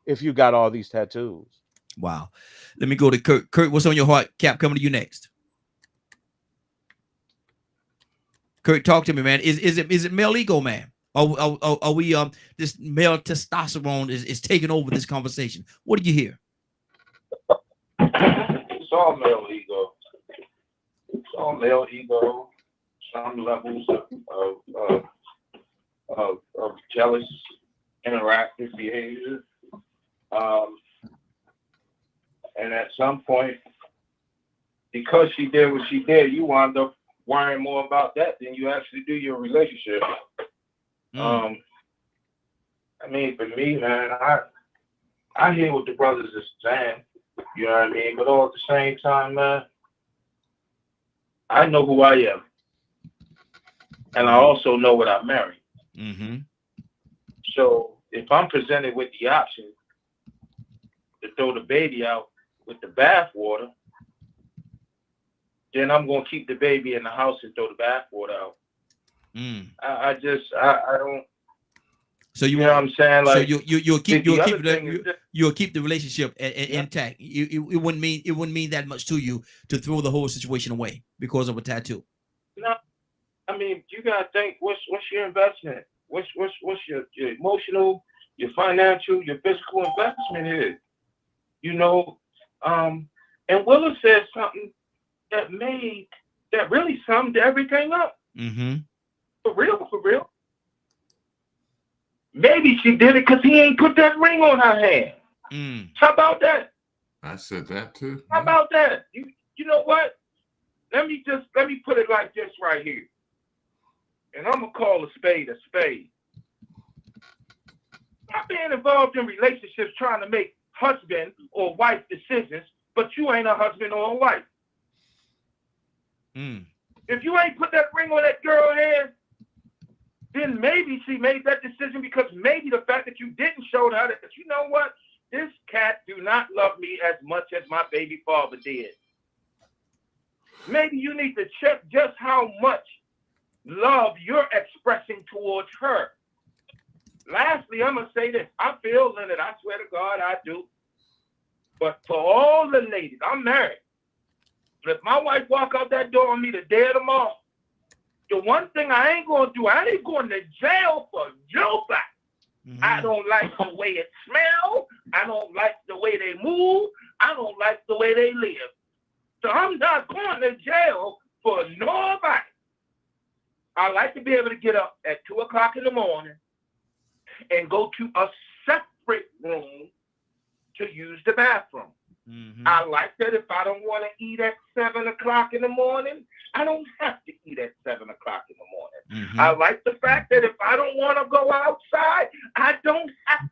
if you got all these tattoos. Wow. Let me go to Kurt. Kurt, what's on your heart? Cap, coming to you next. Kurt, talk to me, man. Is it male ego, man? Are we this male testosterone is taking over this conversation? What did you hear? It's all male ego. It's all male ego. Some levels of jealous, interactive behavior. some point, because she did what she did, you wound up worrying more about that than you actually do your relationship. I mean, for me, man, I hear what the brothers are saying, you know what I mean? But all at the same time, man, I know who I am. And I also know what I married. So if I'm presented with the option to throw the baby out with the bathwater, then I'm going to keep the baby in the house and throw the bathwater out. I don't. So you know what I'm saying? Like, so you'll keep the relationship intact. It wouldn't mean that much to you to throw the whole situation away because of a tattoo. No, I mean, you gotta think. What's your investment? What's your emotional, your financial, your physical investment is? You know, and Willa said something that really summed everything up. For real. Maybe she did it because he ain't put that ring on her hand. How about that? I said that too. How about that? You know what? Let me put it like this right here. And I'm gonna call a spade a spade. Not being involved in relationships trying to make husband or wife decisions, but you ain't a husband or a wife. If you ain't put that ring on that girl's hand, then maybe she made that decision because maybe the fact that you didn't show her that, you know what, this cat do not love me as much as my baby father did. Maybe you need to check just how much love you're expressing towards her. Lastly, I'm going to say this. I feel, Leonard, I swear to God, I do. But for all the ladies, I'm married. But if my wife walk out that door on me the day of tomorrow, the one thing I ain't going to do, I ain't going to jail for nobody. I don't like the way it smells. I don't like the way they move. I don't like the way they live. So I'm not going to jail for nobody. I like to be able to get up at 2 o'clock in the morning and go to a separate room to use the bathroom. I like that if I don't want to eat at 7 o'clock in the morning, I don't have to eat at 7 o'clock in the morning. I like the fact that if I don't want to go outside, I don't have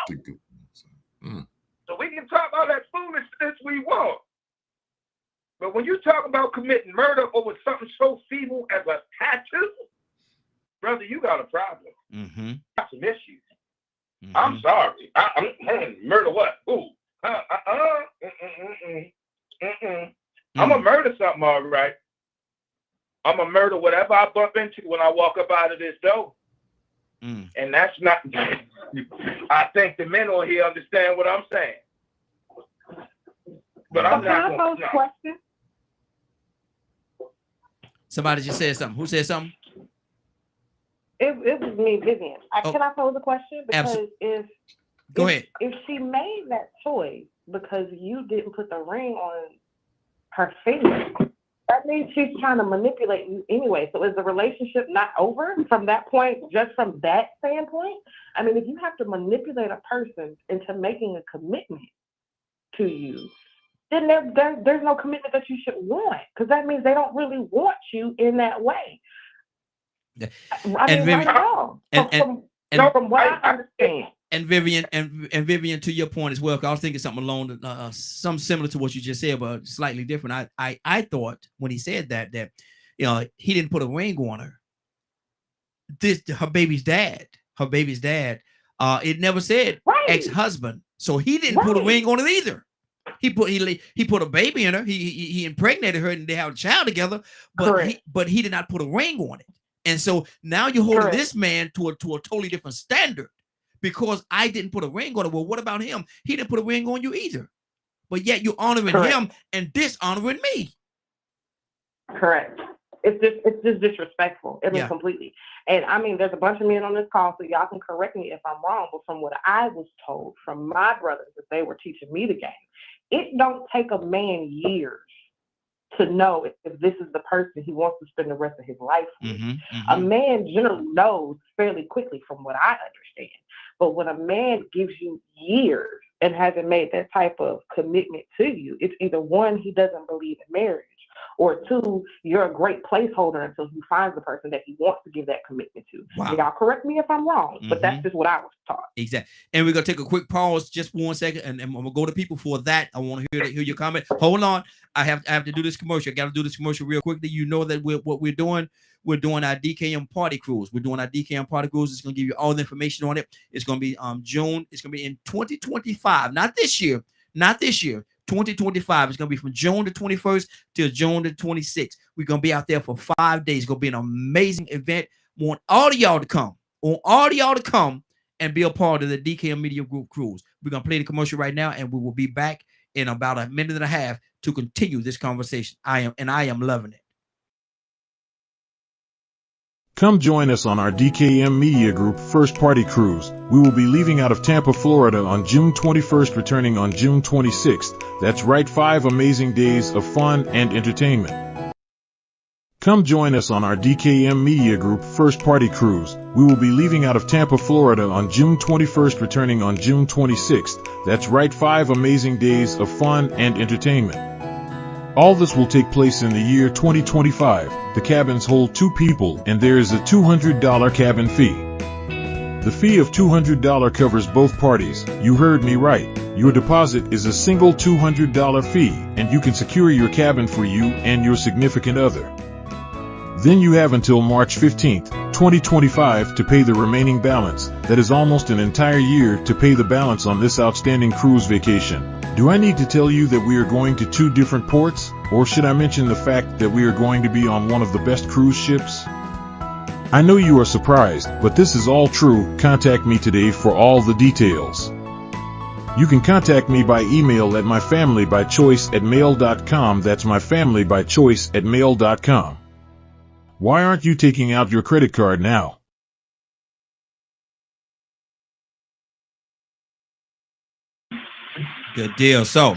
to go. So we can talk about that foolishness we want. But when you talk about committing murder over something so feeble as a tattoo, brother, you got a problem. Got some issues. I'm sorry. I'm murder what? Ooh. I'm gonna murder something, all right. I'm gonna murder whatever I bump into when I walk up out of this door. And that's not. I think the men on here understand what I'm saying. But I'm not gonna. No. Question? Somebody just said something. Who said something? It was me, Vivian. Can I pose a question? Because Go ahead. If she made that choice because you didn't put the ring on her finger, that means she's trying to manipulate you anyway. So is the relationship not over from that point, just from that standpoint? I mean, if you have to manipulate a person into making a commitment to you, then there's no commitment that you should want, because that means they don't really want you in that way. From what I understand. And Vivian, to your point as well, 'cause I was thinking something along some similar to what you just said, but slightly different. I thought when he said that he didn't put a ring on her. Her baby's dad. It never said ex-husband, so he didn't put a ring on it either. He put a baby in her. He impregnated her, and they have a child together. But he did not put a ring on it. And so now you're holding this man to a totally different standard. Because I didn't put a ring on it. Well, what about him? He didn't put a ring on you either. But yet you're honoring him and dishonoring me. Correct. It's just disrespectful. I mean, completely. And I mean, there's a bunch of men on this call, so y'all can correct me if I'm wrong. But from what I was told from my brothers that they were teaching me the game, it don't take a man years to know if this is the person he wants to spend the rest of his life with. A man generally knows fairly quickly, from what I understand. But when a man gives you years and hasn't made that type of commitment to you. It's either one, he doesn't believe in marriage, or two, you're a great placeholder until he finds the person that he wants to give that commitment to. Wow. Y'all correct me if I'm wrong, but that's just what I was taught. Exactly. And we're gonna take a quick pause just for 1 second, and I'm gonna go to people for that. I want to hear your comment. Hold on. I have to do this commercial. I got to do this commercial real quickly. You know that what we're doing. We're doing our DKM party cruise. We're doing our DKM party cruise. It's gonna give you all the information on it. It's gonna be June. It's gonna be in 2025, not this year. 2025. It's gonna be from June the 21st till June the 26th. We're gonna be out there for 5 days. It's gonna be an amazing event. Want all of y'all to come. Want all of y'all to come and be a part of the DKM Media Group cruise. We're gonna play the commercial right now, and we will be back in about a minute and a half to continue this conversation. I am loving it. Come join us on our DKM Media Group First Party Cruise. We will be leaving out of Tampa, Florida on June 21st, returning on June 26th. That's right, 5 amazing days of fun and entertainment. Come join us on our DKM Media Group First Party Cruise. We will be leaving out of Tampa, Florida on June 21st, returning on June 26th. That's right, 5 amazing days of fun and entertainment. All this will take place in the year 2025. The cabins hold 2 people, and there is a $200 cabin fee. The fee of $200 covers both parties. You heard me right. Your deposit is a single $200 fee, and you can secure your cabin for you and your significant other. Then you have until March 15th, 2025 to pay the remaining balance. That is almost an entire year to pay the balance on this outstanding cruise vacation. Do I need to tell you that we are going to 2 different ports? Or should I mention the fact that we are going to be on one of the best cruise ships? I know you are surprised, but this is all true. Contact me today for all the details. You can contact me by email at myfamilybychoice@mail.com. That's myfamilybychoice@mail.com. Why aren't you taking out your credit card now? Good deal. So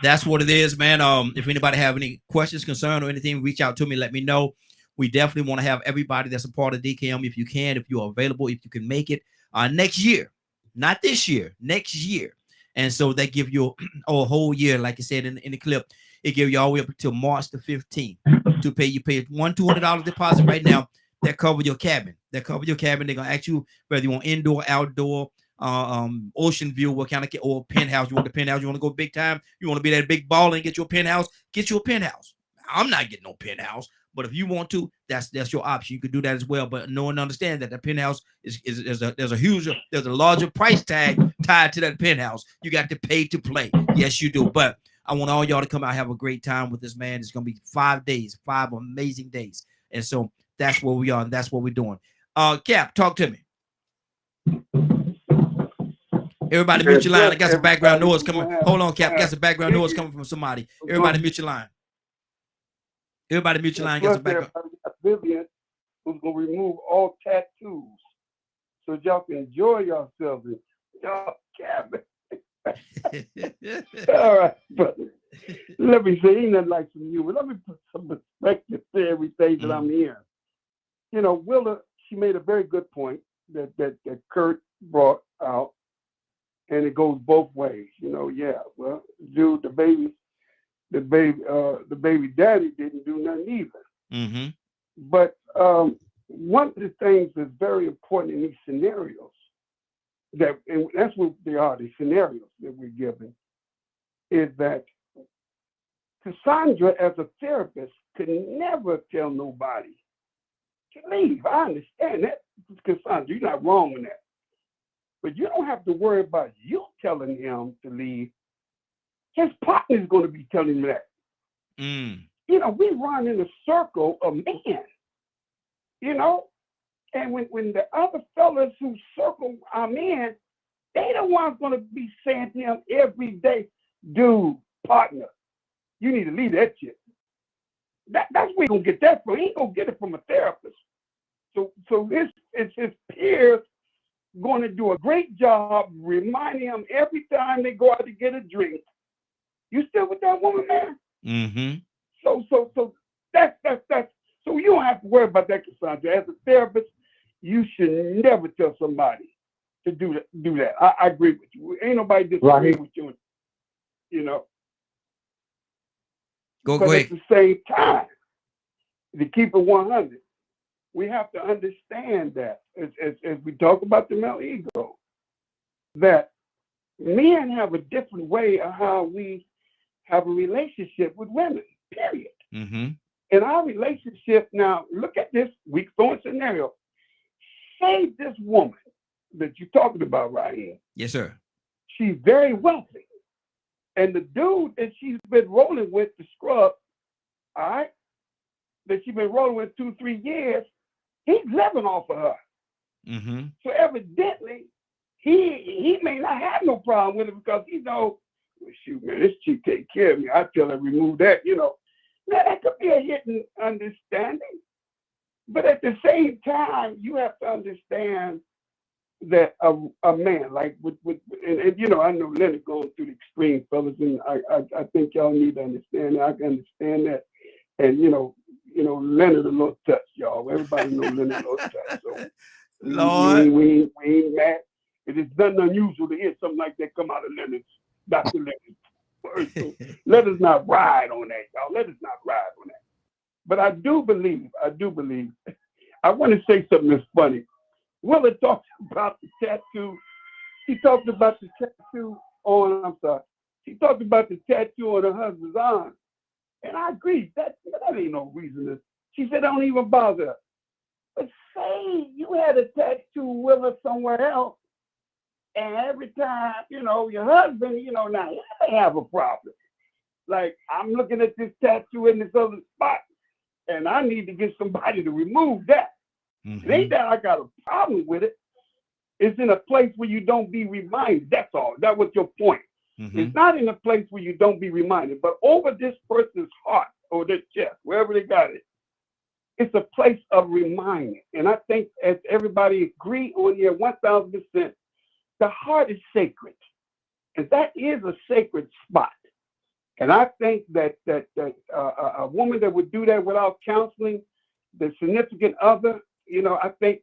that's what it is, man. If anybody have any questions, concern, or anything, reach out to me. Let me know. We definitely want to have everybody that's a part of DKM, if you can, if you're available, if you can make it next year, not this year, next year. And so they give you a whole year, like I said in the clip. It gives you all the way up until March the 15th to pay. You pay $200 deposit right now. That cover your cabin. They're gonna ask you whether you want indoor, outdoor, ocean view, what kind of or penthouse. You want the penthouse? You want to go big time? You want to be that big baller and get your penthouse? Get your penthouse. I'm not getting no penthouse, but if you want to, that's your option. You could do that as well. But know and understand that the penthouse there's a larger price tag tied to that penthouse. You got to pay to play. Yes, you do. But I want all y'all to come out, have a great time with this man. It's gonna be 5 days, 5 amazing days, and so that's where we are, and that's what we're doing. Cap, talk to me. Everybody mute your line. I got some background noise coming. Hold on, Cap. Got some background noise coming from somebody. Everybody mute your line. Everybody mute your line. Got some background. Vivian, who's gonna remove all tattoos, so y'all can enjoy yourselves in y'all cabin. All right, brother. Let me say, ain't nothing like some humor. Let me put some perspective to everything that I'm hearing. You know, Willa, she made a very good point that Kurt brought out, and it goes both ways. You know, yeah. Well, dude, the baby daddy didn't do nothing either. Mm-hmm. But one of the things that's very important in these scenarios, and that's what they are, the scenarios that we're given, is that Cassandra, as a therapist, could never tell nobody to leave. I understand that, Cassandra, you're not wrong in that. But you don't have to worry about you telling him to leave. His partner's going to be telling him that. Mm. You know, we run in a circle of men, you know? And when the other fellas who circle our men, they the ones going to be saying to him every day, dude, partner, you need to leave that shit. That's where he's going to get that from. He ain't going to get it from a therapist. So it's his peers going to do a great job reminding him every time they go out to get a drink, you still with that woman, man? Mm-hmm. So that's so you don't have to worry about that, Cassandra. As a therapist, you should never tell somebody to do that. I agree with you. Ain't nobody disagreeing with you. You know. Go ahead. At the same time, to keep it 100, we have to understand that as we talk about the male ego, that men have a different way of how we have a relationship with women, period. Mm-hmm. In our relationship, now, look at this, we throw a scenario. Say this woman that you're talking about right here. Yes, sir. She's very wealthy. And the dude that she's been rolling with, the scrub, all right, that she's been rolling with 2-3 years, he's living off of her. Mm-hmm. So evidently, he may not have no problem with it because he knows, well, shoot, man, this chick take care of me. I tell her remove that, you know. Now, that could be a hidden understanding. But at the same time, you have to understand that a man, like and you know, I know Leonard going through the extreme, fellas, and I think y'all need to understand that. I can understand that. And you know, Leonard a little touch, y'all. Everybody know Leonard a little touch. So Lord, we ain't mad. It is nothing unusual to hear something like that come out of Leonard's, Dr. Leonard. So let us not ride on that, y'all. Let us not ride on that. But I do believe, I want to say something that's funny. Willa talked about the tattoo. She talked about the tattoo she talked about the tattoo on her husband's arm. And I agree, that ain't no reason to. She said, don't even bother her. But say you had a tattoo, Willa, somewhere else, and every time, you know, your husband, you know, now he may have a problem. Like, I'm looking at this tattoo in this other spot, and I need to get somebody to remove that. Mm-hmm. It ain't that I got a problem with it. It's in a place where you don't be reminded. That's all. That was your point. Mm-hmm. It's not in a place where you don't be reminded, but over this person's heart or their chest, wherever they got it, it's a place of reminding. And I think, as everybody agree on here, 1,000%, the heart is sacred, and that is a sacred spot. And I think that a woman that would do that without counseling the significant other, you know, I think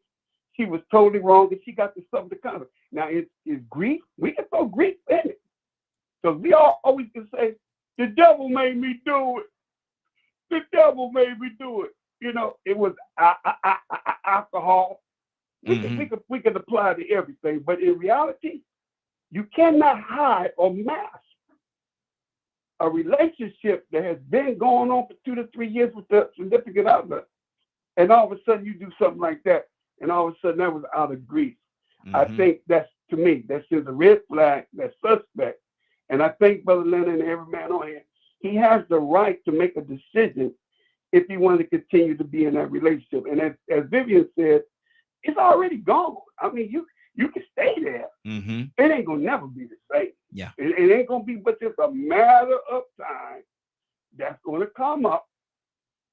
she was totally wrong, and she got the stuff to cover. Now, is grief? We can throw grief in it, because we all always can say, "The devil made me do it. The devil made me do it." You know, it was alcohol. We can apply to everything, but in reality, you cannot hide or mask a relationship that has been going on for 2 to 3 years with the significant other, and all of a sudden you do something like that, and all of a sudden that was out of grief. Mm-hmm. I think that's, to me, that's just a red flag, that's suspect. And I think Brother Leonard and every man on here, he has the right to make a decision if he wanted to continue to be in that relationship. And as Vivian said, it's already gone. I mean, you can stay there. Mm-hmm. It ain't gonna never be the same. Yeah. It ain't gonna be, but just a matter of time that's gonna come up,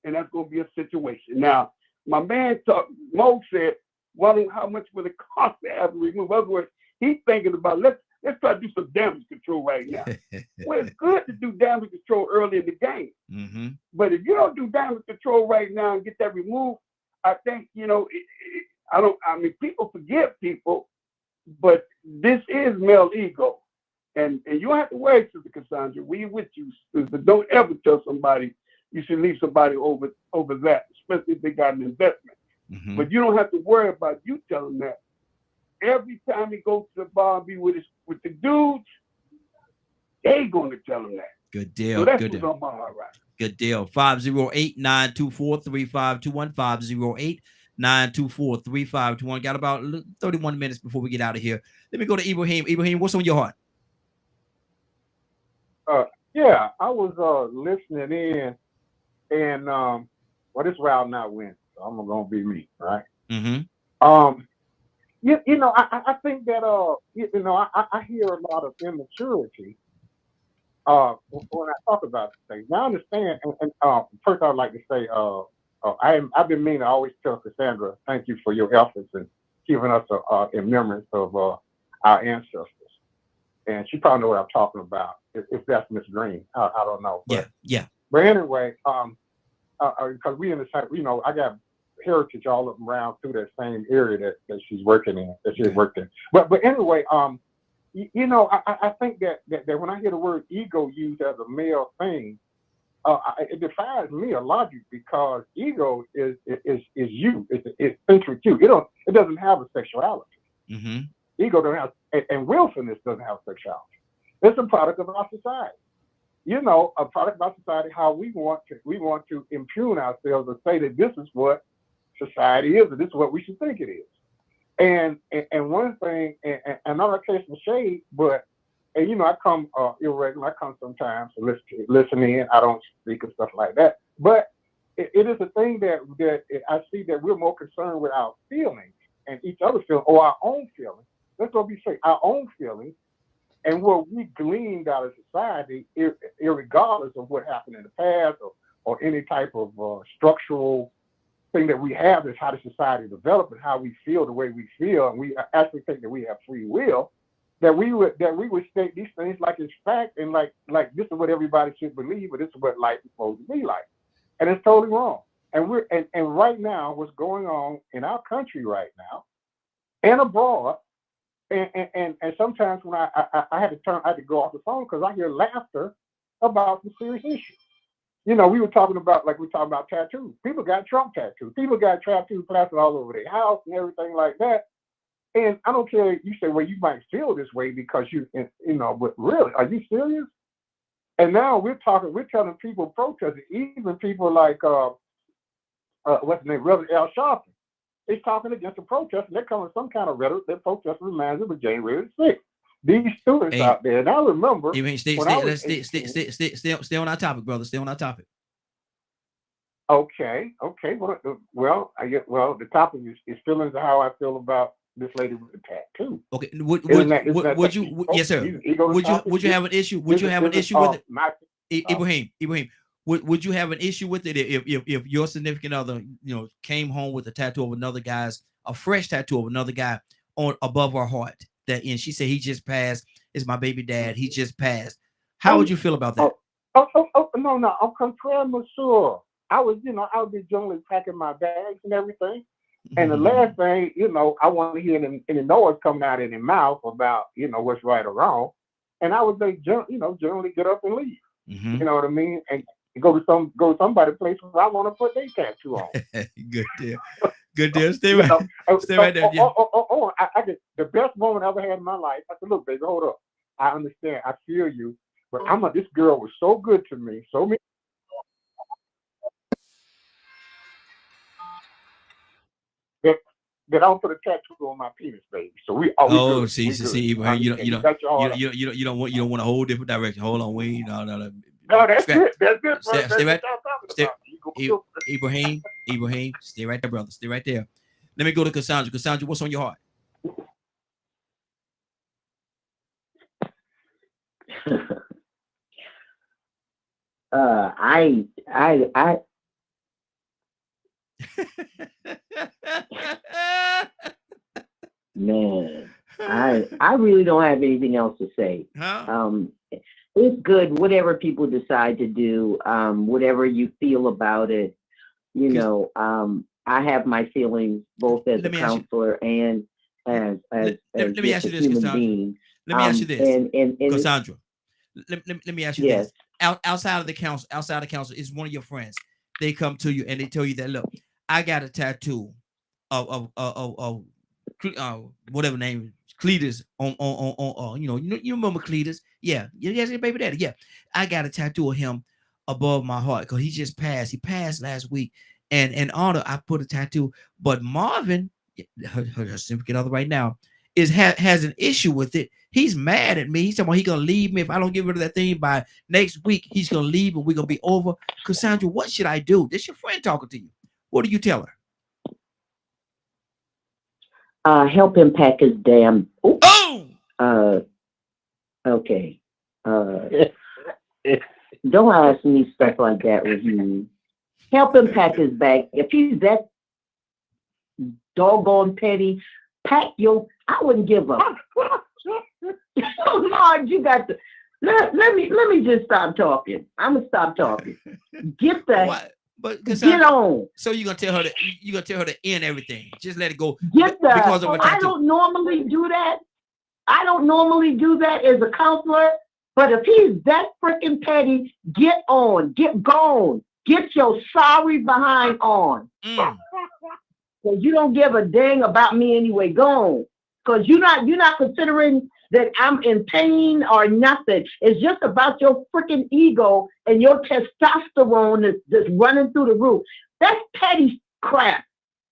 and that's gonna be a situation. Now, my man Mo said, well, how much would it cost to have it removed? In other words, he's thinking about let's try to do some damage control right now. Well, it's good to do damage control early in the game. Mm-hmm. But if you don't do damage control right now and get that removed, I think, you know, people forgive people, but this is male ego. And you don't have to worry, Sister Cassandra. We with you, sister. Don't ever tell somebody you should leave somebody over that, especially if they got an investment. Mm-hmm. But you don't have to worry about you telling that. Every time he goes to the bar and be with the dudes, they gonna tell him that. Good deal. So that's Good what's deal. on my heart, right? Good deal. 508-924-3521. 508-924-3521. Got about 31 minutes before we get out of here. Let me go to Ibrahim. Ibrahim, what's on your heart? Yeah, I was listening in, and well, this round not win, so I'm gonna be me, right? Mm-hmm. You know, I think that you know, I hear a lot of immaturity when I talk about things. Now I understand, and first I'd like to say, I've been meaning to always tell Cassandra, thank you for your efforts and keeping us in remembrance of our ancestors. And she probably know what I'm talking about. If that's Miss Green, I don't know. But, yeah. But anyway, because we in the same, you know, I got heritage, all of them around through that same area that she's working in, that she's worked in. But anyway, you know, I think that when I hear the word ego used as a male thing, it defies me a logic, because ego is you. It's centric you. It doesn't have a sexuality. Mm-hmm. Ego doesn't have, and willfulness doesn't have sexuality. It's a product of our society. You know, a product of our society, how we want to impugn ourselves and say that this is what society is, and this is what we should think it is. And one thing, and I'm not a case of shade, but you know, I come irregular. I come sometimes to listen in. I don't speak and stuff like that. But it is a thing that I see that we're more concerned with our feelings and each other's feelings, or our own feelings. That's what we say, our own feelings, and what we gleaned out of society, irregardless of what happened in the past or any type of structural thing that we have, is how the society developed and how we feel the way we feel, and we actually think that we have free will. That we would state these things like it's fact, and like this is what everybody should believe, but this is what life is supposed to be like, and it's totally wrong. And right now, what's going on in our country right now, and abroad, and sometimes when I had to go off the phone because I hear laughter about some serious issues. You know, we were talking about tattoos. People got Trump tattoos. People got tattoos plastered all over their house and everything like that. And I don't care, you say, well, you might feel this way because you know, but really, are you serious? And now we're telling people protesting, even people like, what's the name, Reverend Al Sharpton. They're talking against the protest, and they're coming with some kind of rhetoric. That protest reminds them of January 6th. These students out there, and I remember. Stay on our topic, brother. Stay on our topic. Okay. Well, the topic is feelings of how I feel about this lady with the tattoo. Okay. Would you? Yes, sir. Would you have an issue? Would you have an issue with it? Ibrahim. Would you have an issue with it if your significant other, you know, came home with a tattoo of another guy's, a fresh tattoo of another guy on above her heart, that, and she said he just passed, is my baby dad, he just passed? How would you feel about that? No, I'm contraire, monsieur. I would be generally packing my bags and everything. And the last thing, you know, I want to hear any noise coming out of their mouth about, you know, what's right or wrong. And I would say, generally get up and leave. You know what I mean? And go to somebody's place where I want to put their tattoo on. Good deal. Stay right there. Yeah. I get the best moment I ever had in my life. I said, look, baby, hold up. I understand. I feel you. But this girl was so good to me. So many. That I'll put a tattoo on my penis, baby. So we see, Ibrahim, you don't want a whole different direction. Hold on, wait, no, that's good. That's good. Stay right. Ibrahim, stay right there, brother. Stay right there. Let me go to Cassandra. Cassandra, what's on your heart? Man, I really don't have anything else to say. It's good, whatever people decide to do, whatever you feel about it. You know, I have my feelings both as a counselor and as a human being. Let me ask you this, Cassandra. Let me ask you this. Outside of the council is one of your friends. They come to you and they tell you that, look, I got a tattoo of whatever name, Cletus on you remember Cletus? Yeah, yes, baby daddy. Yeah, I got a tattoo of him above my heart because he just passed. He passed last week, and in honor, I put a tattoo. But Marvin, her significant other right now, has an issue with it. He's mad at me. He's talking about he's gonna leave me if I don't get rid of that thing by next week. He's gonna leave and we're gonna be over. Cassandra, what should I do? This your friend talking to you. What do you tell her? Help him pack his damn. Okay. Don't ask me stuff like that, Raheem. Help him pack his bag. If he's that doggone petty, pack your. I wouldn't give up. Lord, you got to. Let me just stop talking. I'm gonna stop talking. Get the But get on. So you're gonna tell her to end everything. Just let it go. Get that. Because of a tattoo. I don't normally do that. I don't normally do that as a counselor. But if he's that freaking petty, get on, get gone, get your sorry behind on. Because you don't give a dang about me anyway. Go on. Because you're not considering that I'm in pain or nothing. It's just about your freaking ego and your testosterone that's running through the roof. That's petty crap.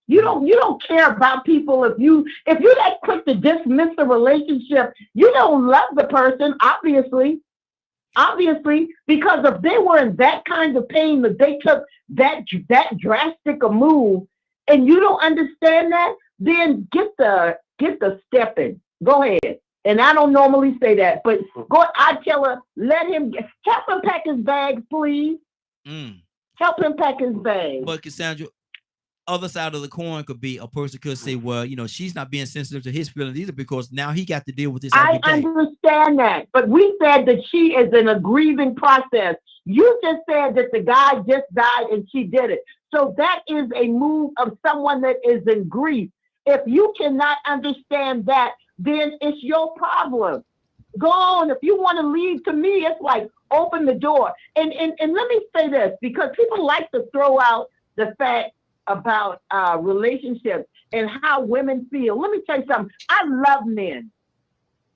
You don't care about people. If you that quick to dismiss the relationship, you don't love the person, obviously, because if they were in that kind of pain, that they took that drastic a move, and you don't understand that, then get the stepping. Go ahead. And I don't normally say that, but I tell her, help him pack his bags, please. Help him pack his bags. But Cassandra, other side of the coin could be a person could say, well, she's not being sensitive to his feelings either because now he got to deal with this every day. I understand that, but we said that she is in a grieving process. You just said that the guy just died and she did it. So that is a move of someone that is in grief. If you cannot understand that, then it's your problem. Go on. If you want to leave, to me, it's like open the door. And let me say this, because people like to throw out the fact about relationships and how women feel. Let me tell you something. I love men.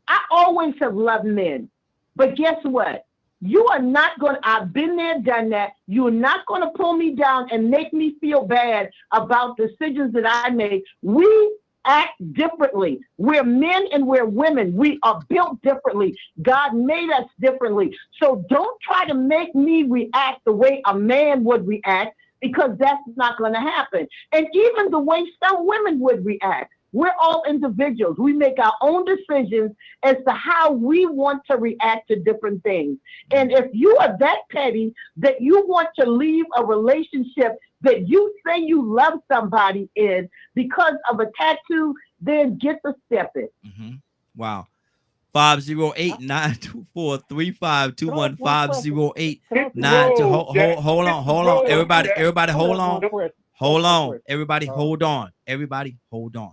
I always have loved men. But guess what? You are not going to, I've been there, done that. You are not going to pull me down and make me feel bad about decisions that I make. We act differently. We're men and we're women. We are built differently. God made us differently. So don't try to make me react the way a man would react, because that's not going to happen. And even the way some women would react. We're all individuals. We make our own decisions as to how we want to react to different things. And if you are that petty that you want to leave a relationship that you say you love somebody in because of a tattoo, then get the step in. Wow. 508-924-3521. 508-9. Hold on. Everybody, hold on. Everybody, hold on.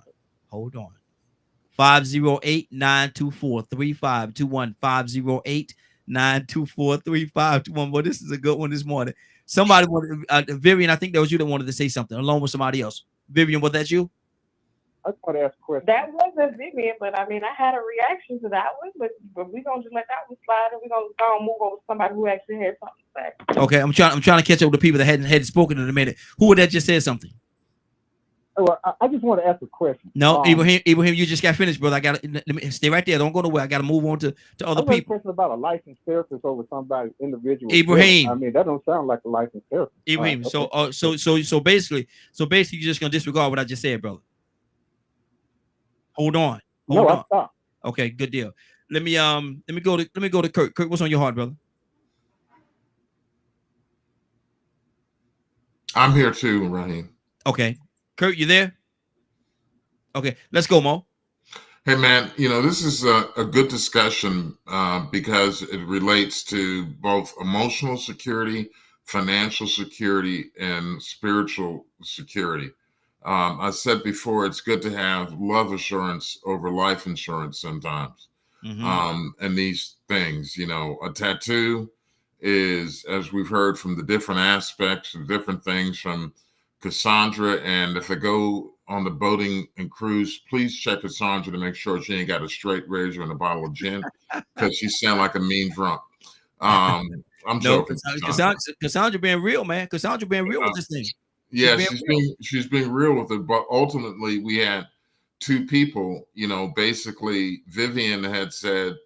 508-924-3521. 508-924-3521. Well, this is a good one this morning. Somebody wanted, Vivian, I think that was you that wanted to say something along with somebody else. Vivian, was that you? I just want to ask a question. That wasn't Vivian, but I mean, I had a reaction to that one, but we're going to just let that one slide, and we're going to move over to somebody who actually had something to say. Okay, I'm trying to catch up with the people that hadn't spoken in a minute. Who would that just said something? Well, I just want to ask a question. No, Ibrahim, you just got finished, brother. Let me stay right there. Don't go nowhere. I got to move on to other people. I have a question about a licensed therapist over somebody's individual. Ibrahim, I mean, that don't sound like a licensed therapist. Ibrahim, okay. So basically, you're just gonna disregard what I just said, brother. Hold on. I stopped. Okay, good deal. Let me go to Kurt. Kurt, what's on your heart, brother? I'm here too, Raheem. Okay. Kurt, you there? Okay, let's go, Mo. Hey, man, this is a good discussion because it relates to both emotional security, financial security, and spiritual security. I said before, it's good to have love assurance over life insurance sometimes. And these things, a tattoo is, as we've heard from the different aspects of different things from Cassandra, and if I go on the boating and cruise, please check Cassandra to make sure she ain't got a straight razor and a bottle of gin, because she sound like a mean drunk. I'm joking. Cassandra being real, man. Cassandra being real with this thing. Yeah, she's being real with it. But ultimately, we had two people. Basically, Vivian had said,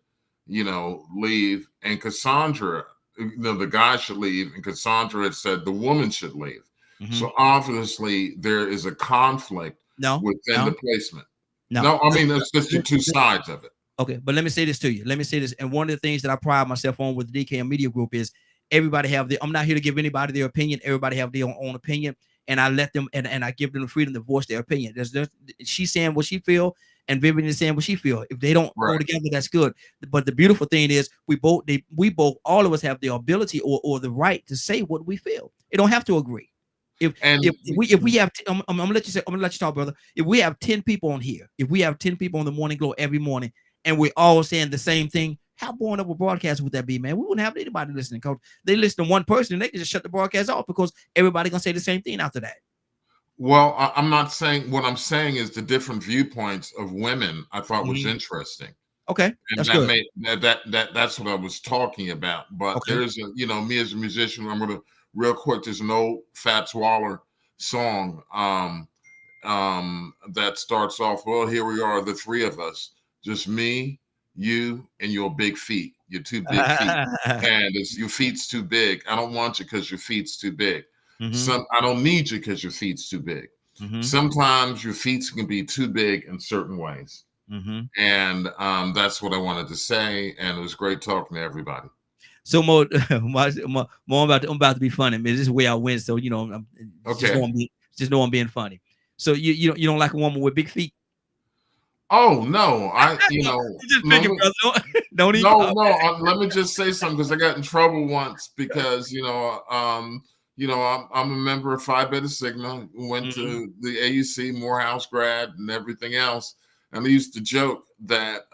leave, and Cassandra, the guy should leave, and Cassandra had said the woman should leave. So obviously there is a conflict within the placement. No, I mean, that's just the two sides of it. Okay, but let me say this to you. And one of the things that I pride myself on with the DKM Media Group is everybody have I'm not here to give anybody their opinion. Everybody have their own opinion, and I let them and I give them the freedom to voice their opinion. She's saying what she feel, and Vivian is saying what she feel. If they don't go together, that's good. But the beautiful thing is all of us have the ability or the right to say what we feel. It don't have to agree. If we have, I'm gonna let you say, I'm gonna let you talk, brother. If we have 10 people on here, if we have 10 people on the Morning Glow every morning, and we're all saying the same thing, how boring of a broadcast would that be, man? We wouldn't have anybody listening, because they listen to one person and they can just shut the broadcast off because everybody gonna say the same thing after that. Well, I'm not saying, what I'm saying is the different viewpoints of women I thought was interesting. Okay, and that's what I was talking about. But there's me as a musician, I'm gonna real quick. There's an old Fats Waller song that starts off, well, here we are, the three of us, just me, you, and your big feet, your two big feet, and your feet's too big. I don't want you because your feet's too big. I don't need you because your feet's too big. Sometimes your feet can be too big in certain ways. And that's what I wanted to say. And it was great talking to everybody. So more I'm about to be funny. Man, this is where I went. So I'm just know I'm being funny. So you don't like a woman with big feet? Oh no, don't even. Let me just say something, because I got in trouble once because I'm a member of Phi Beta Sigma, went to the AUC, Morehouse grad, and everything else. And I used to joke that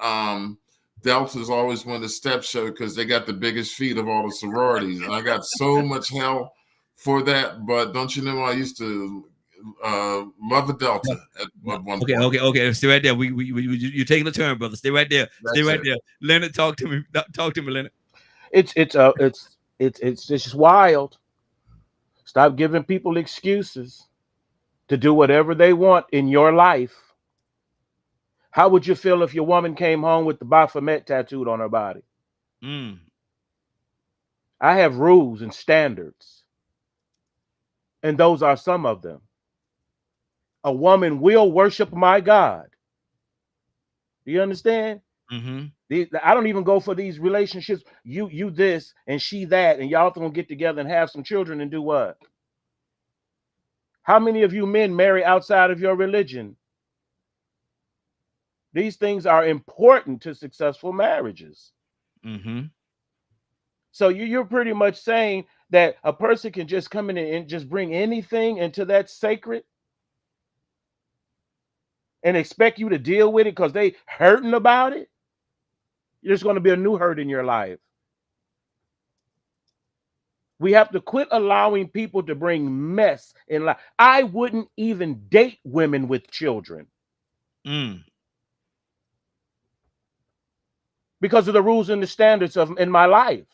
Delta's always won the step show because they got the biggest feet of all the sororities. And I got so much hell for that. But don't you know, I used to love a Delta at one point. Okay. Stay right there. You're taking a turn, brother. Stay right there. Stay right there. Leonard, talk to me. Talk to me, Leonard. It's just wild. Stop giving people excuses to do whatever they want in your life. How would you feel if your woman came home with the Baphomet tattooed on her body? I have rules and standards, and those are some of them. A woman will worship my God. Do you understand? I don't even go for these relationships. You this and she that, and y'all gonna get together and have some children and do what? How many of you men marry outside of your religion? These things are important to successful marriages. So you're pretty much saying that a person can just come in and just bring anything into that sacred and expect you to deal with it because they hurting about it? There's going to be a new hurt in your life. We have to quit allowing people to bring mess in life. I wouldn't even date women with children. Because of the rules and the standards in my life.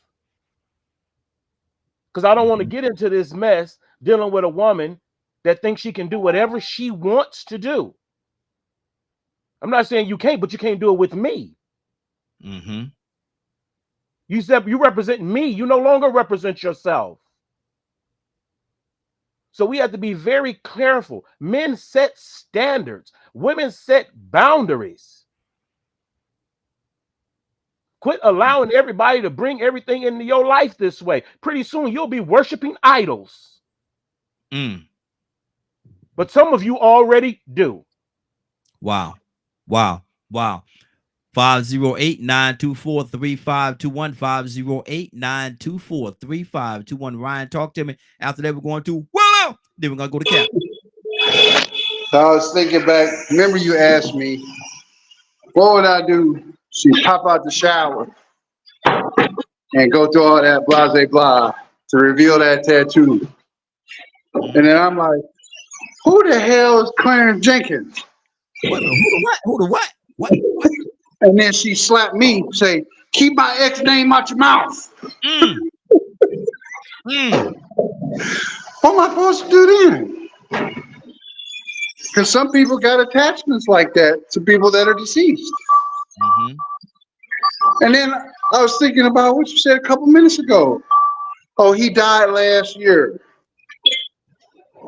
Because I don't want to get into this mess dealing with a woman that thinks she can do whatever she wants to do. I'm not saying you can't, but you can't do it with me. You said you represent me. You no longer represent yourself. So we have to be very careful. Men set standards. Women set boundaries. Quit allowing everybody to bring everything into your life this way. Pretty soon you'll be worshiping idols. But some of you already do. Wow. 508-924-3521. 508-924-3521. Ryan, talk to me. After that, we're going to Willow. Then we're going to go to Cap. So I was thinking back. Remember you asked me, what would I do? She pop out the shower and go through all that blah, blah, to reveal that tattoo. And then I'm like, who the hell is Clarence Jenkins? Who the what? What? And then she slapped me, say, keep my ex name out your mouth. What am I supposed to do then? Because some people got attachments like that to people that are deceased. And then I was thinking about what you said a couple minutes ago. Oh, he died last year.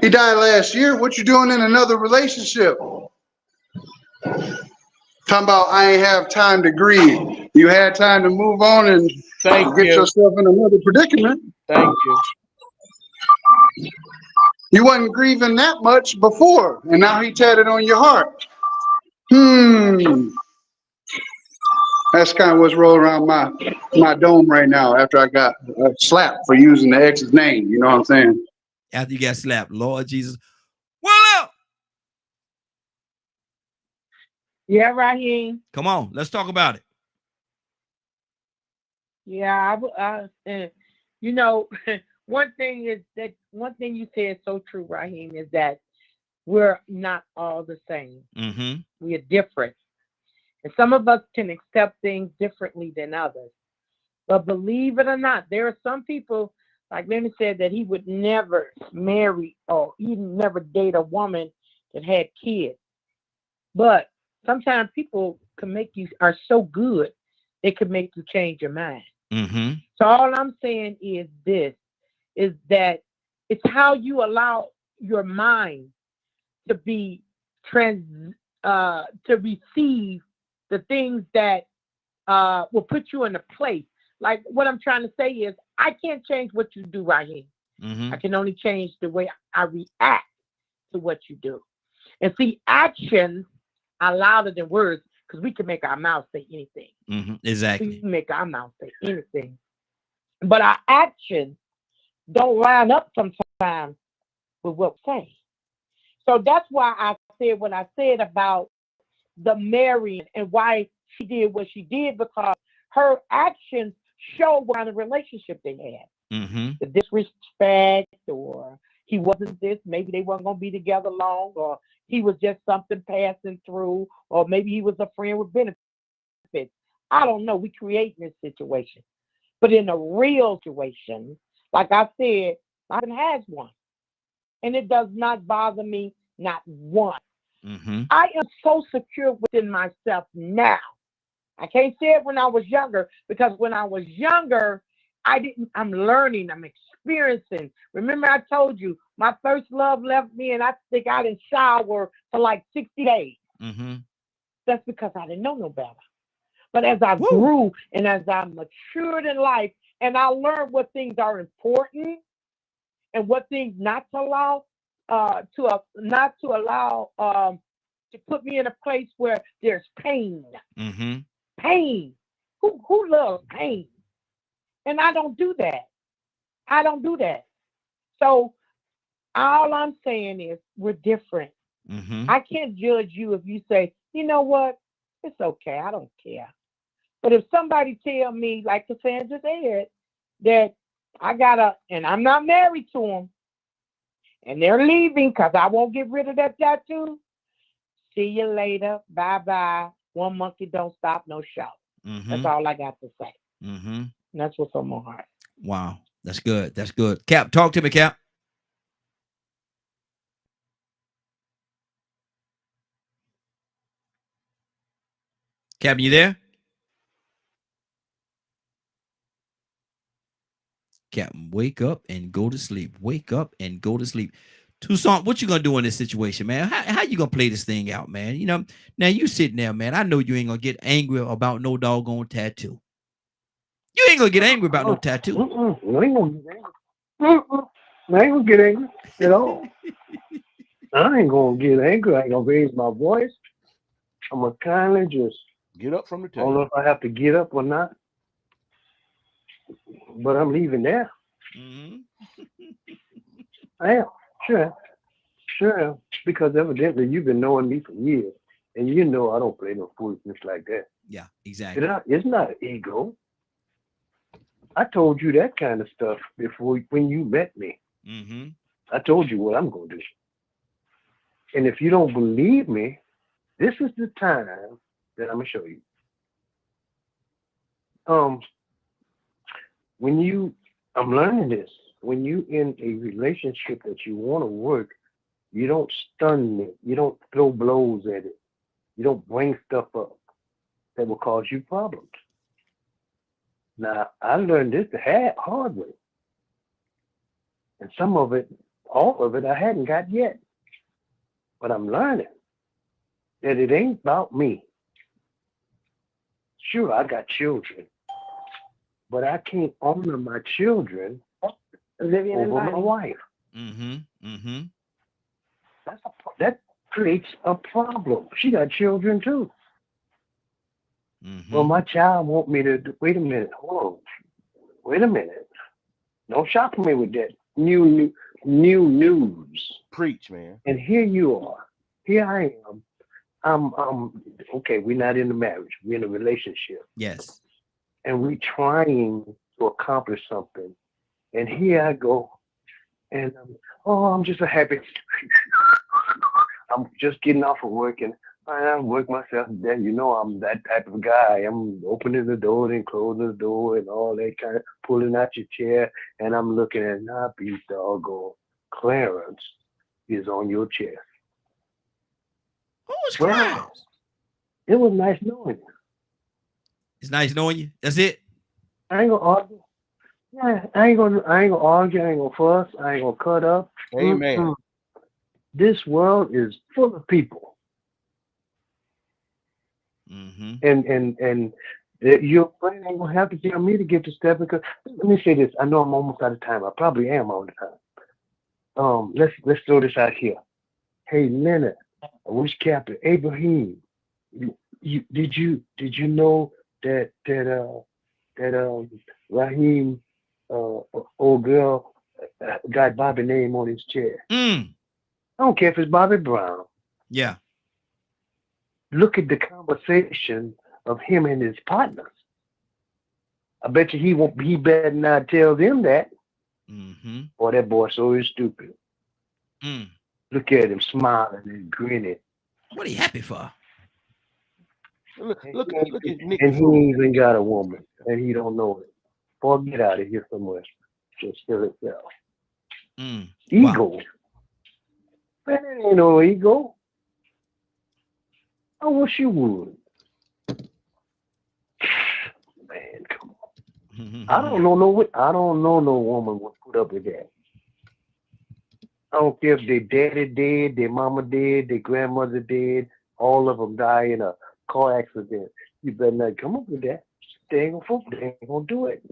He died last year. What you doing in another relationship? Talking about I ain't have time to grieve. You had time to move on and get yourself in another predicament. Thank you. You wasn't grieving that much before, and now he tatted on your heart. That's kind of what's rolling around my dome right now after I got slapped for using the ex's name. You know what I'm saying? after you got slapped. Lord Jesus. Well, Yeah, Raheem. come on, let's talk about it. Yeah, you know, one thing you said so true, Raheem, is that we're not all the same. Mm-hmm. We are different. And some of us can accept things differently than others. But believe it or not, there are some people, like Lenny said, that he would never marry or even never date a woman that had kids. But sometimes people are so good, they can make you change your mind. Mm-hmm. So all I'm saying is that it's how you allow your mind to be to receive the things that will put you in a place. Like what I'm trying to say is, I can't change what you do, Raheem. Mm-hmm. I can only change the way I react to what you do. And see, actions are louder than words, because we can make our mouth say anything. Mm-hmm. Exactly. We can make our mouth say anything. But our actions don't line up sometimes with what we say. So that's why I said what I said about the marrying and why she did what she did, because her actions show what kind of relationship they had. Mm-hmm. The disrespect, or he wasn't this, maybe they weren't going to be together long, or he was just something passing through, or maybe he was a friend with benefits. I don't know. We create this situation. But in a real situation, like I said, my husband has one. And it does not bother me, not one. Mm-hmm. I am so secure within myself now. I can't say it when I was younger, because when I was younger, I'm learning, I'm experiencing. Remember I told you, my first love left me and I think I didn't shower for like 60 days. Mm-hmm. That's because I didn't know no better. But as I grew and as I matured in life, and I learned what things are important and what things not to allow, to put me in a place where there's pain. Mm-hmm. Pain. Who loves pain? And I don't do that. I don't do that. So all I'm saying is we're different. Mm-hmm. I can't judge you if you say, you know what, it's okay, I don't care. But if somebody tell me, like Cassandra said, that and I'm not married to them, and they're leaving because I won't get rid of that tattoo, see you later, bye-bye. One monkey don't stop no show. Mm-hmm. That's all I got to say. Mm-hmm. And that's what's on my heart. Wow. That's good. That's good. Cap, talk to me, Cap. Cap, you there? Captain, wake up and go to sleep. Wake up and go to sleep. Tucson, what you gonna do in this situation, man? How you gonna play this thing out, man? You know, now you sitting there, man. I know you ain't gonna get angry about no doggone tattoo. You ain't gonna get angry about no tattoo. I ain't gonna get angry. I ain't gonna get angry at all. I ain't gonna get angry. I ain't gonna raise my voice. I'm gonna kindly just get up from the table. I don't know if I have to get up or not, but I'm leaving there. Mm-hmm. I am. Sure. Because evidently you've been knowing me for years, and you know I don't play no foolishness like that. Yeah, exactly. It's not an ego. I told you that kind of stuff before when you met me. Mm-hmm. I told you what I'm going to do. And if you don't believe me, this is the time that I'm going to show you. I'm learning this. When you in a relationship that you want to work, you don't stun it. You don't throw blows at it. You don't bring stuff up that will cause you problems. Now, I learned this the hard way. And some of it, all of it, I hadn't got yet. But I'm learning that it ain't about me. Sure, I got children, but I can't honor my children over my wife. Mm-hmm. Mm-hmm. That creates a problem. She got children too. Mm-hmm. Well, my child want me to wait a minute. Hold on. Wait a minute. Don't shock me with that new new news. Preach, man. And here you are. Here I am. I'm okay. We're not in a marriage. We're in a relationship. Yes. And we're trying to accomplish something. And here I go. And I'm just a happy. I'm just getting off of work and I work myself to death. You know, I'm that type of guy. I'm opening the door and closing the door and all that kind of pulling out your chair. And I'm looking at, nah, be doggone, Clarence is on your chest. Who was Clarence? It was nice knowing you. It's nice knowing you. That's it. I ain't gonna argue. Yeah, I ain't gonna argue. I ain't gonna fuss. I ain't gonna cut up. Amen. Mm-mm. This world is full of people. Mm-hmm. And your friend ain't gonna have to tell me to get the step, because let me say this. I know I'm almost out of time. I probably am all the time. Let's throw this out here. Hey, Leonard, wish Captain Abraham, did you know that Raheem, old girl, got Bobby name on his chair? I don't care if it's Bobby Brown. Yeah. Look at the conversation of him and his partners. I bet you he better not tell them that. Mm-hmm. Boy, that boy so stupid. Look at him smiling and grinning. What are you happy for? Look at Nick. And he even got a woman, and he don't know it. Boy, get out of here somewhere. Just kill itself. Ego. Wow. Man, that ain't no ego. I wish you would. Man, come on. I don't know no woman would put up with that. I don't care if their daddy dead, their mama dead, their grandmother dead, all of them die in a car accident. You better not come up with that. They ain't gonna do it.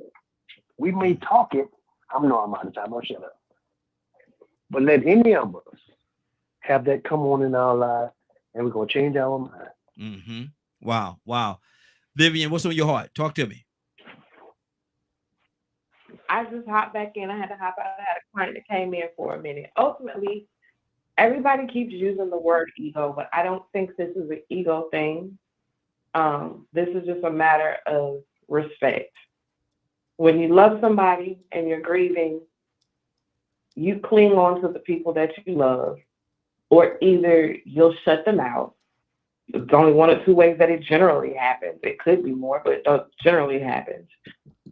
We may talk it. I'm out of time. I'll shut up. But let any of us have that come on in our lives, and we're gonna change our mind. Mm-hmm. Wow. Vivian, what's on your heart? Talk to me. I just hopped back in. I had to hop out. I had a client that came in for a minute. Ultimately, everybody keeps using the word ego, but I don't think this is an ego thing. This is just a matter of respect. When you love somebody and you're grieving, you cling on to the people that you love, or either you'll shut them out. It's only one or two ways that it generally happens. It could be more, but it generally happens.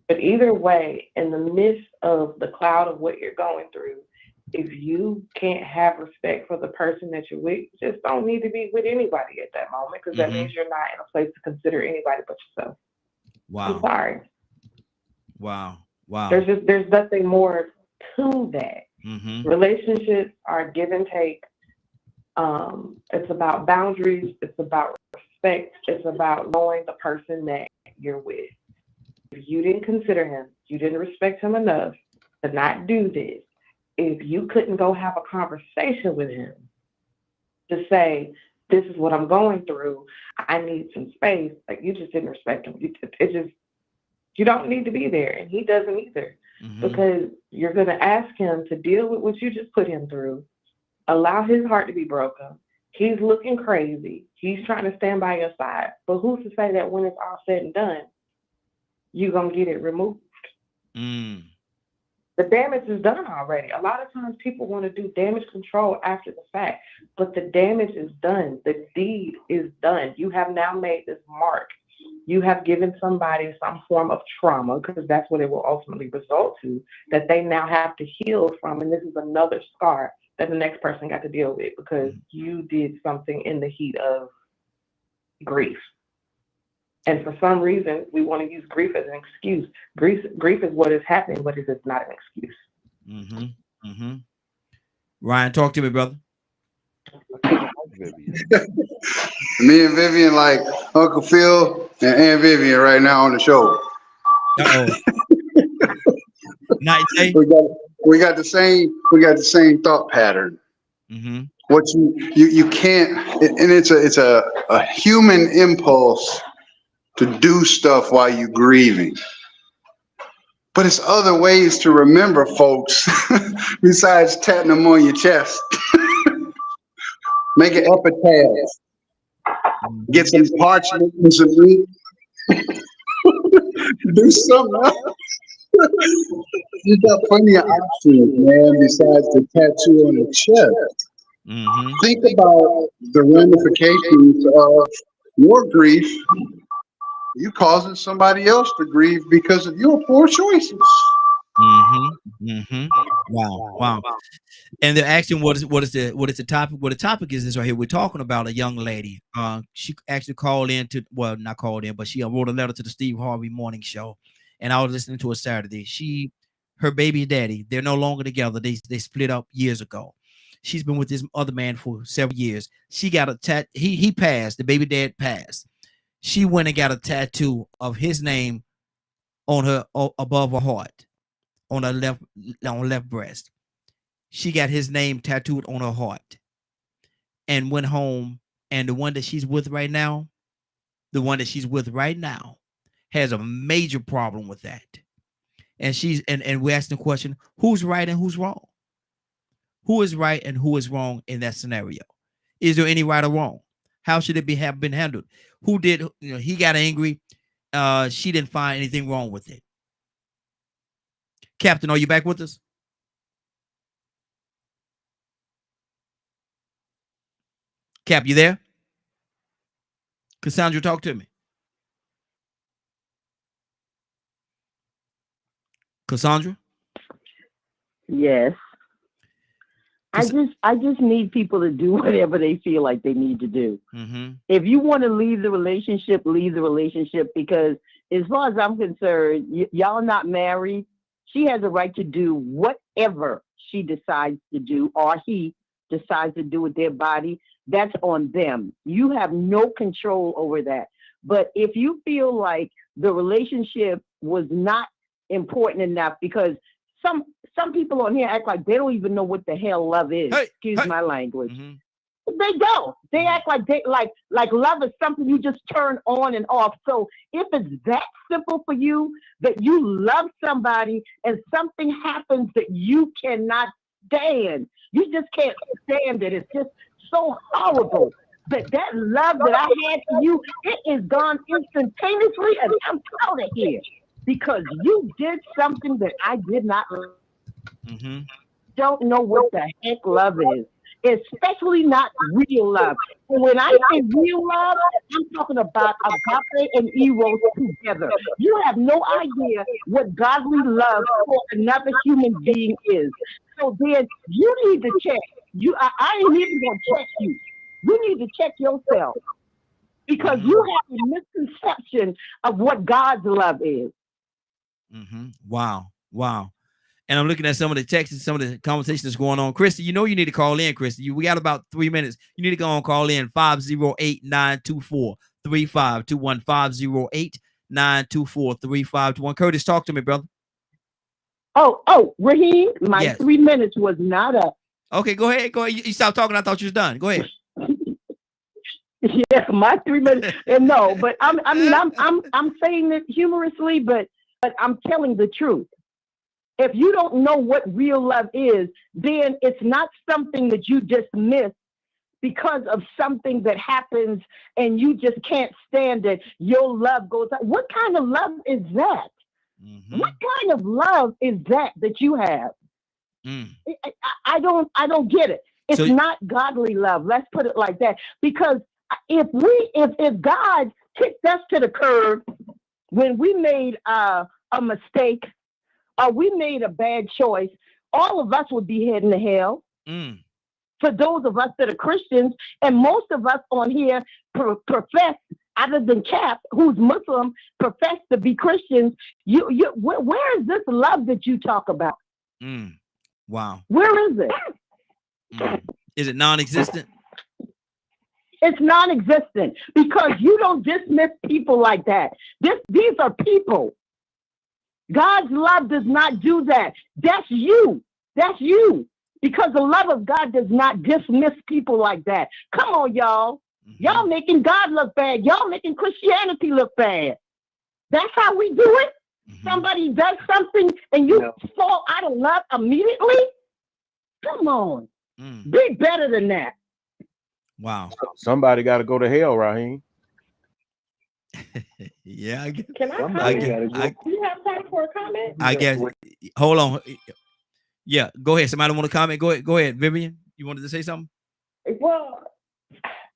But either way, in the midst of the cloud of what you're going through, if you can't have respect for the person that you're with, you just don't need to be with anybody at that moment, because that means you're not in a place to consider anybody but yourself. Wow. I'm sorry. Wow. There's nothing more to that. Relationships are give and take. It's about boundaries. It's about respect. It's about knowing the person that you're with. If you didn't consider him, you didn't respect him enough to not do this, if you couldn't go have a conversation with him to say, this is what I'm going through, I need some space, like, you just didn't respect him. You don't need to be there, and he doesn't either, because you're going to ask him to deal with what you just put him through, allow his heart to be broken. He's looking crazy. He's trying to stand by your side. But who's to say that when it's all said and done, you're going to get it removed? The damage is done already. A lot of times people want to do damage control after the fact, but the damage is done. The deed is done. You have now made this mark. You have given somebody some form of trauma, because that's what it will ultimately result to, that they now have to heal from. And this is another scar that the next person got to deal with, because you did something in the heat of grief. And for some reason, we want to use grief as an excuse. Grief is what is happening, but it is not an excuse. Ryan, talk to me, brother. Me and Vivian like Uncle Phil and Aunt Vivian right now on the show. We got the same thought pattern. What you can't, and it's a human impulse to do stuff while you're grieving. But it's other ways to remember folks besides tatting them on your chest. Make an epitaph. Get some parchment and some ink. Do something else. You got plenty of options, man, besides the tattoo on the chest. Think about the ramifications of your grief. You causing somebody else to grieve because of your poor choices. Wow. And they're asking what is the topic? Well, the topic is this right here. We're talking about a young lady. She actually called in to, well, not called in, but she wrote a letter to the Steve Harvey Morning Show, and I was listening to it Saturday. Her baby daddy, they're no longer together. They split up years ago. She's been with this other man for several years. She got a he passed. The baby dad passed. She went and got a tattoo of his name on her above her heart, on her left breast. She got his name tattooed on her heart, and went home. And the one that she's with right now, has a major problem with that. And and we're asking the question: who's right and who's wrong? Who is right and who is wrong in that scenario? Is there any right or wrong? How should it have been handled? Who did? He got angry. She didn't find anything wrong with it. Captain, are you back with us? Cap, you there? Cassandra, talk to me. Cassandra? Yes. I just need people to do whatever they feel like they need to do. If you want to leave the relationship, because as far as I'm concerned, y'all not married. She has a right to do whatever she decides to do, or he decides to do with their body. That's on them. You have no control over that. But if you feel like the relationship was not important enough, because some people on here act like they don't even know what the hell love is. Excuse my language. They don't. They act like like love is something you just turn on and off. So if it's that simple for you, that you love somebody and something happens that you cannot stand, you just can't stand it. It's just so horrible. But that love that I had for you, it is gone instantaneously, and I'm out of here because you did something that I did not. Don't know what the heck love is, especially not real love. And when I say real love, I'm talking about agape and eros together. You have no idea what godly love for another human being is. So then you need to check. I ain't even gonna check you. You need to check yourself, because you have a misconception of what God's love is. Wow. And I'm looking at some of the texts and some of the conversations that's going on. Christy, you need to call in, Christy. We got about 3 minutes. You need to go on, call in 508-924-3521, 508-924-3521. Curtis, talk to me, brother. Oh, Raheem, my 3 minutes was not up. Okay, go ahead. You stopped talking. I thought you was done. Go ahead. Yeah, my 3 minutes. No, but I'm saying it humorously, but I'm telling the truth. If you don't know what real love is, then it's not something that you dismiss because of something that happens and you just can't stand it. Your love goes out. What kind of love is that? What kind of love is that you have? I don't get it. It's not godly love. Let's put it like that. Because if God kicked us to the curb when we made a mistake, or we made a bad choice, all of us would be heading to hell. For those of us that are Christians, and most of us on here profess, other than Cap, who's Muslim, profess to be Christians. Where is this love that you talk about? Wow. Where is it? Is it non-existent? It's non-existent, because you don't dismiss people like that. These are people. God's love does not do that. That's you. Because the love of God does not dismiss people like that. Come on, y'all. Y'all making God look bad. Y'all making Christianity look bad. That's how we do it. somebody does something and you fall out of love immediately? Come on. Be better than that. Wow. Somebody got to go to hell, Raheem. Yeah, I guess. Can I comment? Do you have time for a comment? I guess. Hold on. Yeah, go ahead. Somebody want to comment? Go ahead, Vivian. You wanted to say something? Well,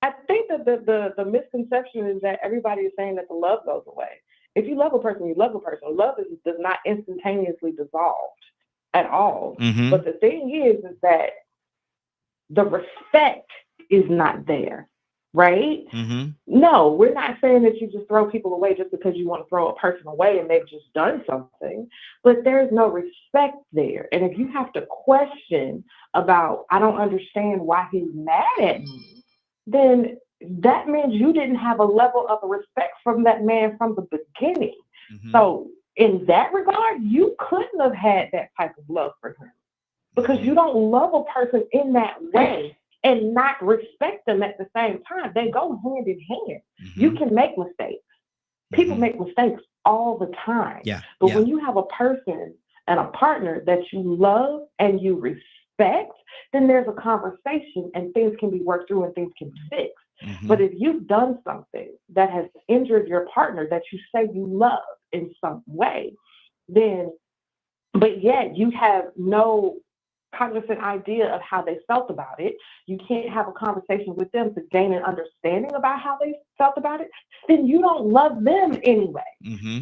I think that the misconception is that everybody is saying that the love goes away. If you love a person, you love a person. Love does not instantaneously dissolve at all. But the thing is that the respect is not there, right? No, we're not saying that you just throw people away just because you want to throw a person away and they've just done something, but there's no respect there. And if you have to question about, I don't understand why he's mad at me, then that means you didn't have a level of respect from that man from the beginning. So in that regard, you couldn't have had that type of love for him because you don't love a person in that way and not respect them at the same time. They go hand in hand. You can make mistakes. People make mistakes all the time. But when you have a person and a partner that you love and you respect, then there's a conversation and things can be worked through and things can be fixed. But if you've done something that has injured your partner that you say you love in some way, then, but yet you have no cognizant idea of how they felt about it, you can't have a conversation with them to gain an understanding about how they felt about it, then you don't love them anyway.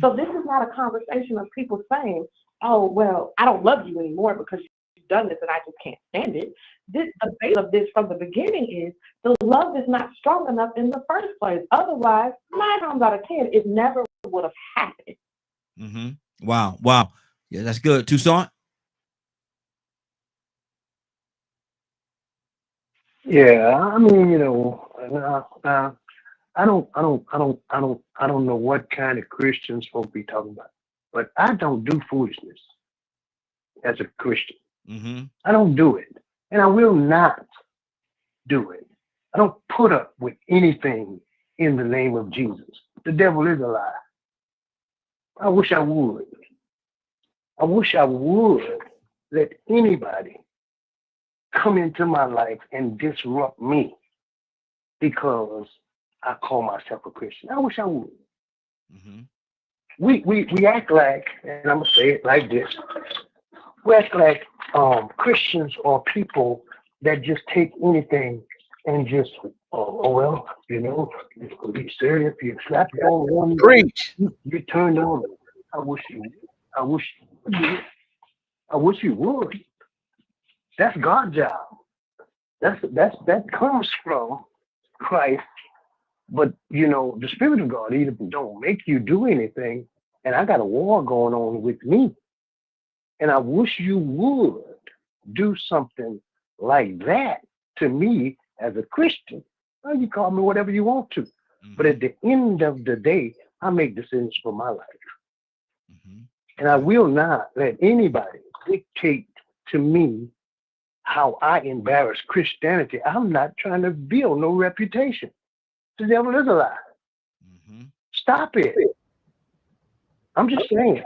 So this is not a conversation of people saying, oh, well, I don't love you anymore because you've done this and I just can't stand it. The base of this from the beginning is the love is not strong enough in the first place. Otherwise, 9 times out of 10, it never would have happened. Wow. Yeah, that's good. Toussaint? Yeah, I mean, you know, I don't know what kind of Christians folk be talking about, but I don't do foolishness as a Christian. I don't do it, and I will not do it. I don't put up with anything in the name of Jesus. The devil is a lie. I wish I would. I wish I would let anybody come into my life and disrupt me because I call myself a Christian. I wish I would. We act like, and I'm gonna say it like this, we act like Christians are people that just take anything and just, well, you know, sir, if you slap on one, preach, you turned on. I wish you would. That's God's job. That comes from Christ. But you know, the Spirit of God either don't make you do anything, and I got a war going on with me. And I wish you would do something like that to me as a Christian. Well, you call me whatever you want to. But at the end of the day, I make decisions for my life. And I will not let anybody dictate to me how I embarrass Christianity. I'm not trying to build no reputation. The devil is a lie. Stop it. I'm just saying.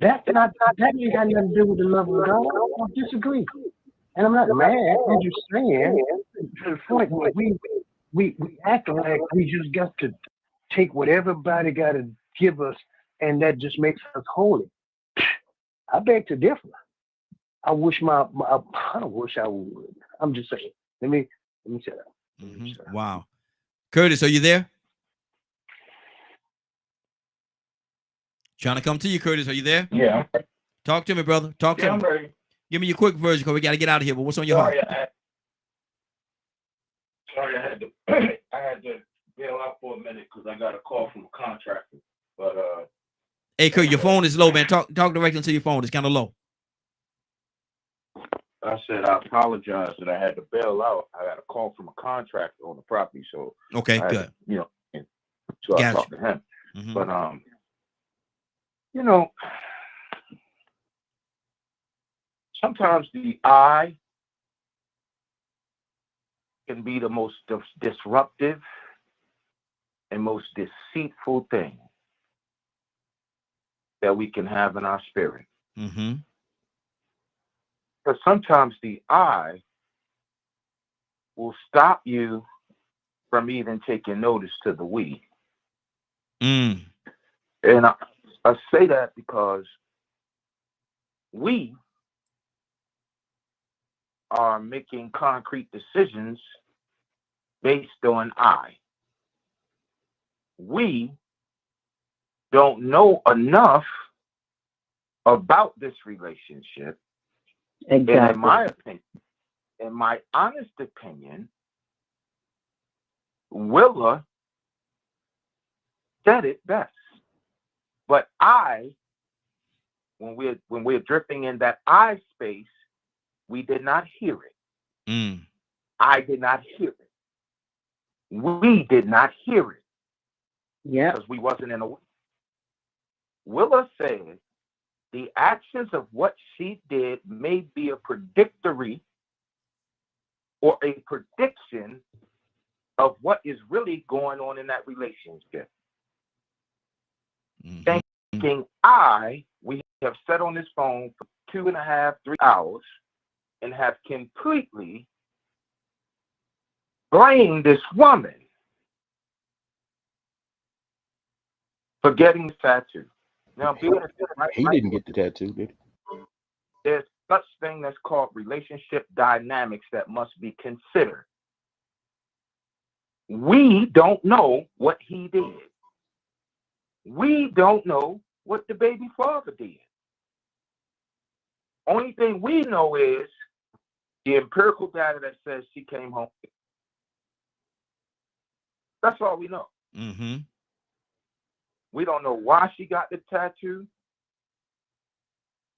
That ain't got nothing to do with the love of God. I disagree. And I'm not mad. I'm just saying to the point where we act like we just got to take what everybody got to give us and that just makes us holy. I beg to differ. I wish I wish I would. I'm just saying. Let me shut up. Wow. Curtis, are you there? Trying to come to you, Curtis. Are you there? Yeah. Talk to me, brother. Talk to me. I'm ready. Give me your quick version because we got to get out of here. But what's on your heart? Sorry, I had to bail out for a minute because I got a call from a contractor. But hey, Kurt, your phone is low, man. Talk directly into your phone. It's kind of low. I said I apologize that I had to bail out. I got a call from a contractor on the property, so okay, good. So I talked to him. But you know, sometimes the eye can be the most disruptive and most deceitful thing that we can have in our spirit. Mm-hmm. Because sometimes the I will stop you from even taking notice to the we. Mm. And I say that because we are making concrete decisions based on I. We don't know enough about this relationship. Exactly. And in my opinion, in my honest opinion, Willa said it best. But when we're drifting in that I space, we did not hear it. Mm. I did not hear it. We did not hear it. Yeah. Because we wasn't in a way. Willa said the actions of what she did may be a predictory or a prediction of what is really going on in that relationship. Mm-hmm. Thinking we have sat on this phone for 2.5, 3 hours and have completely blamed this woman for getting the tattoo. Now, he didn't get the tattoo, did he? There's such thing that's called relationship dynamics that must be considered. We don't know what he did. We don't know what the baby father did. Only thing we know is the empirical data that says she came home. That's all we know. Mm-hmm. We don't know why she got the tattoo.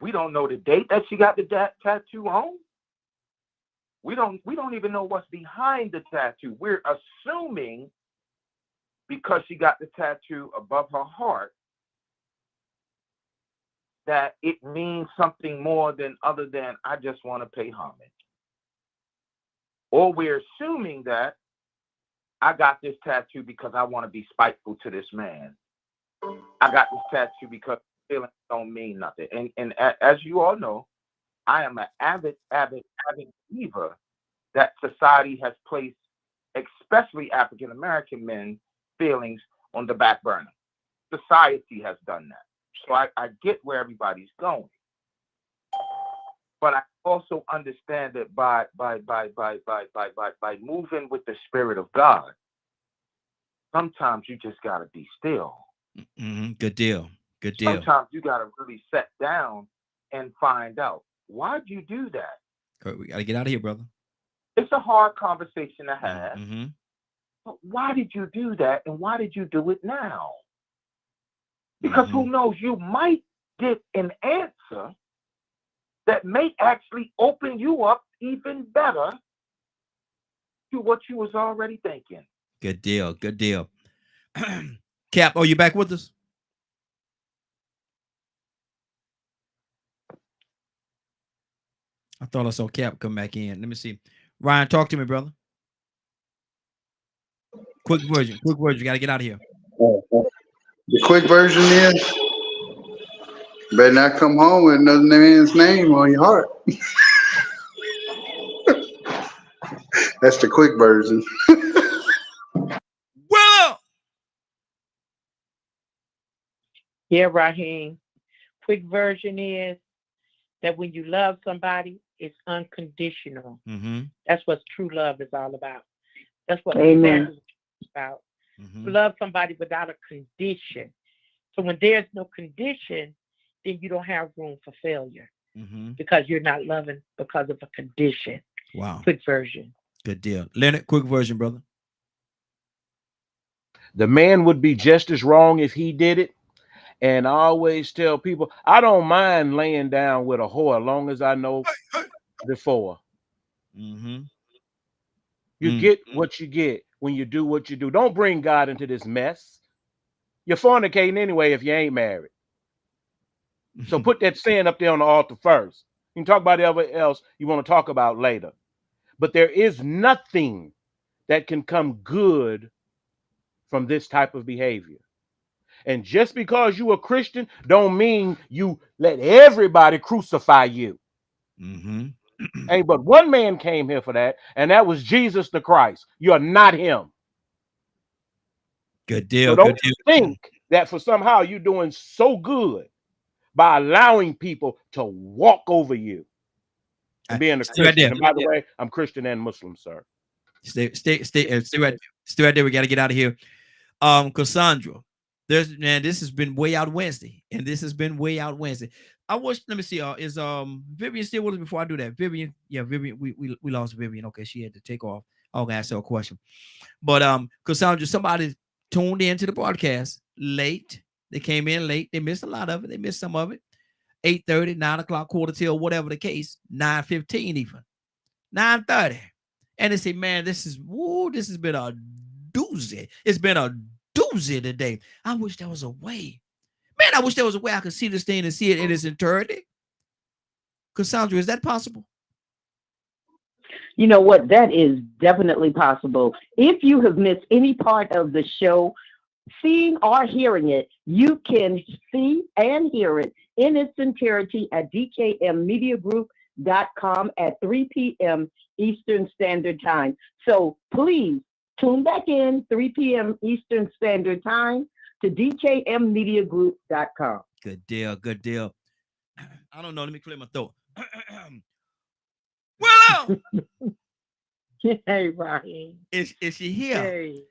We don't know the date that she got the tattoo on. We don't even know what's behind the tattoo. We're assuming because she got the tattoo above her heart that it means something more than other than I just want to pay homage. Or we're assuming that I got this tattoo because I want to be spiteful to this man. I got this tattoo because feelings don't mean nothing. And as you all know, I am an avid believer that society has placed, especially African American men, feelings on the back burner. Society has done that. So I get where everybody's going. But I also understand that by moving with the Spirit of God, sometimes you just gotta be still. Mm-hmm. Good deal. Good deal. Sometimes you gotta really sit down and find out, why'd you do that? Kurt, we gotta get out of here, brother. It's a hard conversation to have. Mm-hmm. But why did you do that, and why did you do it now? Because who knows, you might get an answer that may actually open you up even better to what you was already thinking. Good deal. Good deal. Cap, are you back with us? I thought I saw Cap come back in. Let me see. Ryan, talk to me, brother. Quick version. Quick version. You got to get out of here. The quick version is, better not come home with another man's name on your heart. That's the quick version. Well, yeah, Raheem. Quick version is that when you love somebody, it's unconditional. Mm-hmm. That's what true love is all about. That's what Amen. is about. Mm-hmm. You love somebody without a condition. So when there's no condition, then you don't have room for failure because you're not loving because of a condition. Wow. Quick version. Good deal. Leonard, quick version, brother. The man would be just as wrong if he did it. And I always tell people, I don't mind laying down with a whore as long as I know before. Mm-hmm. You get what you get when you do what you do. Don't bring God into this mess. You're fornicating anyway if you ain't married. So put that sin up there on the altar first. You can talk about whatever else you want to talk about later. But there is nothing that can come good from this type of behavior. And just because you a Christian don't mean you let everybody crucify you. Ain't but one man came here for that, and that was Jesus the Christ. You're not him. Good deal. So don't think that for somehow you're doing so good by allowing people to walk over you and being a Christian. Right there. And by the way, I'm Christian and Muslim, sir. Stay right there. We got to get out of here. Cassandra, this has been Way Out Wednesday, and this has been Way Out Wednesday. Let me see, is Vivian still with us before I do that? Vivian, we lost Vivian. Okay, she had to take off. I'm gonna ask her a question. But Cassandra, somebody tuned into the broadcast late. They came in late. They missed a lot of it. They missed some of it. 8:30, 9 o'clock, quarter till, whatever the case, 9:15 even, 9:30. And they say, man, this has been a doozy. It's been a doozy today. I wish there was a way. Man, I wish there was a way I could see this thing and see it in its entirety. Cassandra, is that possible? You know what? That is definitely possible. If you have missed any part of the show, seeing or hearing it, you can see and hear it in its entirety at dkmmediagroup.com at 3 p.m. Eastern Standard Time. So please tune back in 3 p.m. Eastern Standard Time to dkmmediagroup.com. Good deal. Good deal. I don't know. Let me clear my throat. Willow! Hey, Raheem. Is she here? Hey.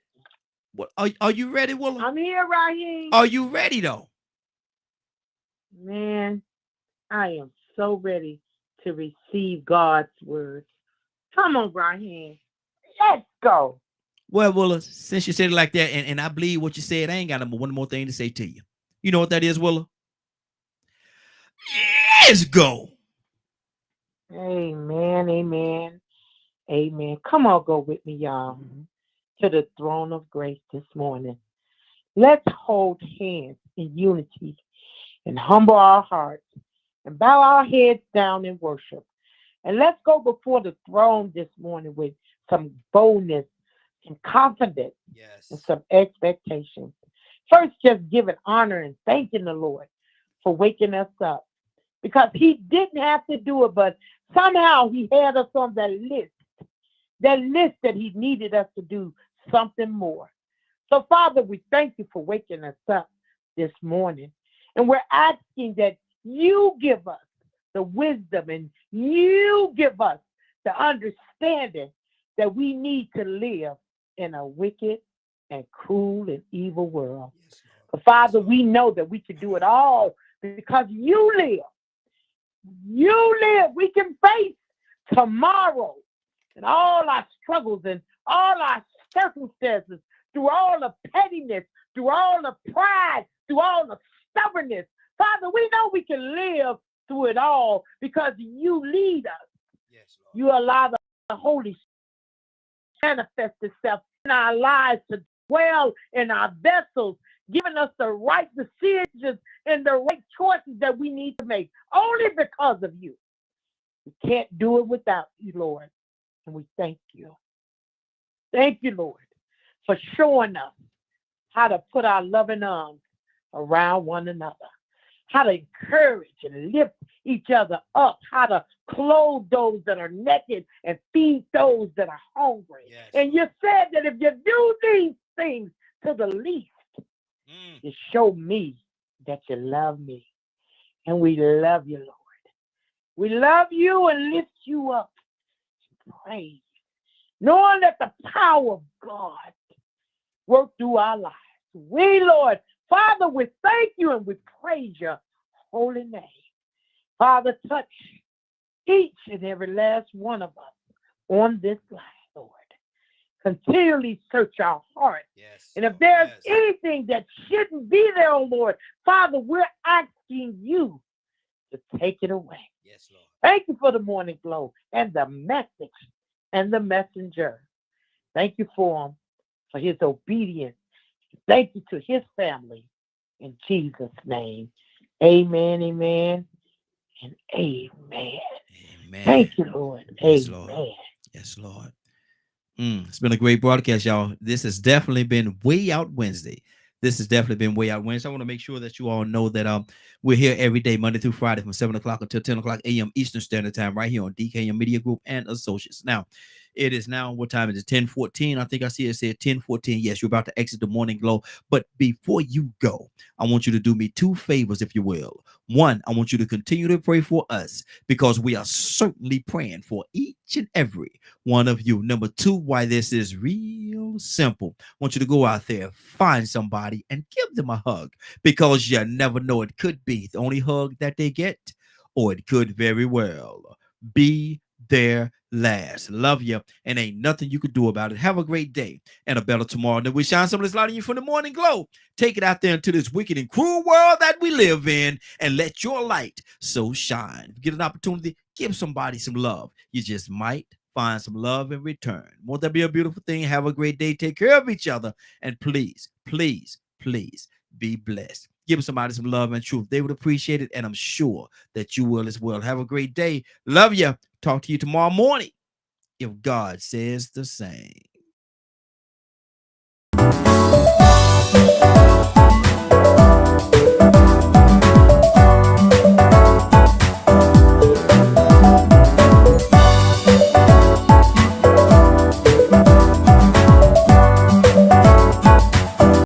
What are you ready, Willow? I'm here, Raheem. Are you ready though? Man, I am so ready to receive God's word. Come on, Raheem. Let's go. Well, Willow, since you said it like that, and I believe what you said, I ain't got one more thing to say to you. You know what that is, Willow? Let's go. Amen, amen, amen. Come on, go with me, y'all, to the throne of grace this morning. Let's hold hands in unity and humble our hearts and bow our heads down in worship. And let's go before the throne this morning with some boldness, some confidence, and some expectations. First, just giving honor and thanking the Lord for waking us up, because he didn't have to do it, but somehow he had us on that list that he needed us to do something more. So, Father, we thank you for waking us up this morning. And we're asking that you give us the wisdom and you give us the understanding that we need to live in a wicked and cruel and evil world. But Father, we know that we can do it all because you live. You live. We can face tomorrow and all our struggles and all our circumstances, through all the pettiness, through all the pride, through all the stubbornness. Father, we know we can live through it all because you lead us. Yes, Lord. You allow the Holy Spirit to manifest itself in our lives, to dwell in our vessels, giving us the right decisions and the right choices that we need to make, only because of you. We can't do it without you, Lord. And we thank you. Thank you, Lord, for showing us how to put our loving arms around one another, how to encourage and lift each other up, how to clothe those that are naked and feed those that are hungry. Yes. And you said that if you do these things to the least, you show me that you love me. And we love you, Lord. We love you and lift you up. Praise. Knowing that the power of God work through our lives. We, Lord, Father, we thank you and we praise your holy name. Father, touch each and every last one of us on this line, Lord. Continually search our hearts. Yes, and if there's anything that shouldn't be there, oh Lord, Father, we're asking you to take it away. Yes, Lord. Thank you for the morning glow and the message and the messenger. Thank you for him, for his obedience. Thank you to his family. In Jesus' name, amen, amen, and amen. Amen. Thank you, Lord. Yes, amen. Lord. Yes, Lord. It's been a great broadcast, y'all. This has definitely been Way Out Wednesday. This has definitely been Way Out Wednesday. I want to make sure that you all know that we're here every day, Monday through Friday, from 7 o'clock until 10 o'clock a.m. Eastern Standard Time, right here on DKM Media Group and Associates. Now, it is now, what time is it? 10:14. I think I see it said 10:14. Yes, you're about to exit the Morning Glow. But before you go, I want you to do me two favors, if you will. One, I want you to continue to pray for us, because we are certainly praying for each and every one of you. Number two, why this is real simple. I want you to go out there, find somebody, and give them a hug, because you never know. It could be the only hug that they get, or it could very well be their last. Love you, and ain't nothing you could do about it. Have a great day and a better tomorrow. And then we shine some of this light on you from the Morning Glow. Take it out there into this wicked and cruel world that we live in, and let your light so shine. If you get an opportunity, give somebody some love. You just might find some love in return. Won't that be a beautiful thing? Have a great day. Take care of each other, and please, please, please be blessed. Give somebody some love and truth. They would appreciate it, and I'm sure that you will as well. Have a great day. Love you. Talk to you tomorrow morning, if God says the same.